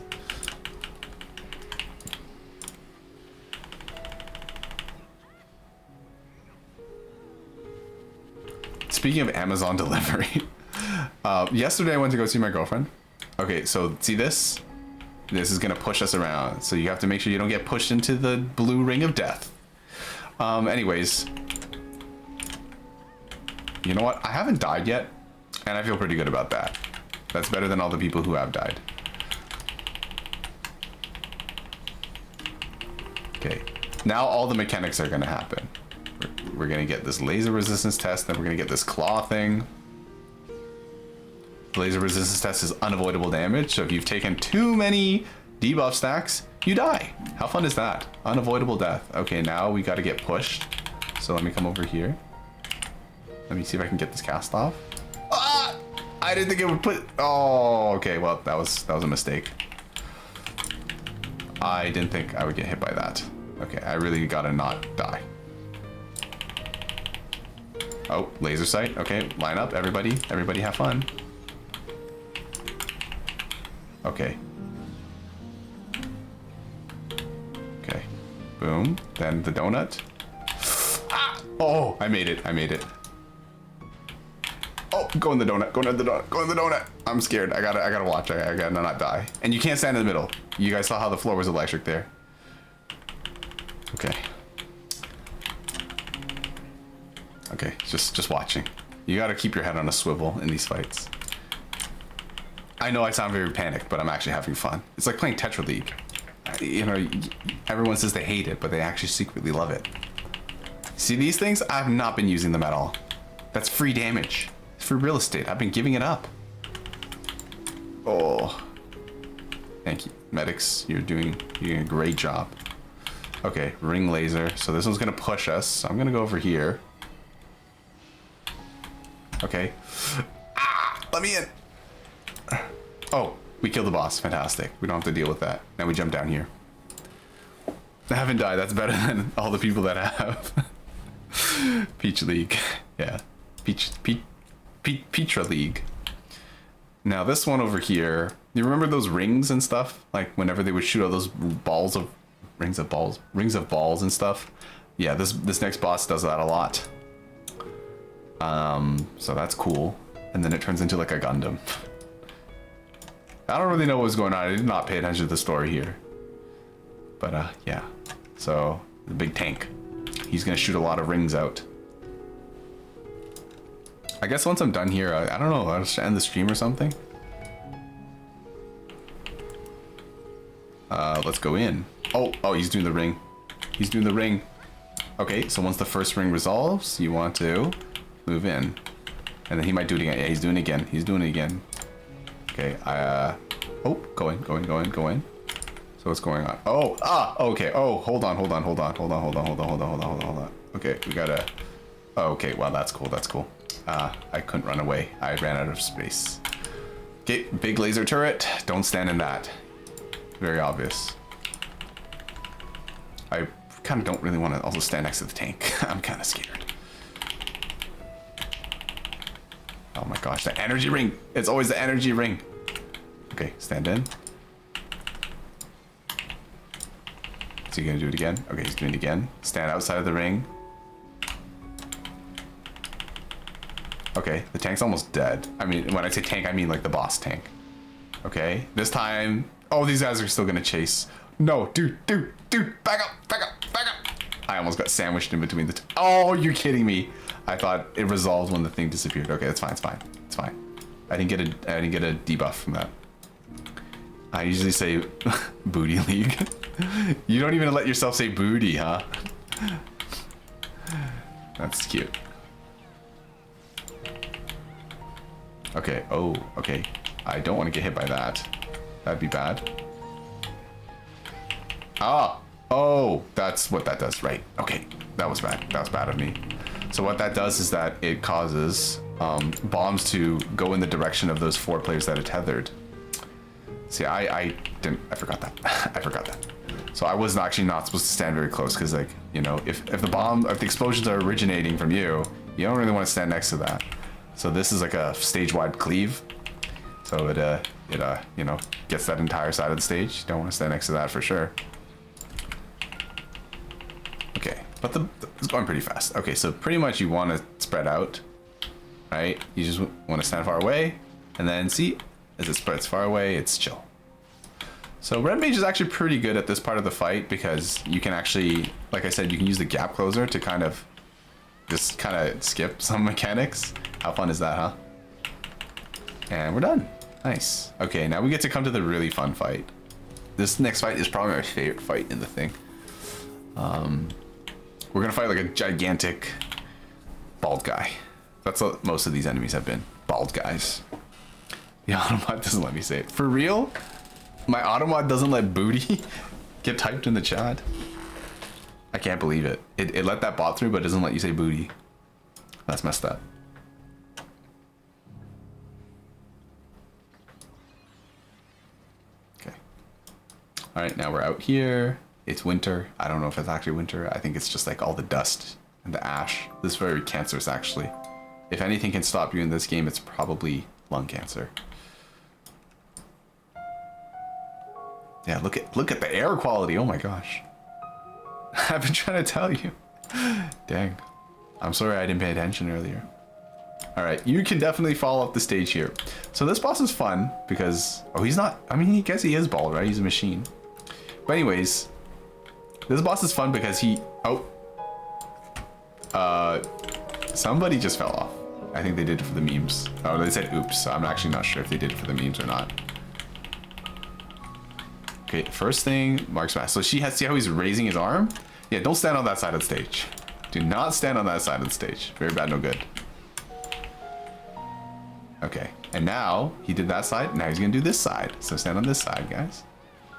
Speaking of Amazon delivery, yesterday I went to go see my girlfriend. Okay, so see this? This is gonna push us around. So you have to make sure you don't get pushed into the blue ring of death. Anyways, you know what? I haven't died yet, and I feel pretty good about that. That's better than all the people who have died. Okay, now all the mechanics are gonna happen. We're gonna get this laser resistance test, then we're gonna get this claw thing. The laser resistance test is unavoidable damage, so if you've taken too many debuff stacks, you die. How fun is that? Unavoidable death. Okay, now we gotta get pushed. So let me come over here. Let me see if I can get this cast off. Ah! I didn't think it would put... Oh, okay, well, that was a mistake. I didn't think I would get hit by that. Okay, I really gotta not die. Oh, laser sight. Okay, line up, everybody. Everybody have fun. Okay. Okay. Boom. Then the donut. Ah! Oh, I made it. I made it. Oh, go in the donut. Go in the donut. Go in the donut. I'm scared. I gotta watch. I gotta not die. And you can't stand in the middle. You guys saw how the floor was electric there. Okay. Okay, just watching. You gotta keep your head on a swivel in these fights. I know I sound very panicked, but I'm actually having fun. It's like playing Tetra League. You know, everyone says they hate it, but they actually secretly love it. See these things? I have not been using them at all. That's free damage. It's free real estate. I've been giving it up. Oh. Thank you. Medics, you're doing a great job. Okay, ring laser. So this one's gonna push us. So I'm gonna go over here. Okay. Ah! Let me in! Oh, we killed the boss. Fantastic. We don't have to deal with that. Now we jump down here. I haven't died. That's better than all the people that have. Peach League. Yeah. Petra League. Now this one over here. You remember those rings and stuff? Like whenever they would shoot all those rings of balls and stuff? Yeah, this next boss does that a lot. So that's cool. And then it turns into like a Gundam. I don't really know what was going on. I did not pay attention to the story here. But yeah. So the big tank. He's gonna shoot a lot of rings out. I guess once I'm done here, I don't know, I'll just end the stream or something. Let's go in. Oh, he's doing the ring. He's doing the ring. Okay, so once the first ring resolves, you want to move in. And then he might do it again. Yeah, he's doing it again. He's doing it again. Okay, oh, go in. So what's going on? Oh, okay. Oh, hold on. Okay, we gotta, oh, okay, well, that's cool. I couldn't run away. I ran out of space. Okay, big laser turret. Don't stand in that. Very obvious. I kind of don't really want to also stand next to the tank. I'm kind of scared. Oh my gosh, the energy ring. It's always the energy ring. Okay, stand in. Is he gonna do it again? Okay, he's doing it again. Stand outside of the ring. Okay, the tank's almost dead. I mean, when I say tank, I mean like the boss tank. Okay, this time, oh, these guys are still gonna chase. No, dude, back up. I almost got sandwiched in between the oh, you're kidding me. I thought it resolved when the thing disappeared. Okay, it's fine. I didn't get a debuff from that. I usually say booty league. You don't even let yourself say booty, huh? That's cute. Okay, oh, okay. I don't want to get hit by that. That'd be bad. Ah, oh, that's what that does, right. Okay, that was bad. That was bad of me. So what that does is that it causes bombs to go in the direction of those 4 players that are tethered. See, I forgot that. I forgot that. So I was actually not supposed to stand very close because, like, you know, if the explosions are originating from you, you don't really want to stand next to that. So this is like a stage-wide cleave. So it you know, gets that entire side of the stage. You don't want to stand next to that for sure. Okay, but it's going pretty fast. Okay, so pretty much you want to spread out, right? You just want to stand far away, and then see, as it spreads far away, it's chill. So Red Mage is actually pretty good at this part of the fight because you can actually, like I said, you can use the gap closer to kind of just skip some mechanics. How fun is that, huh? And we're done. Nice. Okay, now we get to come to the really fun fight. This next fight is probably my favorite fight in the thing. We're gonna fight like a gigantic bald guy. That's what most of these enemies have been. Bald guys. The Automod doesn't let me say it. For real? My Automod doesn't let booty get typed in the chat? I can't believe it. It let that bot through, but it doesn't let you say booty. That's messed up. Okay. All right, now we're out here. It's winter. I don't know if it's actually winter. I think it's just like all the dust and the ash. This is very cancerous, actually. If anything can stop you in this game, it's probably lung cancer. Yeah, look at the air quality. Oh my gosh. I've been trying to tell you. Dang. I'm sorry I didn't pay attention earlier. All right, you can definitely fall off the stage here. So this boss is fun because, oh, he's not, I mean, I guess he is bald, right? He's a machine. But anyways, this boss is fun because somebody just fell off. I think they did it for the memes. Oh, they said oops, so I'm actually not sure if they did it for the memes or not. Okay, first thing, Mark Smash. So see how he's raising his arm? Yeah, don't stand on that side of the stage. Do not stand on that side of the stage. Very bad, no good. Okay, and now he did that side. Now he's gonna do this side. So stand on this side, guys.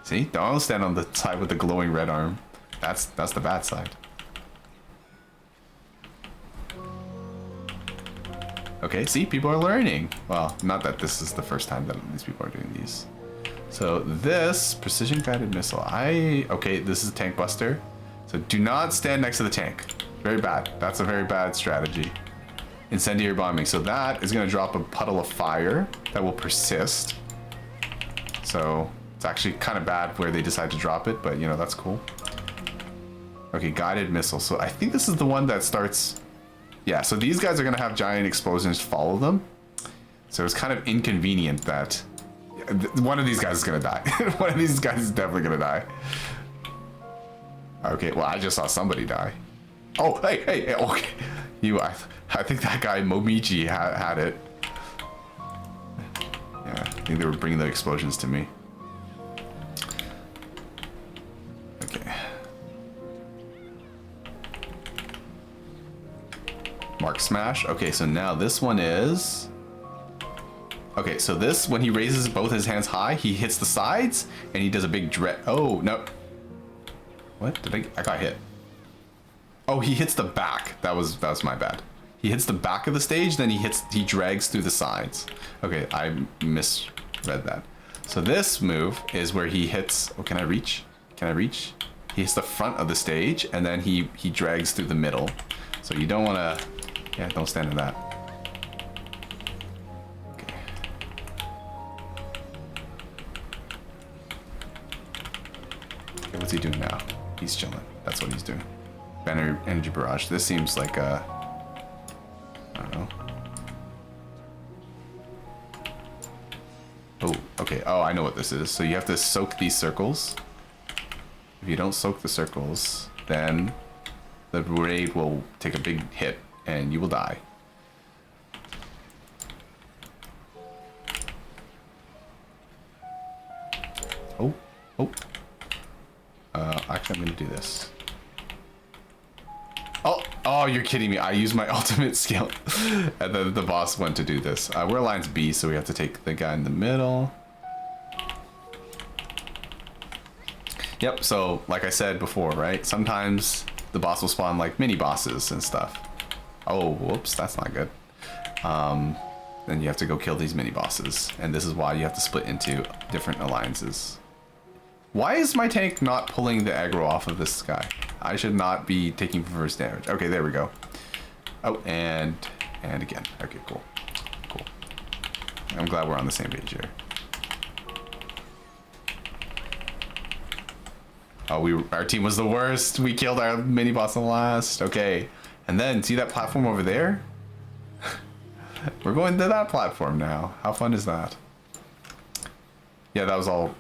See, don't stand on the side with the glowing red arm. That's the bad side. Okay, see, people are learning. Well, not that this is the first time that these people are doing these. So this precision guided missile. Okay, this is a tank buster. So do not stand next to the tank. Very bad. That's a very bad strategy. Incendiary bombing. So that is going to drop a puddle of fire that will persist. So it's actually kind of bad where they decide to drop it, but you know, that's cool. Okay, guided missile. So I think this is the one that starts. Yeah, so these guys are going to have giant explosions follow them. So it's kind of inconvenient that one of these guys is going to die. One of these guys is definitely going to die. Okay, well, I just saw somebody die. Oh, hey, okay. I think that guy, Momiji, had it. Yeah, I think they were bringing the explosions to me. Okay. Mark Mark Smash. Okay, so now this one is... Okay, so this, when he raises both his hands high, he hits the sides, and he does a big dread. Oh, no. What? I got hit. Oh, he hits the back. That was my bad. He hits the back of the stage, then he drags through the sides. Okay, I misread that. So this move is where he hits... Oh, can I reach? Can I reach? He hits the front of the stage, and then he drags through the middle. So you don't want to... Yeah, don't stand in that. Okay. Okay, what's he doing now? He's chilling. That's what he's doing. Banner Energy Barrage. This seems like a... I don't know. Oh, okay. Oh, I know what this is. So you have to soak these circles. If you don't soak the circles, then the raid will take a big hit and you will die. Oh, oh. Actually, I'm gonna do this. Oh, you're kidding me. I used my ultimate skill. And then the boss went to do this. We're Alliance B, so we have to take the guy in the middle. Yep, so like I said before, right? Sometimes the boss will spawn like mini bosses and stuff. Oh, whoops, that's not good. Then you have to go kill these mini bosses. And this is why you have to split into different alliances. Why is my tank not pulling the aggro off of this guy? I should not be taking first damage. Okay, there we go. Oh, and again. Okay, cool. Cool. I'm glad we're on the same page here. Oh, our team was the worst. We killed our mini boss in the last. Okay. And then, see that platform over there? We're going to that platform now. How fun is that? Yeah, that was all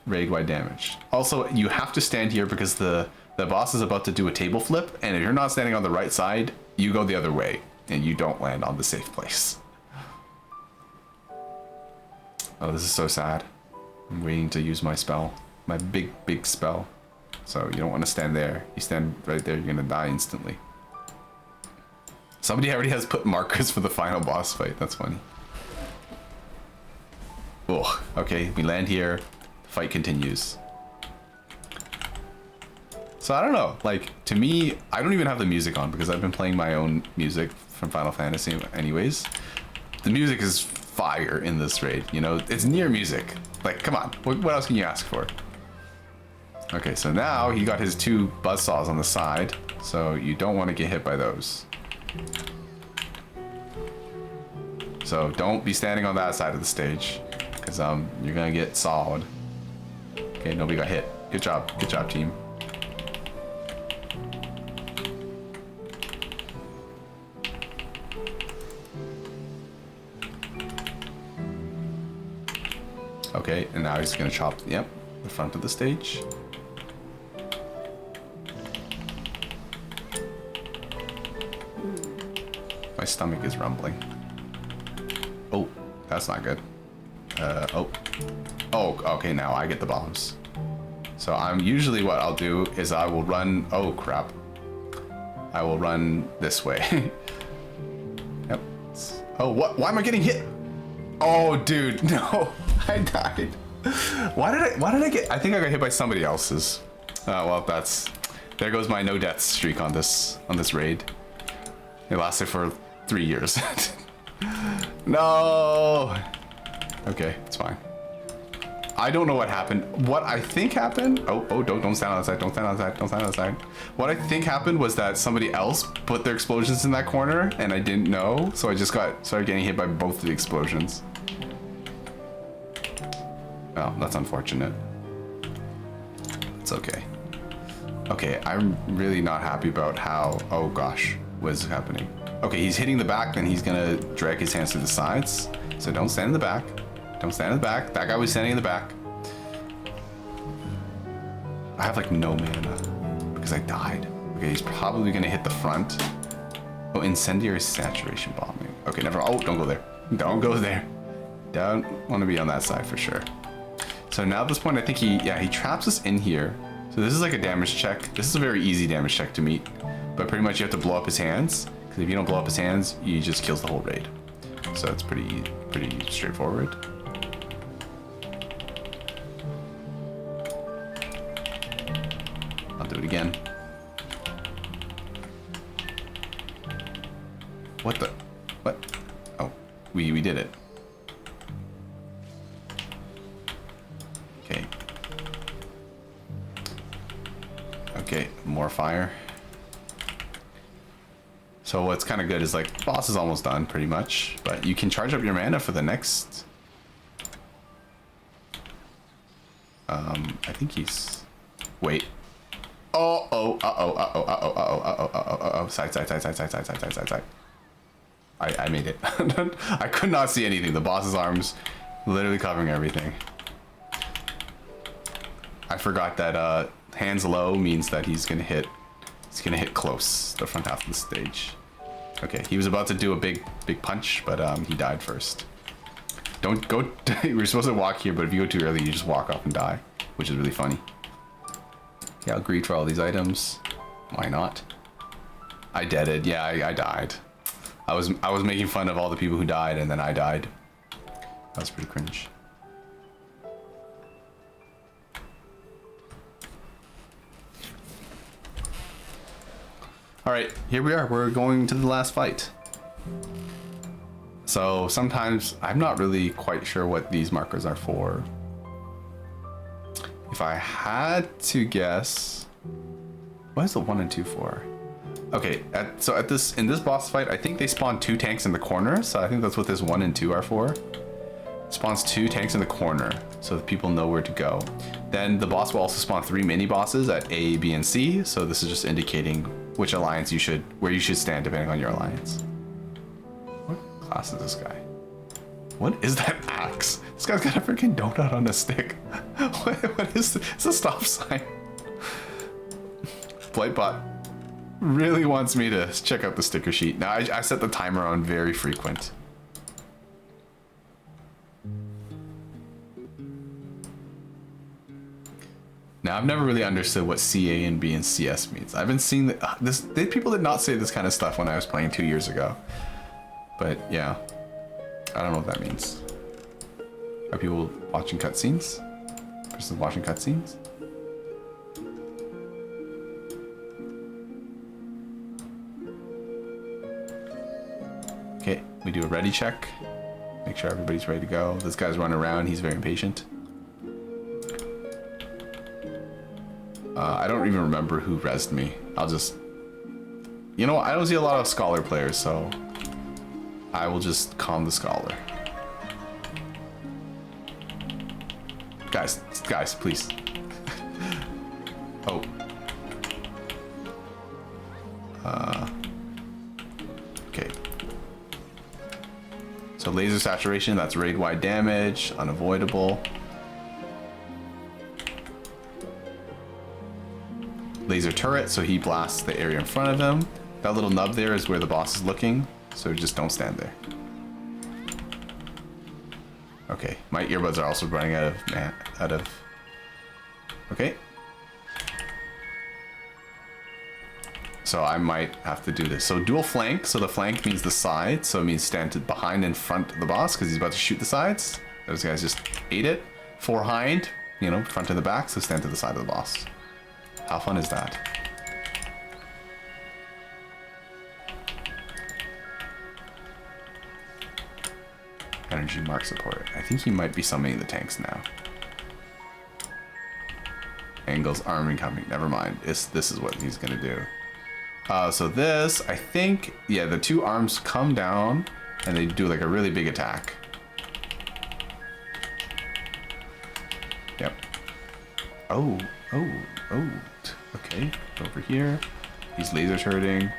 raid-wide damage. Also, you have to stand here because the boss is about to do a table flip, and if you're not standing on the right side, you go the other way, and you don't land on the safe place. Oh, this is so sad. I'm waiting to use my spell. My big spell. So you don't want to stand there. You stand right there, you're gonna die instantly. Somebody already has put markers for the final boss fight. That's funny. Oh, okay, we land here. The fight continues. So I don't know, like, to me, I don't even have the music on because I've been playing my own music from Final Fantasy anyways. The music is fire in this raid, you know? It's near music. Like, come on, what else can you ask for? Okay, so now he got his 2 buzzsaws on the side, so you don't want to get hit by those. So don't be standing on that side of the stage, because you're gonna get sawed. Okay, nobody got hit. Good job, team. Okay, and now he's gonna chop, yep, the front of the stage. My stomach is rumbling. Oh, that's not good. Oh, okay, now I get the bombs. So usually what I'll do is I will run, oh crap. I will run this way. Yep. Oh, what? Why am I getting hit? Oh, dude, no, I died. Why did I get, I think I got hit by somebody else's. Well, there goes my no death streak on this raid. It lasted for 3 years. No. Okay, it's fine. I don't know what happened. What I think happened. Oh, don't stand on the side. Don't stand on the side. Don't stand on the side. What I think happened was that somebody else put their explosions in that corner, and I didn't know, so I just started getting hit by both the explosions. Oh, that's unfortunate. It's okay. Okay, I'm really not happy about how. Oh gosh, what is happening? Okay, he's hitting the back, then he's gonna drag his hands to the sides. So don't stand in the back. Don't stand in the back. That guy was standing in the back. I have like no mana because I died. Okay, he's probably gonna hit the front. Oh, incendiary saturation bombing. Okay, never. Oh, don't go there. Don't go there. Don't want to be on that side for sure. So now at this point, I think he traps us in here. So this is like a damage check. This is a very easy damage check to meet, but pretty much you have to blow up his hands. Because if you don't blow up his hands, he just kills the whole raid. So it's pretty straightforward. I'll do it again. What the? What? Oh, we did it. Okay. Okay, more fire. So what's kind of good is like boss is almost done pretty much, but you can charge up your mana for the next. I think he's. Wait. Side. I made it. I could not see anything. The boss's arms literally covering everything. I forgot that hands low means that he's gonna hit close the front half of the stage. Okay, he was about to do a big punch, but he died first. Don't go. We're supposed to walk here, but if you go too early, you just walk off and die, which is really funny. Yeah, I'll greed for all these items. Why not? I deaded. Yeah, I died. I was making fun of all the people who died, and then I died. That was pretty cringe. All right, here we are. We're going to the last fight. So sometimes I'm not really quite sure what these markers are for. If I had to guess, what is the 1 and 2 for? Okay, in this boss fight, I think they spawn 2 tanks in the corner, so I think that's what this 1 and 2 are for. Spawns 2 tanks in the corner, so that people know where to go. Then the boss will also spawn 3 mini bosses at A, B, and C, so this is just indicating which alliance where you should stand depending on your alliance. What class is this guy? What is that axe? This guy's got a freaking donut on a stick. What is this? It's a stop sign. Blightbot really wants me to check out the sticker sheet. Now I set the timer on very frequent. Now I've never really understood what CA and B and CS means. I've been seeing people did not say this kind of stuff when I was playing 2 years ago. But yeah, I don't know what that means. Are people watching cutscenes? Person's watching cutscenes? Okay, we do a ready check. Make sure everybody's ready to go. This guy's running around, he's very impatient. I don't even remember who rezzed me. I'll just... You know what? I don't see a lot of Scholar players, so... I will just calm the Scholar. Guys, please. Oh. Okay. So laser saturation, that's raid-wide damage, unavoidable. Laser turret, so he blasts the area in front of him. That little nub there is where the boss is looking, so just don't stand there. Okay, my earbuds are also running out of. Okay. So I might have to do this. So dual flank, so the flank means the side, so it means stand behind and front of the boss because he's about to shoot the sides. Those guys just ate it. Forehind, you know, front to the back, so stand to the side of the boss. How fun is that? Energy mark support. I think he might be summoning the tanks now. Angles, arm incoming. Never mind. This is what he's gonna do. So this, I think, yeah, the 2 arms come down and they do like a really big attack. Yep. Oh. Okay, over here. He's laser turreting.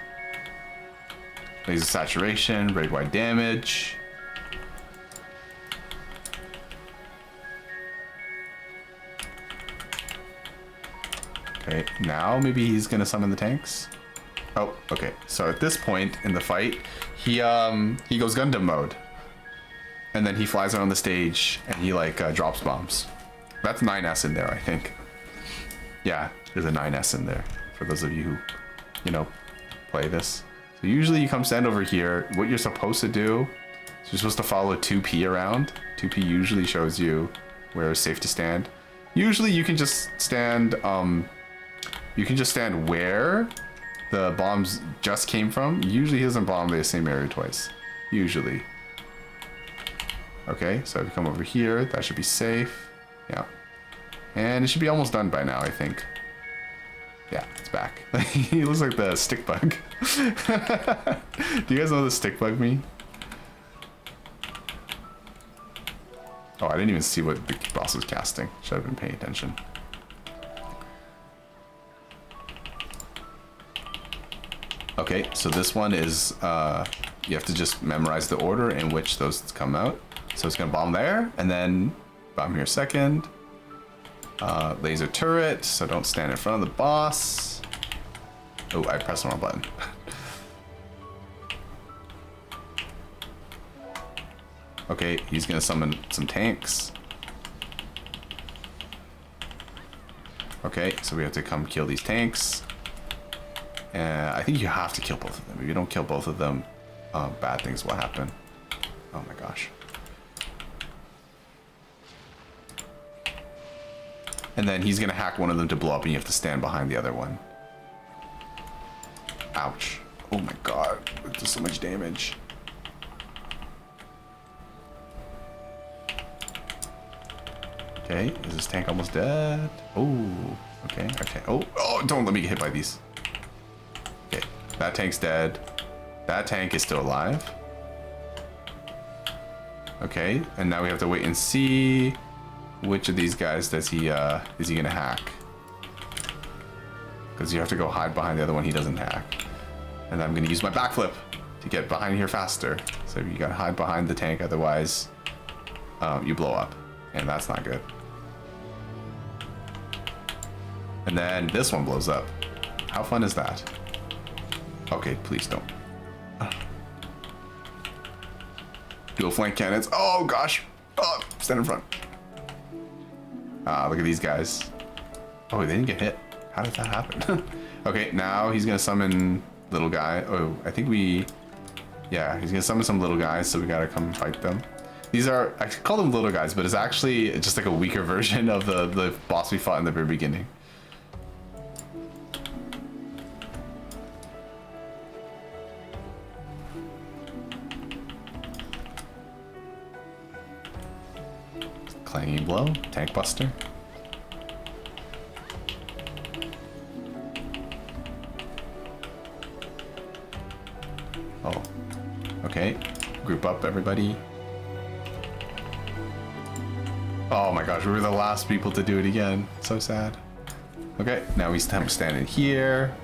Laser saturation, raid-wide damage. Okay, now maybe he's gonna summon the tanks. Oh, okay. So at this point in the fight, he goes Gundam mode, and then he flies around the stage and he like drops bombs. That's 9S in there, I think. Yeah, there's a 9S in there for those of you who, you know, play this. So usually you come stand over here. What you're supposed to do is you're supposed to follow 2P around. 2P usually shows you where it's safe to stand. Usually you can just stand where the bombs just came from. Usually he doesn't bomb the same area twice. Usually. Okay, so if you come over here, that should be safe. Yeah. And it should be almost done by now, I think. Yeah, it's back. He looks like the stick bug. Do you guys know the stick bug meme? Oh, I didn't even see what the boss was casting. Should have been paying attention. Okay, so this one is, you have to just memorize the order in which those come out. So it's gonna bomb there, and then bomb here second. Laser turret, so don't stand in front of the boss. Oh, I pressed the wrong button. Okay, he's gonna summon some tanks. Okay, so we have to come kill these tanks. I think you have to kill both of them. If you don't kill both of them, bad things will happen. Oh my gosh. And then he's gonna hack one of them to blow up and you have to stand behind the other one. Ouch. Oh my god, it does so much damage. Okay, is this tank almost dead? Oh, okay, okay. Oh, don't let me get hit by these. Okay, that tank's dead. That tank is still alive. Okay, and now we have to wait and see which of these guys is he gonna hack? Because you have to go hide behind the other one he doesn't hack. And I'm gonna use my backflip to get behind here faster. So you gotta hide behind the tank, otherwise you blow up. And that's not good. And then this one blows up. How fun is that? Okay, please don't. Dual flank cannons. Oh gosh. Oh, stand in front. Look at these guys. Oh, they didn't get hit. How did that happen? Okay, now he's gonna summon little guy. Oh, I think yeah, he's gonna summon some little guys, so we gotta come fight them. These are, I call them little guys, but it's actually just like a weaker version of the boss we fought in the very beginning. Clanging blow, tank buster. Oh, okay. Group up, everybody. Oh my gosh, we were the last people to do it again. So sad. Okay, now we stand in here.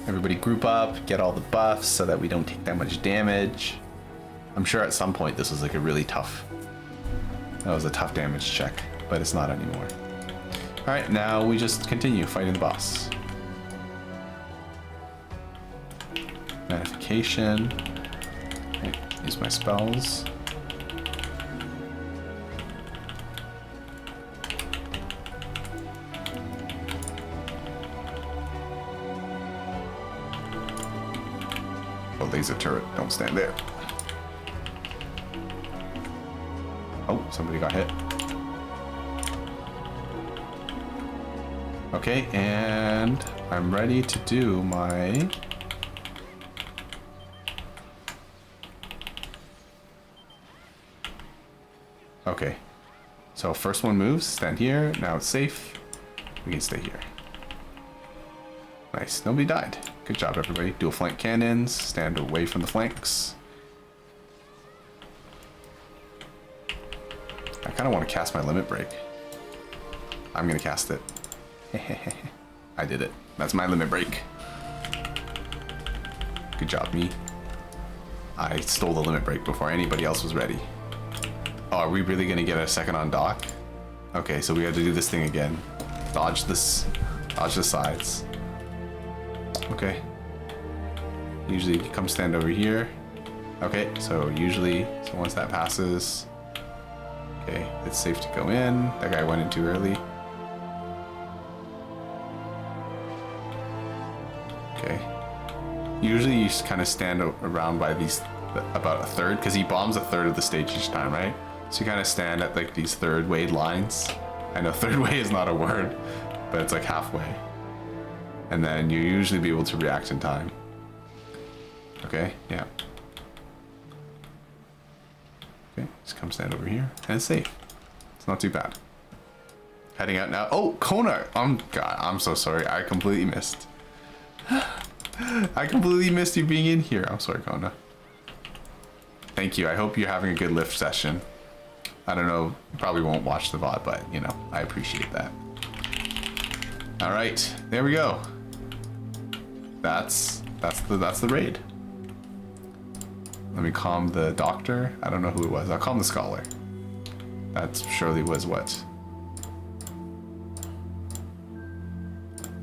Everybody group up, get all the buffs so that we don't take that much damage. I'm sure at some point this was like a really tough, that was a tough damage check, but it's not anymore. All right, now we just continue fighting the boss. Magnification. Okay, use my spells. Oh, laser turret, don't stand there. Oh, somebody got hit. Okay, and I'm ready to do my... Okay, so first one moves, stand here, now it's safe. We can stay here. Nice, nobody died. Good job, everybody. Dual flank cannons, stand away from the flanks. I kind of want to cast my limit break. I'm gonna cast it. I did it. That's my limit break. Good job, me. I stole the limit break before anybody else was ready. Oh, are we really gonna get a second on dock? Okay, so we have to do this thing again. Dodge this, dodge the sides. Okay. Usually you come stand over here. Okay, so usually, so once that passes, okay, it's safe to go in. That guy went in too early. Okay. Usually you just kind of stand around by these, about a third, because he bombs a third of the stage each time, right? So you kind of stand at like these third way lines. I know third way is not a word, but it's like halfway. And then you usually be able to react in time. Okay, yeah. Okay, just come stand over here, and it's safe. It's not too bad. Heading out now. Oh, Kona! God, I'm so sorry. I completely missed. I completely missed you being in here. I'm sorry, Kona. Thank you. I hope you're having a good lift session. I don't know. You probably won't watch the VOD, but you know, I appreciate that. All right, there we go. That's the raid. Let me calm the doctor. I don't know who it was. I'll calm the scholar. That surely was what?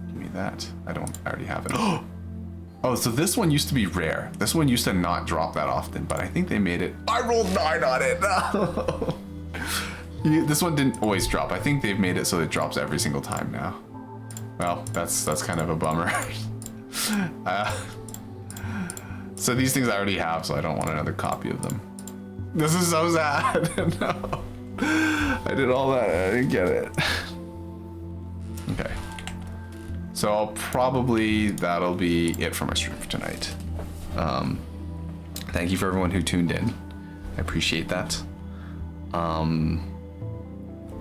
Give me that. I already have it. Oh, so this one used to be rare. This one used to not drop that often, but I think they made it. I rolled 9 on it. No. This one didn't always drop. I think they've made it so it drops every single time now. Well, that's kind of a bummer. So these things I already have, so I don't want another copy of them. This is so sad. No. I did all that, I didn't get it. Okay. So I'll probably, that'll be it for my stream for tonight. Thank you for everyone who tuned in. I appreciate that.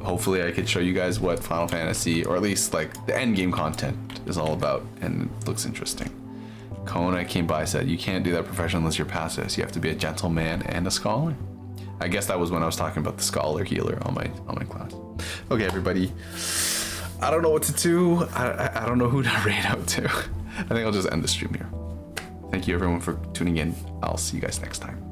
Hopefully I could show you guys what Final Fantasy, or at least like the end game content is all about, and it looks interesting. Kona came by, said, you can't do that profession unless you're pacifist. You have to be a gentleman and a scholar. I guess that was when I was talking about the scholar healer on my class. Okay, everybody. I don't know what to do. I don't know who to raid out to. I think I'll just end the stream here. Thank you everyone for tuning in. I'll see you guys next time.